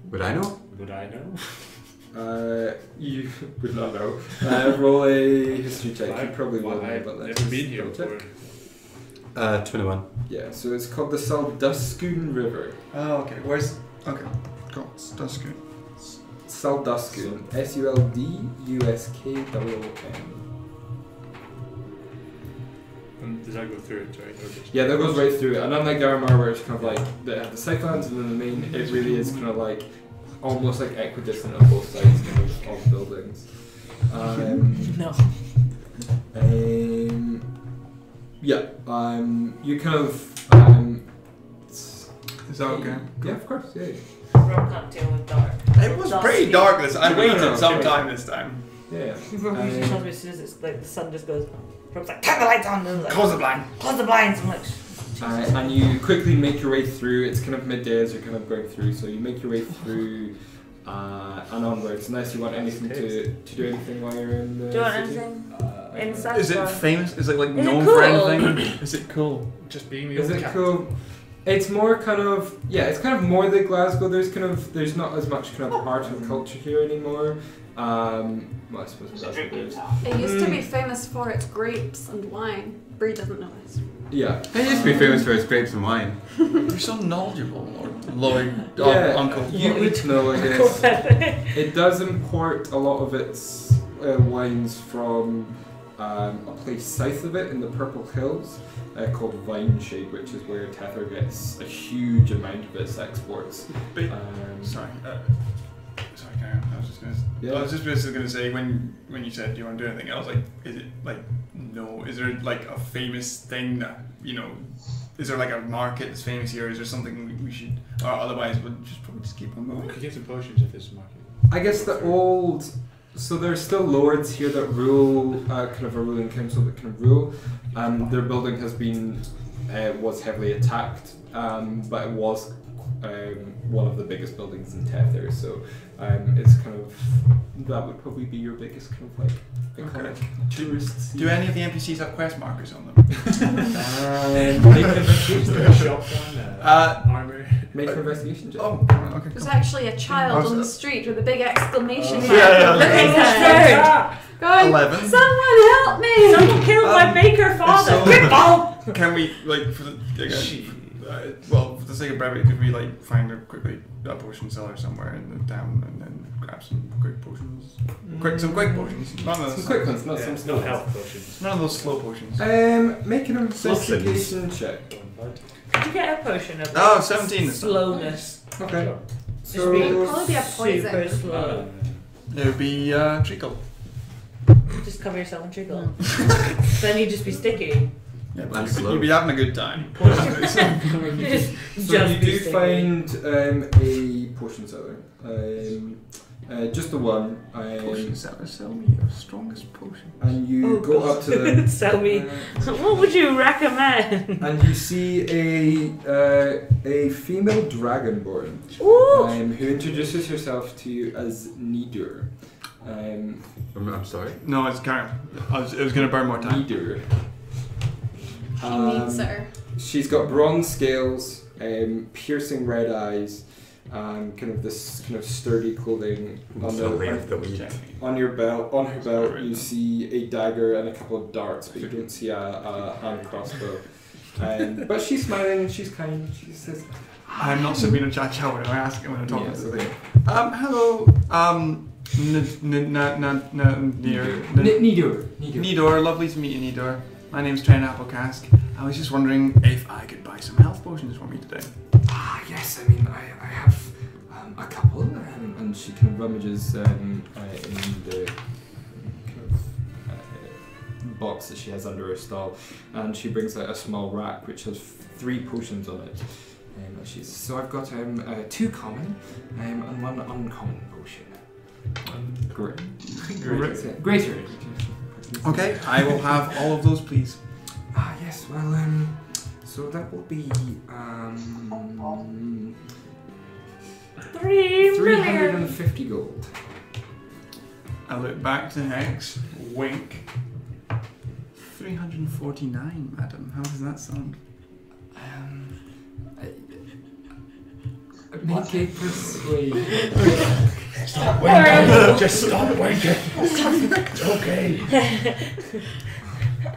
Would I know? Would I know? You would not know. Roll a history check. You probably will know, but let's never been here check. before. 21. Yeah, so it's called the Salduskun River. Oh, okay. Where's... Okay. Cool. That's good. Salduskun. Sulduskin. And does that go through it, right? Or just Yeah, that goes right through it. And unlike Daramar, where it's kind of like they have the Southlands and then the main, it really is kind of like almost like equidistant on both sides of the buildings. No. You kind of Is that okay? yeah, of course, yeah. Rob can't deal with dark. It was pretty dark this time. I waited some time this time. Yeah. Rob usually tells me as soon as it's like the sun just goes, Rob's like, turn the lights on. And like, Close the blind. Close the blinds. I'm like, And you quickly make your way through. It's kind of midday as you're kind of going through, so you make your way through and onwards. Unless you want anything to do anything while you're in the do you want city. anything inside? Is it famous? Is it like Is it known cool? for anything? Is it cool? just being the Is old it cat. cool? It's more kind of it's kind of more the Glasgow. There's not as much kind of art and culture here anymore. Well, I suppose It's a that's what it drinking is. town. It used to be famous for its grapes and wine. Bree doesn't know this. Yeah. It used to be famous for its grapes and wine. You're so knowledgeable, Lloyd. Yeah, Uncle. you would know, I guess. It does import a lot of its wines from a place south of it in the Purple Hills called Vine Shade, which is where Tether gets a huge amount of its exports. Sorry. Sorry, Karen. I was just basically going to say when you said do you want to do anything, I was like, is it like no? Is there like a famous thing that is there like a market that's famous here? Is there something we should, or otherwise we'll just probably just keep on We going? could get some potions if there's a market. I guess the old So there's still lords here that rule, kind of a ruling council that can rule. Their building has been, was heavily attacked, but it was one of the biggest buildings in Tether, so it's kind of, that would probably be your biggest kind of like iconic tourists. Do any of the NPCs have quest markers on them? Make an investigation check. Armor. Make an investigation check. Oh, okay. There's actually a child on the street with a big exclamation mark. Yeah. Going, 11. someone help me! Someone killed my baker father. so- Quick, ball. Can we, like, for the, well, for the sake of brevity, could we, like, find a potion cellar somewhere in the town and then grab some quick potions? Some quick potions. None of Some those, quick ones, not some slow. No health potions. none of those slow potions. Make an investigation check. Did you get a potion of Oh, 17 this time. slowness? Okay. Just So, be It'd probably be a poison. super slow. It would be treacle. Just cover yourself in treacle. Then you'd just be sticky. Yeah, And but slow. you'd be having a good time. Just So you be do sticky. find a potion seller. Just the one. Potion seller, sell me your strongest potion. And you Oh, go God. up to them. Tell me, what would you recommend? And you see a female dragonborn Ooh. who introduces herself to you as Nidur. I'm sorry. No, it's Karen. It was going to burn more time. Nidur. He needs her. She's got bronze scales, piercing red eyes, kind of this kind of sturdy clothing. On on your belt, on her belt, you see a dagger and a couple of darts, but you don't see a hand crossbow. But she's smiling. She's kind. She says, I'm not Sabina Chacha when I ask him when I talk Yes, to the okay. thing. Hello. Nidur. Nidor, lovely to meet you, Nidor. My name's Trent Applecask. I was just wondering if I could buy some health potions for me today. Yes, I mean, I have a couple, and she kind of rummages in the kind of box that she has under her stall, and she brings out a small rack which has 3 potions on it. So I've got 2 common and 1 uncommon potion. Greater. Okay, I will have all of those, please. Yes, well, so that will be 3 million. 350 gold. I look back to Hex, wink. 349, madam. How does that sound? Make a persuade. Stop winking. Just stop winking. It's okay.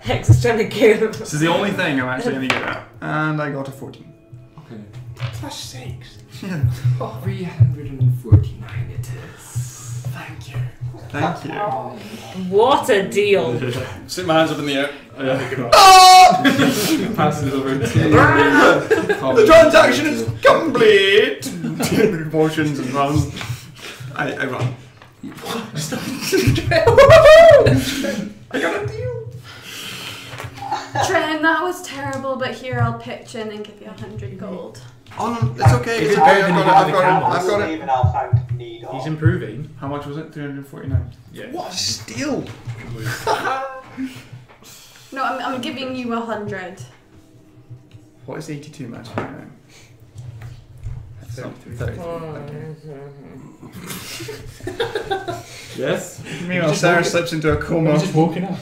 Hex is trying to kill him. This is the only thing I'm actually going to get at. And I got a 14. Okay. Plus 6. 349 it is. Thank you. Thank you. What a deal. Stick my hands up in the air. Passes over to The transaction is complete! Potions and runs. I run. I got a deal! Tren, that was terrible, but here I'll pitch in and give you 100 gold. Oh no, it's okay. It's okay. I've got it. Even I'll thank Nidor. He's improving. How much was it? 349. Yeah. What a steal! No, I'm giving you 100. What is 82 match right now? 33. Yes? Meanwhile, Sarah slips into a coma. He's just walking up.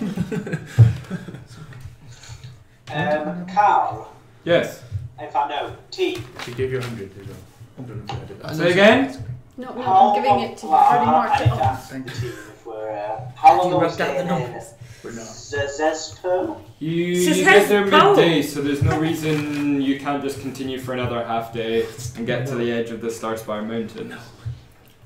Carl, Yes. if I know, T. She gave you 100 as well. 100. Say again? No, I'm giving it to you. Pretty I much. need to ask the team if we're, how long are we staying in We're not. Zespo? You Just get has there power. midday, so there's no reason you can't just continue for another half day and get to the edge of the Starspire Mountain.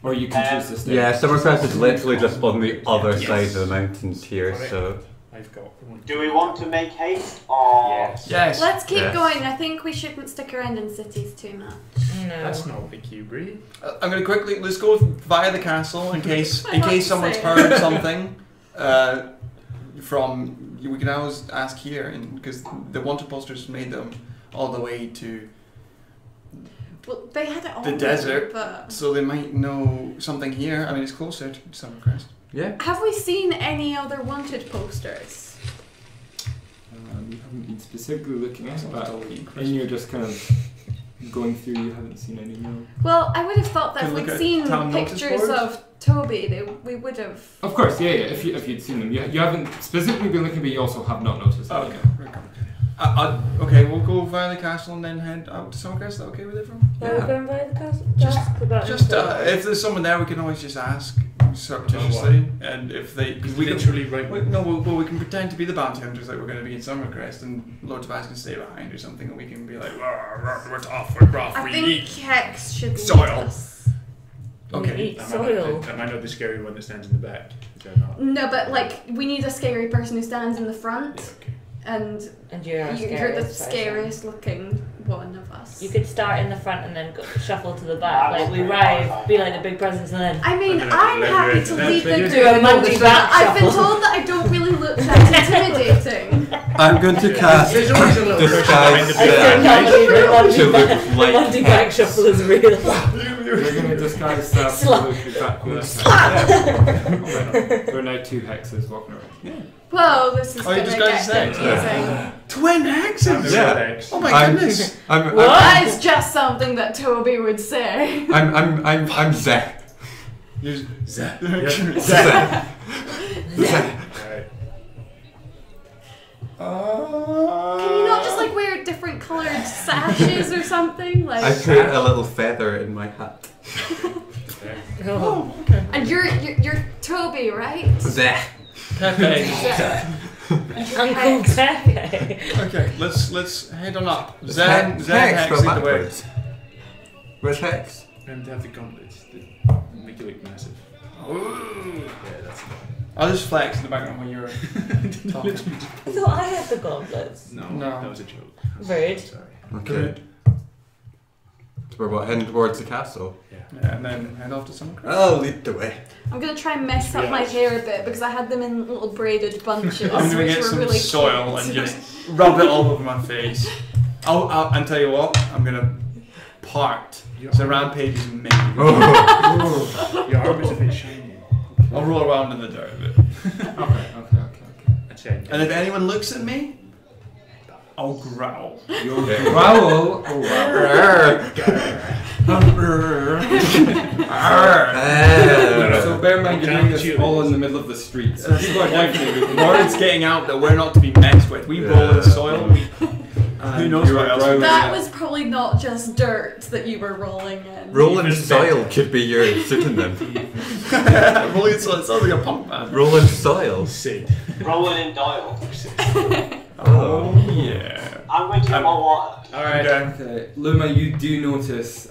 Or you can choose to stay. Yeah, Summerfest is literally just on the other side of the mountains here, so. I've got one. Do we want to make haste or? Yes. Yes. Let's keep Yes. going. I think we shouldn't stick around in cities too much. No. That's not like you, Bree. I'm going to quickly, let's go via the castle in case I was someone's saying. heard something from, we can always ask here, because the wanted posters made them all the way to, Well, they had it all The desert. but so they might know something here. I mean, it's closer to Summercrest. Yeah. Have we seen any other wanted posters? You haven't been specifically looking at it, but Halloween, and you're just kind of going through. You haven't seen any. No. Well, I would have thought that Can if look we'd at seen town notice pictures boards? of Toby, we would have. Of course, yeah. If you'd seen them, you haven't specifically been looking, but you also have not noticed. Oh, them. okay. Okay, we'll go via the castle and then head out to Summercrest. Is that okay with everyone? Where are we going by the castle? Just if there's someone there, we can always just ask surreptitiously, and if they we literally can, right. no, we can pretend to be the bounty hunters, like we're going to be in Summercrest, and Lord Tobias can stay behind or something, and we can be like, we're tough, we're rough, I we think eat Hex should lead soil. us. Okay. Eat soil. Am I not the scary one that stands in the back? Is that not? No, but like we need a scary person who stands in the front, Yeah, okay. and you're you're the person. scariest looking one of us. You could start in the front and then shuffle to the back. Like we ride, be like the big presence, and then. I mean, And then I'm let happy you to in. lead the Do group. a Monty back I've been shuffle. told that I don't really look that intimidating. I'm going to cast There's always a little disguise person I still behind can't the believe the to Monty look back. The like Monty back Hex. shuffle is real. You're going to disguise stuff to Slap. look exactly like Slap. There are now 2 hexes walking around. Whoa, this is Oh, you gonna disguised get as confusing. twin hexes. Yeah. Oh my I'm- goodness. I'm That is just something that Toby would say. I'm Zach. You're Zach. Zach. Alright. Can you not just like wear different coloured sashes or something? I Like, put a little feather in my hat. oh, and you're Toby, right? Zach. Pepe. Uncle Pepe. Okay, let's head on up. Hex, Zen Hex, Hex go lead the way. backwards. Where's Hex? And to have the gauntlets that make you look massive. Ooh. Yeah, that's I'll just flex in the background when you're talking. I thought I had the gauntlets. No, No. that was a joke. Rude. Sorry. Okay. So we're what, heading towards the castle? Yeah, and then head off to Summercrest. I'll lead the way. I'm gonna try and mess up my hair a bit because I had them in little braided bunches, I'm gonna which get were some really soil cute. and just rub it all over my face. And tell you what, I'm gonna part. So rampage is me. Your arm is a bit shiny. I'll roll around in the dirt a bit. Okay. That's it. And if anyone looks at me, I'll growl. Your growl. Oh wow. So bear in mind you're doing this all in the middle of the street. So people are definitely looking. Word's getting out that we're not to be messed with. We roll in soil. Who knows you what are else? growling That at- was probably not just dirt that you were rolling in. Rolling soil could be your pseudonym. Rolling soil. It sounds like a punk band. Rolling soil. Sid. Rolling in Doyle. Oh. Yeah. I'm going to get more water. Alright. Okay, Luma, you do notice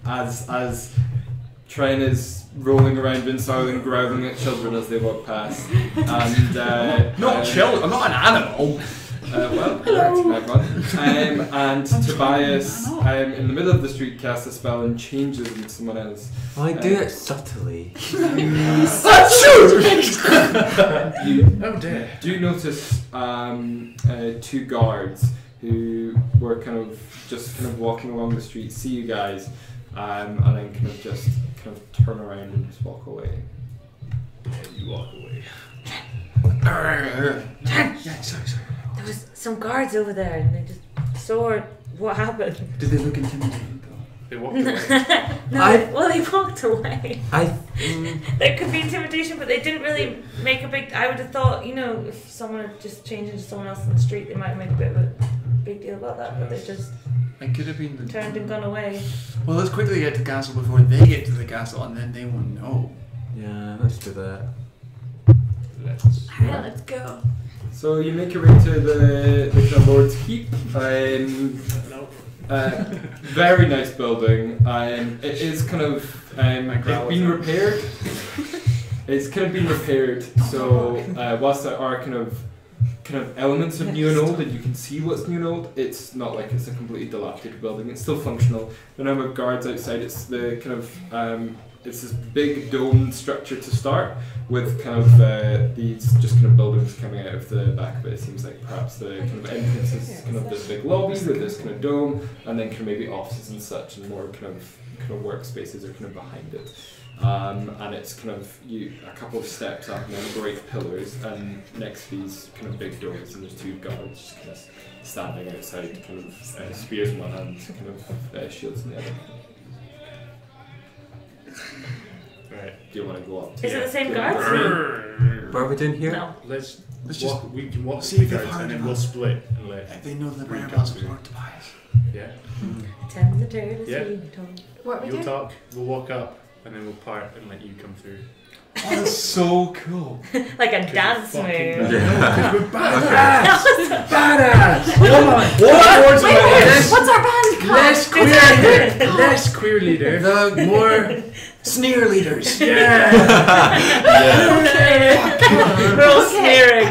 as Tren is rolling around in soil and growling at children as they walk past, and Not children. I'm not an animal. well, correct, everyone. And Tobias, in the middle of the street, casts a spell and changes into someone else. I do it subtly. You Oh dear. do notice 2 guards who were kind of walking along the street, see you guys, and then just turn around and just walk away. And you walk away. Yeah, sorry. There was some guards over there, and they just saw what happened. Did they look intimidating though? They walked away. Well, they walked away. I. There could be intimidation, but they didn't really make a big. I would have thought, if someone had just changed into someone else on the street, they might have made a bit of a big deal about that. But they just It could have been the. turned and gone away. Well, let's quickly get to the castle before they get to the castle, and then they won't know. Yeah, let's do that. Alright, let's go. So you make your way to the kind of Lord's Keep. No. Very nice building. It is kind of it's been repaired. It's kind of been repaired. So whilst there are kind of elements of new and old, and you can see what's new and old, it's not like it's a completely dilapidated building. It's still functional. The number of guards outside. It's the kind of it's this big domed structure to start with, kind of these just kind of buildings coming out of the back of it. It seems like perhaps the kind of entrance is kind of this big lobby with this kind of dome, and then kind of maybe offices and such, and more kind of workspaces are kind of behind it. And it's kind of a couple of steps up and then great pillars, and next to these kind of big doors, and there's 2 guards just kind of standing outside, kind of spears in one hand, kind of shields in the other. Right. Do you want to go up? Is it the same guards? What are we doing here? No. Let's Let's walk. just We can walk see to if the they've guards heard and then of we'll us. split and let. If they know the Bring whereabouts us of through. Lord Tobias. Yeah. Tell the turtles Yeah. we told. What are we You'll doing? talk. We'll walk up and then we'll part and let you come through. Oh, that's so cool. Like a dance move. Yeah. We're badass. Badass. Hold on. What's our band called? Less queer leader. The more sneer leaders. Yeah. We're all sneering.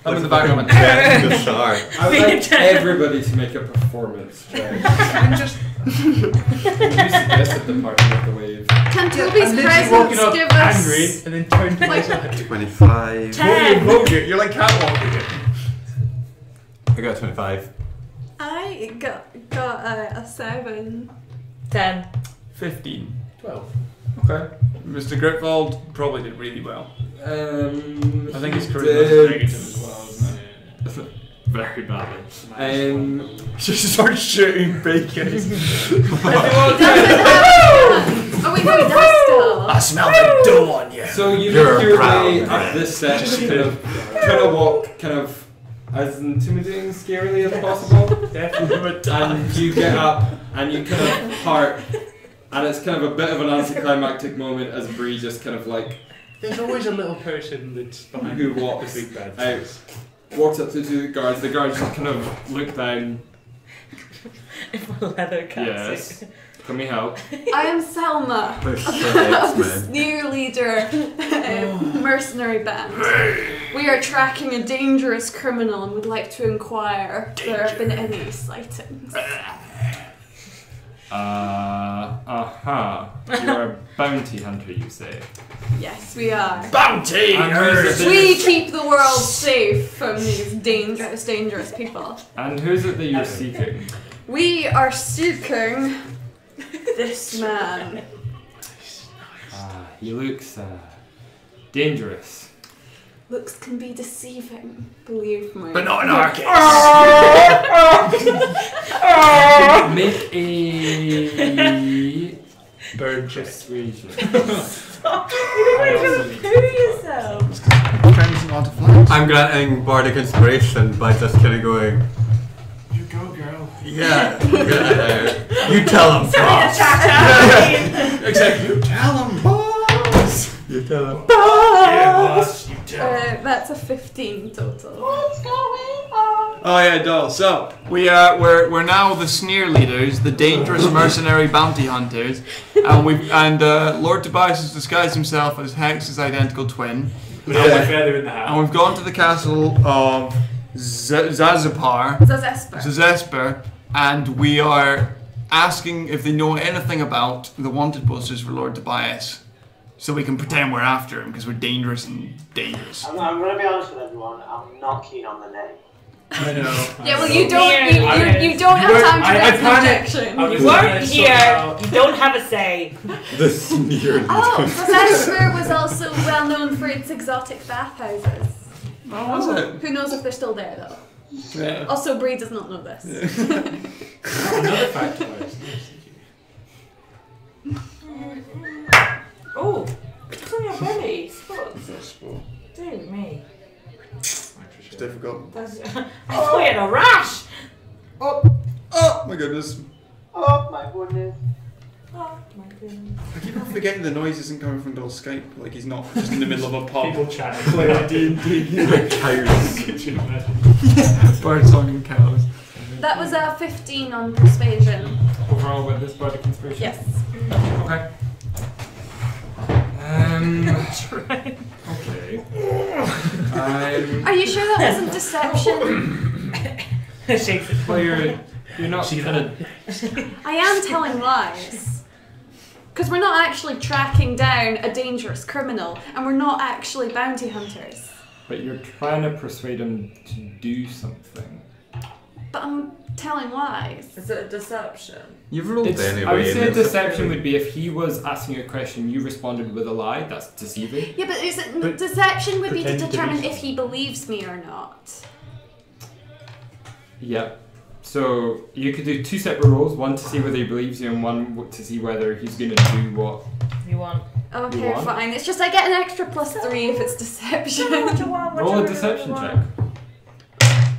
I'm in the back of my The shark. I would like everybody to make a performance check. I'm just. You suggested the party with the wave. Can Toby's I'm literally walking presence up give us... angry and then turn to Like- myself. 25. 10. You're like catwalking it. I got 25. I got a 7. 10. 15. 12. Okay. Mr. Gritvold probably did really well. I think his charisma did is negative as well, isn't it? Very badly. Just start shooting bacon. Oh wait, no, he does still. I smell the dough on you. So you You're make your brown, way right. up this steps, kind of walk, kind of as intimidating, scarily as possible, and you get up and you kind of part, and it's kind of a bit of an anticlimactic moment as Bree just kind of like There's always a little person that's behind who the walks big bad. out, walks up to the guards. The guards just kind of look down. In my leather catsuit. Yes. Can we help? I am Selma We're so of the X-Men. Sneer Leader mercenary band. We are tracking a dangerous criminal and would like to inquire if there have been any sightings. You're a bounty hunter, you say? Yes, we are. Bounty! And who's it We that keep the world safe from these dangerous people. and who's it that you're seeking? We are seeking this man. He looks dangerous. Looks can be deceiving, believe me. But not in our case. Make a Bird check. persuasion. Stop. You don't even do yourself. I'm granting bardic inspiration by just kind of going, You go, girl. yeah, you tell him, boss. Except you tell him, boss. You tell him. Yeah, boss. You tell. That's a 15 total. Oh yeah, doll. So we're now the Sneer Leaders, the dangerous mercenary bounty hunters, and Lord Tobias has disguised himself as Hex's identical twin. With every feather in the hat. And we've gone to the castle of Zazapar, Zazesper, and we are asking if they know anything about the wanted posters for Lord Tobias, so we can pretend we're after him because we're dangerous and dangerous. I'm going to be honest with everyone, I'm not keen on the name. I know. Yeah, well, you don't have time to make an objection. You weren't here. You don't have a say. The sneer. Oh, Zazesper was also well known for its exotic bathhouses. Oh, was it? Who knows if they're still there though? Yeah. Also, Bree does not know this. Another fact about it. Oh, it's on your belly. Spots. Dear me. It's difficult. That's, oh, you had a rash. Oh my goodness. Oh my goodness. Oh my goodness. I keep on forgetting the noise isn't coming from Doll's Skype. Like he's not just in the middle of a pub. People chatting, playing D&D. Cows. Birds song cows. That was a 15 on persuasion. Overall with this bardic inspiration? Yes. Okay. Okay. Are you sure that wasn't deception? Shakes it. Well, you're not kind of. I am telling lies. Because we're not actually tracking down a dangerous criminal, and we're not actually bounty hunters. But you're trying to persuade him to do something. But I'm telling lies. Is it a deception? You've rolled anyway. I would say and deception would be if he was asking a question, you responded with a lie. That's deceiving. Yeah, but But deception would be to pretend to be determine if something. he believes me or not. Yeah. So you could do 2 separate rolls, one to see whether he believes you and one to see whether he's going to do what You want? You Okay, want? fine. It's just I get an extra +3 if it's deception. Roll a deception check.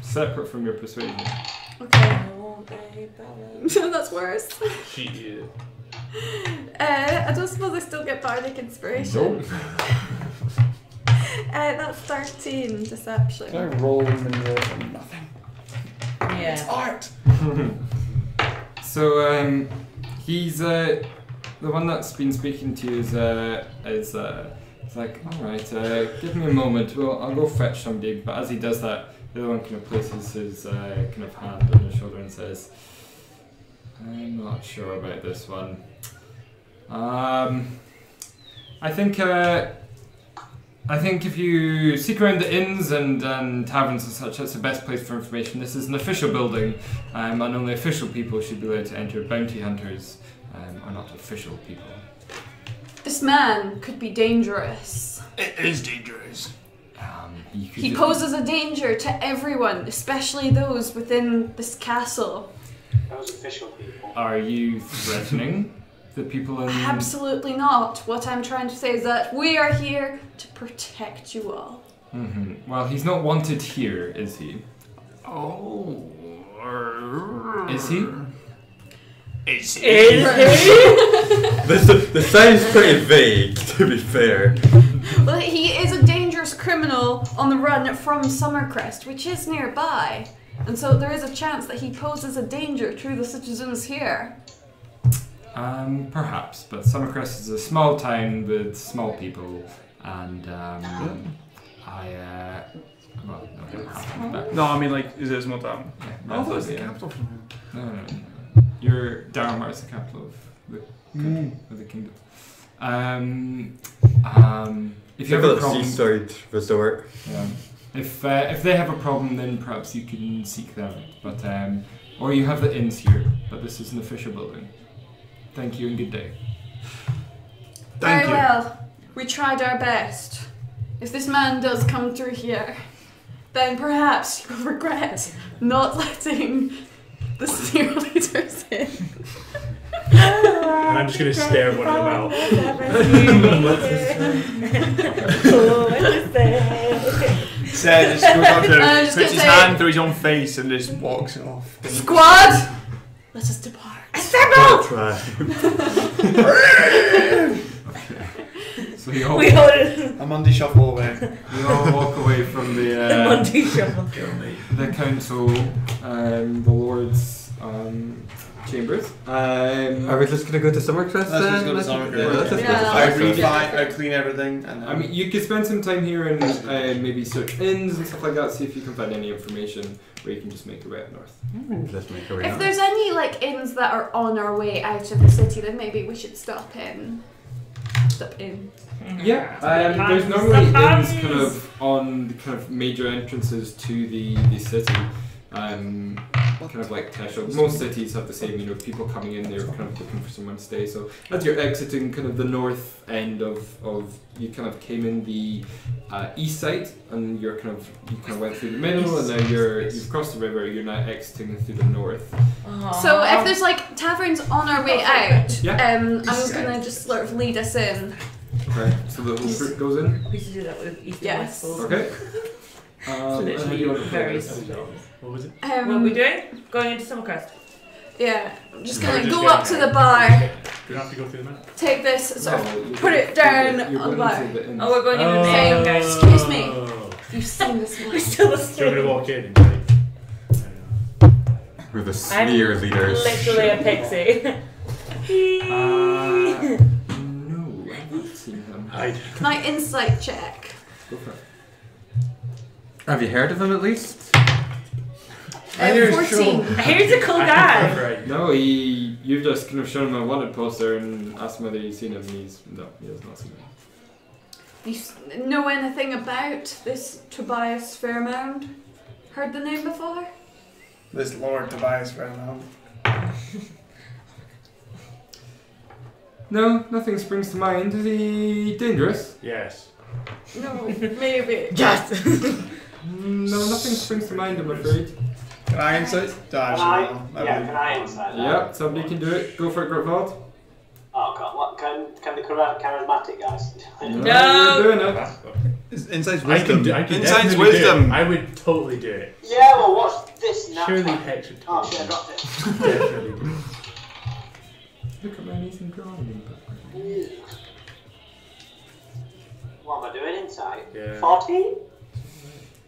Separate from your persuasion. Okay. That's worse. Shit. I don't suppose I still get bardic inspiration. Nope. That's 13 deception. Can I roll them and roll them? Nothing. Yeah. Art! So he's the one that's been speaking to you is like, all right, give me a moment. Well, I'll go fetch somebody. But as he does that, the other one kind of places his kind of hand on his shoulder and says, I'm not sure about this one. I think if you seek around the inns and taverns and such, that's the best place for information. This is an official building, and only official people should be allowed to enter. Bounty hunters are not official people. This man could be dangerous. It is dangerous. He poses a danger to everyone, especially those within this castle. Those official people. Are you threatening the people in... Absolutely not. What I'm trying to say is that we are here to protect you all. Mm-hmm. Well, he's not wanted here, is he? Oh. Is he? Is This sounds pretty vague, to be fair. Well, he is a dangerous criminal on the run from Summercrest, which is nearby. And so there is a chance that he poses a danger to the citizens here. Perhaps, but Summercrest is a small town with small people, and well, no, No, I mean, like, is it a small town? Yeah, Oh, that's the yeah. capital. No. Your Darmar is the capital of the country, of the kingdom. If you have a problem, seaside resort. if they have a problem, then perhaps you can seek them out. But or you have the inns here, but this is an official building. Thank you and good day. Thank Very you. well. We tried our best. If this man does come through here, then perhaps you will regret not letting the senior leaders in. And I'm just going to stare at one of them out. Said, just goes up to him, I'm just puts gonna his say- hand through his own face and just walks off. Squad! Let us depart. Don't try. So you all, I'm Monday shuffle away. you all walk away from the Monday shuffle. the council, the lords' chambers. Are we just gonna go to Summercrest Let's then? just go to Summercrest. Yeah, let's just go to Yeah. I Summercrest. refine, I clean everything, and then I mean, you could spend some time here and maybe search inns and stuff like that, see if you can find any information, or you can just make your way up north. Let's make our way If out. there's any like inns that are on our way out of the city, then maybe we should stop in. Stop in. Yeah, there's normally inns kind of on the kind of major entrances to the city. Kind of like Tesho. Most cities have the same, people coming in, they're kind of looking for somewhere to stay. So as you're exiting kind of the north end of you kind of came in the east side, and you kind of went through the middle, and now you've crossed the river. You're now exiting through the north. So if there's like taverns on our way out, Yeah. I'm gonna just sort of lead us in. Okay, so the whole group goes in. We should do that with East Yes. and West. Okay. How do you Literally want to play very this? simple. What was it? What are we doing? Going into Summercrest. Yeah, I'm just Or gonna just go go up to there. the bar, Do you have to go through the map? take this, sort of No, put it down you're on the going bar. to the inns. Oh, we're going in the Okay, name, guys. excuse me. You've seen this We're one. still the So you're going to same. walk in and like, I We're the I'm sneer leaders. literally a pixie. No, I haven't seen them. hide. My insight check. Go for it. Have you heard of him at least? 14. Here's a cool guy. Right. No, you've just kind of shown him a wanted poster and asked him whether he's seen him, and he has not seen him. You know anything about this Tobias Fairmount? Heard the name before? this Lord Tobias very long. No, nothing springs to mind. Is he dangerous? Yes. No, maybe. Yes. No, nothing springs to mind, I'm afraid. Can I insight? Can I insight that? Yep, somebody can do it. Go for it, Gritvold. Oh god, what can the charismatic guys? No. You're doing it. Insight's I can wisdom. Insight's Insight's wisdom. wisdom. I would totally do it. Yeah, well, what's this now? Surely Hex would Oh totally shit, I dropped it. Definitely do. Look at my amazing drawing. What am I doing? Insight? Yeah. 14?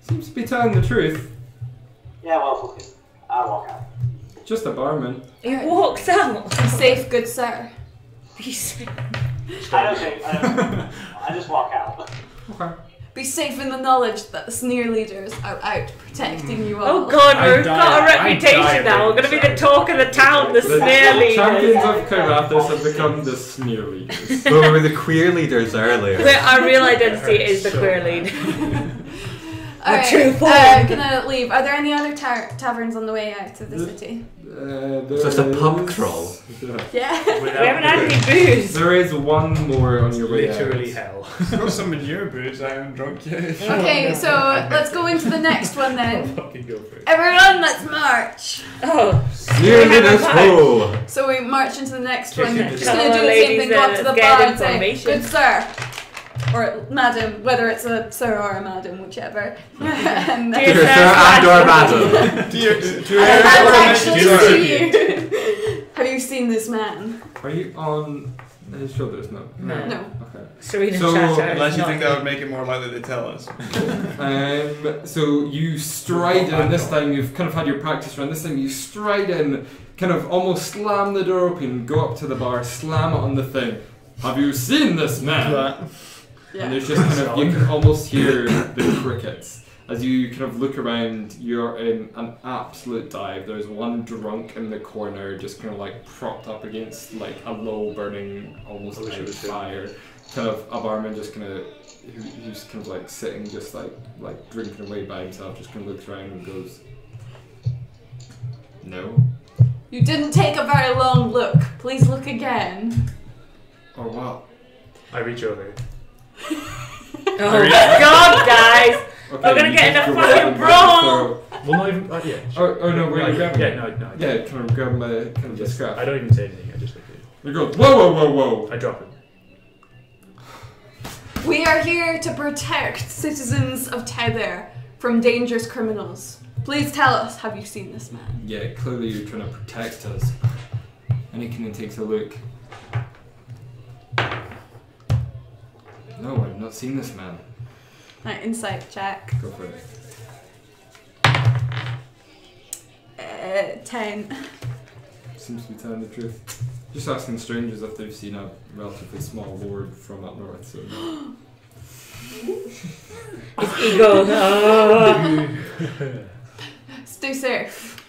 Seems to be telling the truth. Yeah, well, fuck it. I'll walk out. Just a barman. He walks out. Be safe, good sir. Be safe. I don't think. I just walk out. Okay. Be safe in the knowledge that the sneer leaders are out protecting you all. Oh god, I we've die- got a I die reputation now. We're going to be the talk of the town, the snare leaders. champions of Karathis have become the sneer leaders. Well, we were the queer leaders earlier. Our real identity is the queer lead. Alright, true form. gonna leave. Are there any other taverns on the way out of the city? Just a pub crawl. Yeah. We haven't had any booze. There is one more on your way Literally out. hell. Got some in your boots. I haven't drunk yet. Okay, so let's go into the next one then. Fucking go for it. Everyone, let's march. Oh. Sneer leaders ho! So we march into the next Just one. into Just the- gonna do the same thing, go up to the Get bar and say, information. "Good sir," or "Madam," whether it's a sir or a madam, whichever. And Dear Dear sir, sir and or madam. and actually Dear to sir. you. Have you seen this man? Are you on his shoulders? No. No. No. Okay. Serena So, Chatter. Unless you think that would make it more likely to tell us. So you stride in, this time you've kind of had your practice run, this time you stride in, kind of almost slam the door open, go up to the bar, slam it on the thing. Have you seen this man? Yeah. And there's just kind of, you can almost hear the crickets. As you kind of look around, you're in an absolute dive. There's one drunk in the corner, just kind of like propped up against like a low burning, almost out fire. Kind of a barman just kind of, who's kind of like sitting, just like drinking away by himself, just kind of looks around and goes, "No." You didn't take a very long look. Please look again. Or what? I reach over. Oh god, guys! Okay, We're gonna you get in just a grab fucking him by the brawl. throat. Well, not even. Yeah. Oh no, were you grabbing? Yeah, no. Yeah, kind of grab him by kind of the scruff. I don't even say anything. I just look at it. You go, whoa, whoa, whoa, whoa. I drop it. We are here to protect citizens of Tether from dangerous criminals. Please tell us, have you seen this man? Yeah, clearly you're trying to protect us. And he kind of takes a look. No, I've not seen this man. Right, insight check. Go for it. 10. Seems to be telling the truth. Just asking strangers if they've seen a relatively small lord from up north, so no. His ego. Oh. Stay safe.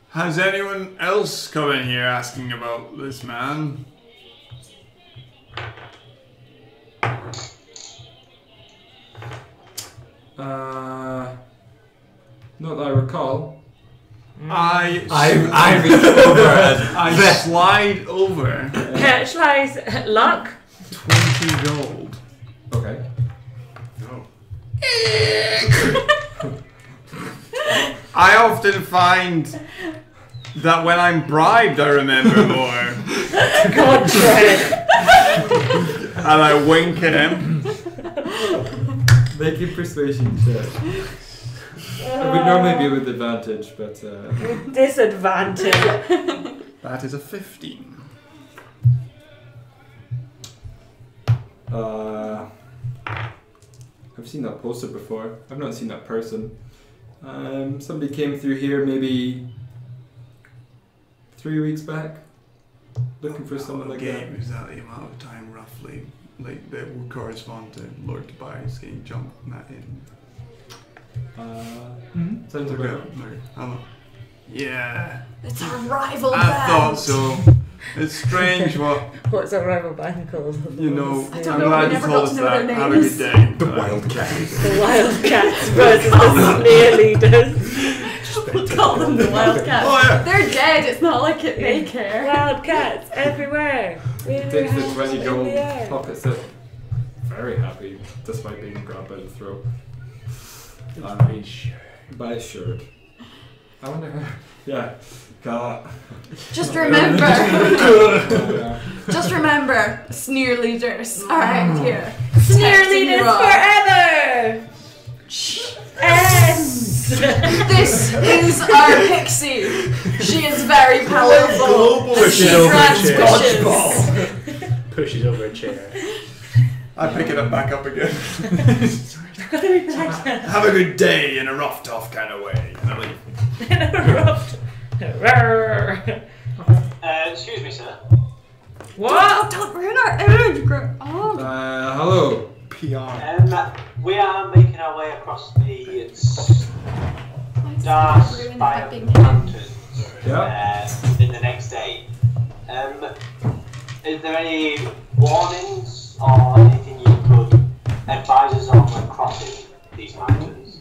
Has anyone else come in here asking about this man? Not that I recall. I reach over and I slide over Catchlies luck. 20 gold. Okay. No. I often find that when I'm bribed, I remember more. God dread. And I wink at him. Make a persuasion check. It would normally be with advantage, but Disadvantage. That is a 15. I've seen that poster before. I've not seen that person. Somebody came through here maybe 3 weeks back, looking for someone like that. Is that the amount of time roughly, like that would correspond to Lord Tobias getting jumped in? Sounds about right. Yeah. It's our rival I band. thought so. It's strange what, What's our rival band called? you know, I I'm don't know, glad we you never told got us to know that. their Have a names. good day. The Wildcats. The Wildcats versus the Snare Leaders. We'll call them the wildcats. Oh, yeah. They're dead. It's not like they care. Wildcats everywhere. He takes the 20 In the gold, air. pockets it. Very happy, despite being grabbed by the throat. By his shirt. I wonder how. Yeah. God. Just remember. Just remember, sneer leaders around here. Sneer Protecting leaders you all. forever! S! This is our pixie. She is very powerful. Pushes She over a grabs chair. bushes. Pushes over a chair. I pick it up back up again. Gotta be back now. Have a good day in a rough, tough kind of way. And I leave. In a rough. Excuse me, sir. What? Don't ruin our image. Oh. Hello. PR. We are making our way across the Star Spire Mountains in the next day. Is there any warnings or anything you could advise us on when crossing these mountains?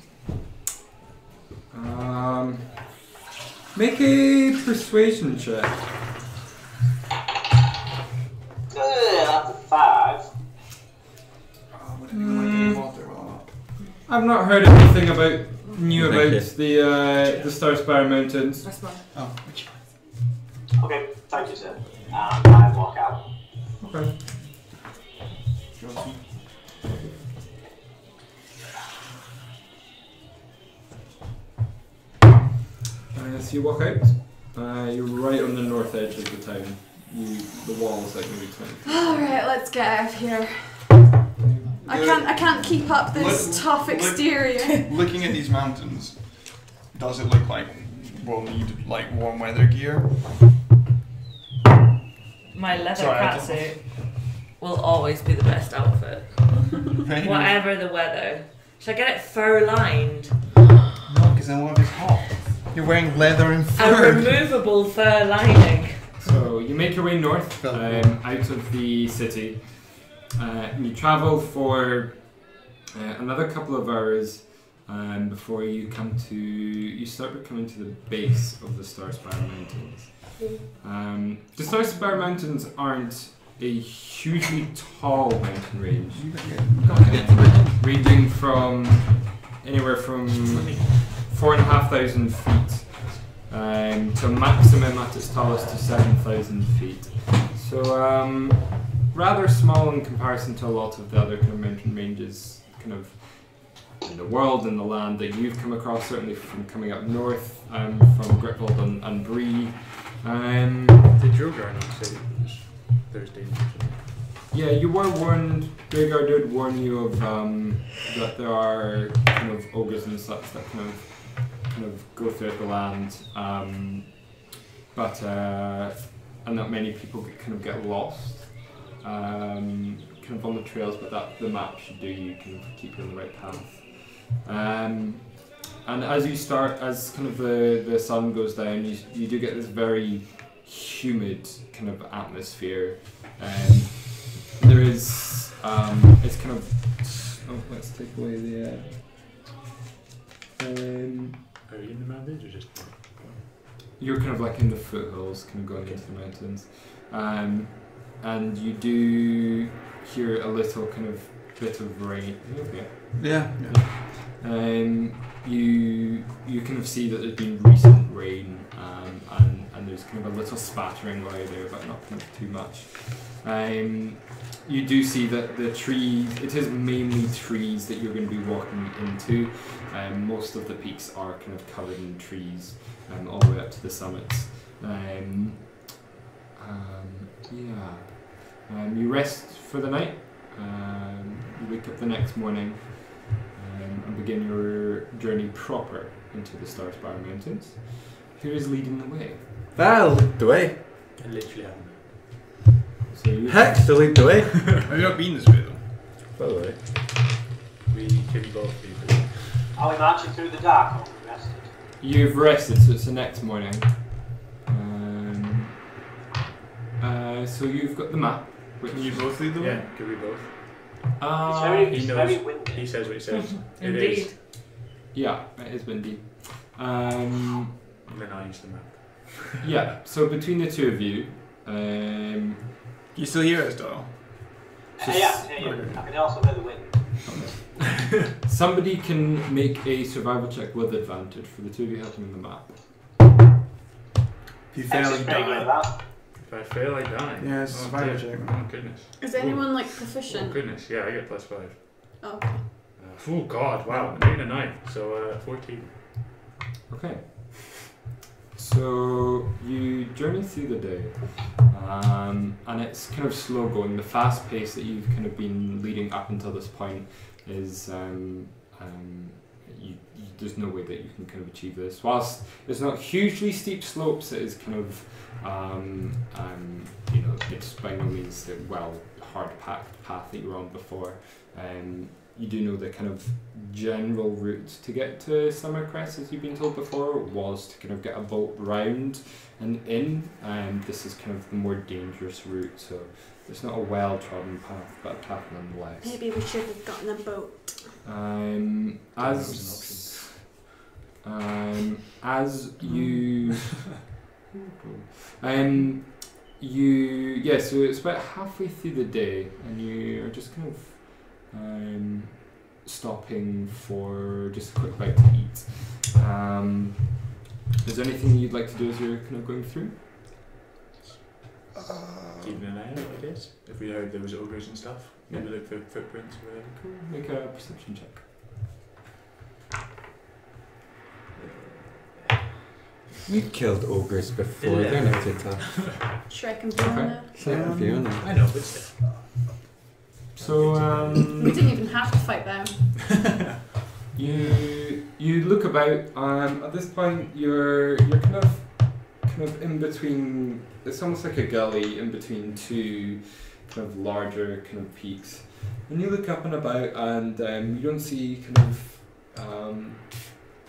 Make a persuasion check. That's a 5. I've not heard anything new about the Star Spire Mountains. That's mine. Oh, Okay, thank you, sir. I walk out. Okay. So you walk out. You're right on the north edge of the town. The wall is like maybe 20. Alright, let's get out of here. I can't keep up this tough exterior. Looking at these mountains, does it look like we'll need like warm weather gear? My leather Sorry, I catsuit will always be the best outfit. Right? Whatever the weather. Should I get it fur lined? No, because then what if it's hot? You're wearing leather and A fur. removable fur lining. So you make your way north out of the city. You travel for another couple of hours before you start coming to the base of the Star Spire Mountains. The Star Spire Mountains aren't a hugely tall mountain range, ranging from anywhere from 4,500 feet to a maximum at its tallest to 7,000 feet. So rather small in comparison to a lot of the other kind of mountain ranges kind of in the world and the land that you've come across, certainly from coming up north from Gritvold and Bree. Did Drogar not say it was Thursday? Yeah, you were warned. Drogar did warn you of that there are kind of ogres and such that kind of go throughout the land, but and that many people kind of get lost. Kind of on the trails, but the map should do you kind of keep you on the right path. And as kind of the sun goes down, you do get this very humid kind of atmosphere. There is it's kind of let's take away the. Are you in the mountains or just? You're kind of like in the foothills, kind of going into the mountains. And you do hear a little kind of bit of rain. Okay. Yeah. You kind of see that there's been recent rain, and there's kind of a little spattering while you're there, but not kind of too much. You do see that the trees, it is mainly trees that you're going to be walking into. Most of the peaks are kind of covered in trees, all the way up to the summits. You rest for the night. You wake up the next morning and begin your journey proper into the Star Spire Mountains. Who is leading the way? Val, lead the way. I literally haven't. So you Hex to lead the way. Have you not been this way though? By the way. We can both be. Are we marching through the dark or we rested? You've rested, so it's the next morning. So you've got the map. Can you both lead the way? Yeah, could we both? It's he very knows. windy. He says what he says. It Indeed. is. Yeah, it is windy. And then I use the map. Yeah, so between the two of you, You still hear us, Doyle? Yeah. I can also hear the wind. somebody can make a survival check with advantage for the two of you helping in the map. If you fail, you die. If I fail, I die. Yeah, it's a survival check. Oh goodness. Is anyone like Oh proficient? goodness, yeah, I get +5. Oh, okay. Oh god, wow, 8 and a 9, so 14. Okay. So you journey through the day, and it's kind of slow going. The fast pace that you've kind of been leading up until this point is there's no way that you can kind of achieve this. Whilst it's not hugely steep slopes, it is kind of it's by no means the hard packed path that you were on before. You do know the kind of general route to get to Summercrest, as you've been told before, was to kind of get a boat round and in. This is kind of the more dangerous route, so it's not a well-trodden path, but a path nonetheless. Maybe we should have gotten a boat. As you so it's about halfway through the day, and you are just kind of stopping for just a quick bite to eat. Is there anything you'd like to do as you're kind of going through? Keeping an eye out, I guess. If we heard there was ogres and stuff, maybe look for footprints or whatever. Cool. Make a perception check. We've killed ogres before, they're not too tough. Shrek and Fiona. Fiona. I know, but still. So We didn't even have to fight them. you look about. At this point, you're kind of in between. It's almost like a gully in between two kind of larger kind of peaks. And you look up and about, and you don't see kind of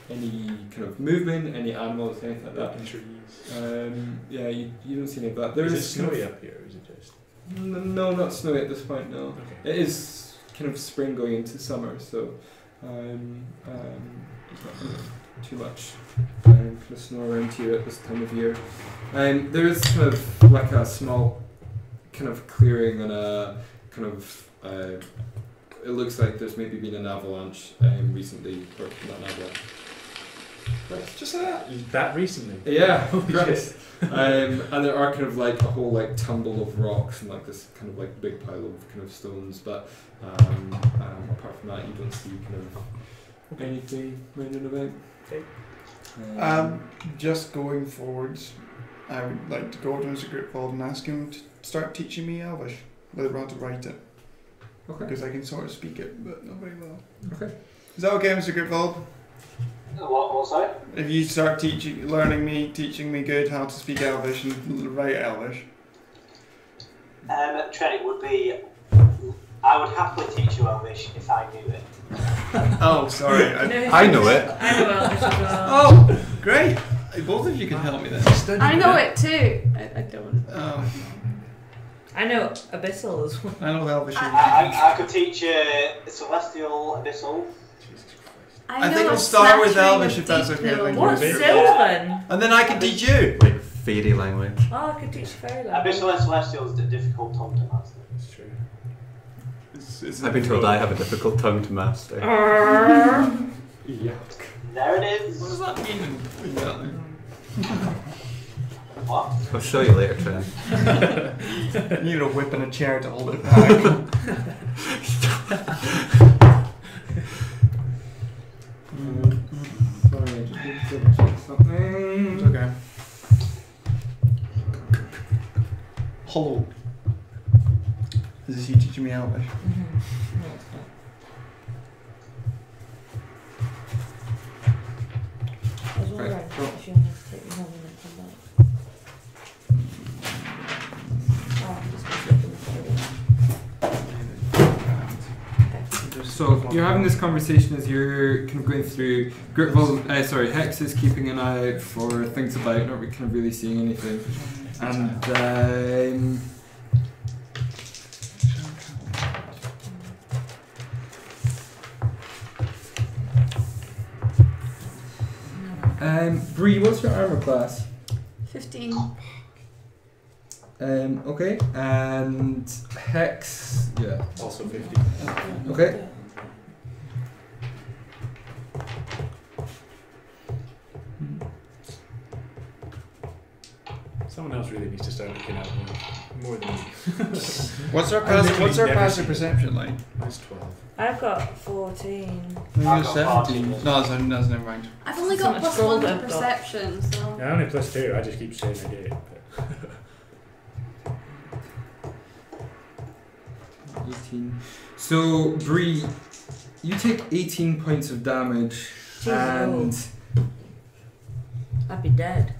any kind of movement, any animals, anything like that. You don't see any of that. Is it snowy up here, or is it just? No, not snowy at this point. No, Okay. it is kind of spring going into summer, so there's not kind of too much kind of snow around here at this time of year. There is kind of like a small kind of clearing and a kind of it looks like there's maybe been an avalanche recently, or not an avalanche. Just that recently? Yeah, right. And there are kind of like a whole like tumble of rocks and like this kind of like big pile of kind of stones, but apart from that, you don't see kind of anything running about. Okay. Just going forwards, I would like to go to Mr. Gripfold and ask him to start teaching me Elvish, whether I want to write it. Okay. Because I can sort of speak it, but not very well. Okay. Is that okay, Mr. Gripfold? What sorry? If you start teaching me good how to speak Elvish and write Elvish. Trent, it would be. I would happily teach you Elvish if I knew it. Oh, sorry. I know it. I know Elvish as well. Oh, great. Both of you can help me then. I know it too. I don't. Oh, I know Abyssal as well. I know Elvish. I could teach you Celestial, Abyssal. I think we'll start with Elvish if that's okay. What's Sylvan? And then I can teach you. Like fairy language. Oh, I could teach fairy language. Abyssal and Celestial is a difficult tongue to master. That's true. I've been told I have a difficult tongue to master. Yuck. There it is. What does that mean? What? I'll show you later, Trent. You need a whip and a chair to hold it back. Sorry, I just need to double check something. It's okay. Hello. Is this you teaching me Elvish? Right, cool. So you're having this conversation as you're kind of going through. Hex is keeping an eye out for things about, not kind of really seeing anything, and Bree, what's your armor class? 15. Okay, and Hex, yeah. Also 50. Okay. Someone else really needs to start looking out more than me. What's our passive perception like? Mine's 12. I've got 14. Maybe 17. No, that's never mind. I've only So got much plus gold 1 to I've got. perception, so. Yeah, only +2. I just keep saying I do. 18. So, Bree, you take 18 points of damage, Jeez, and I'd be dead.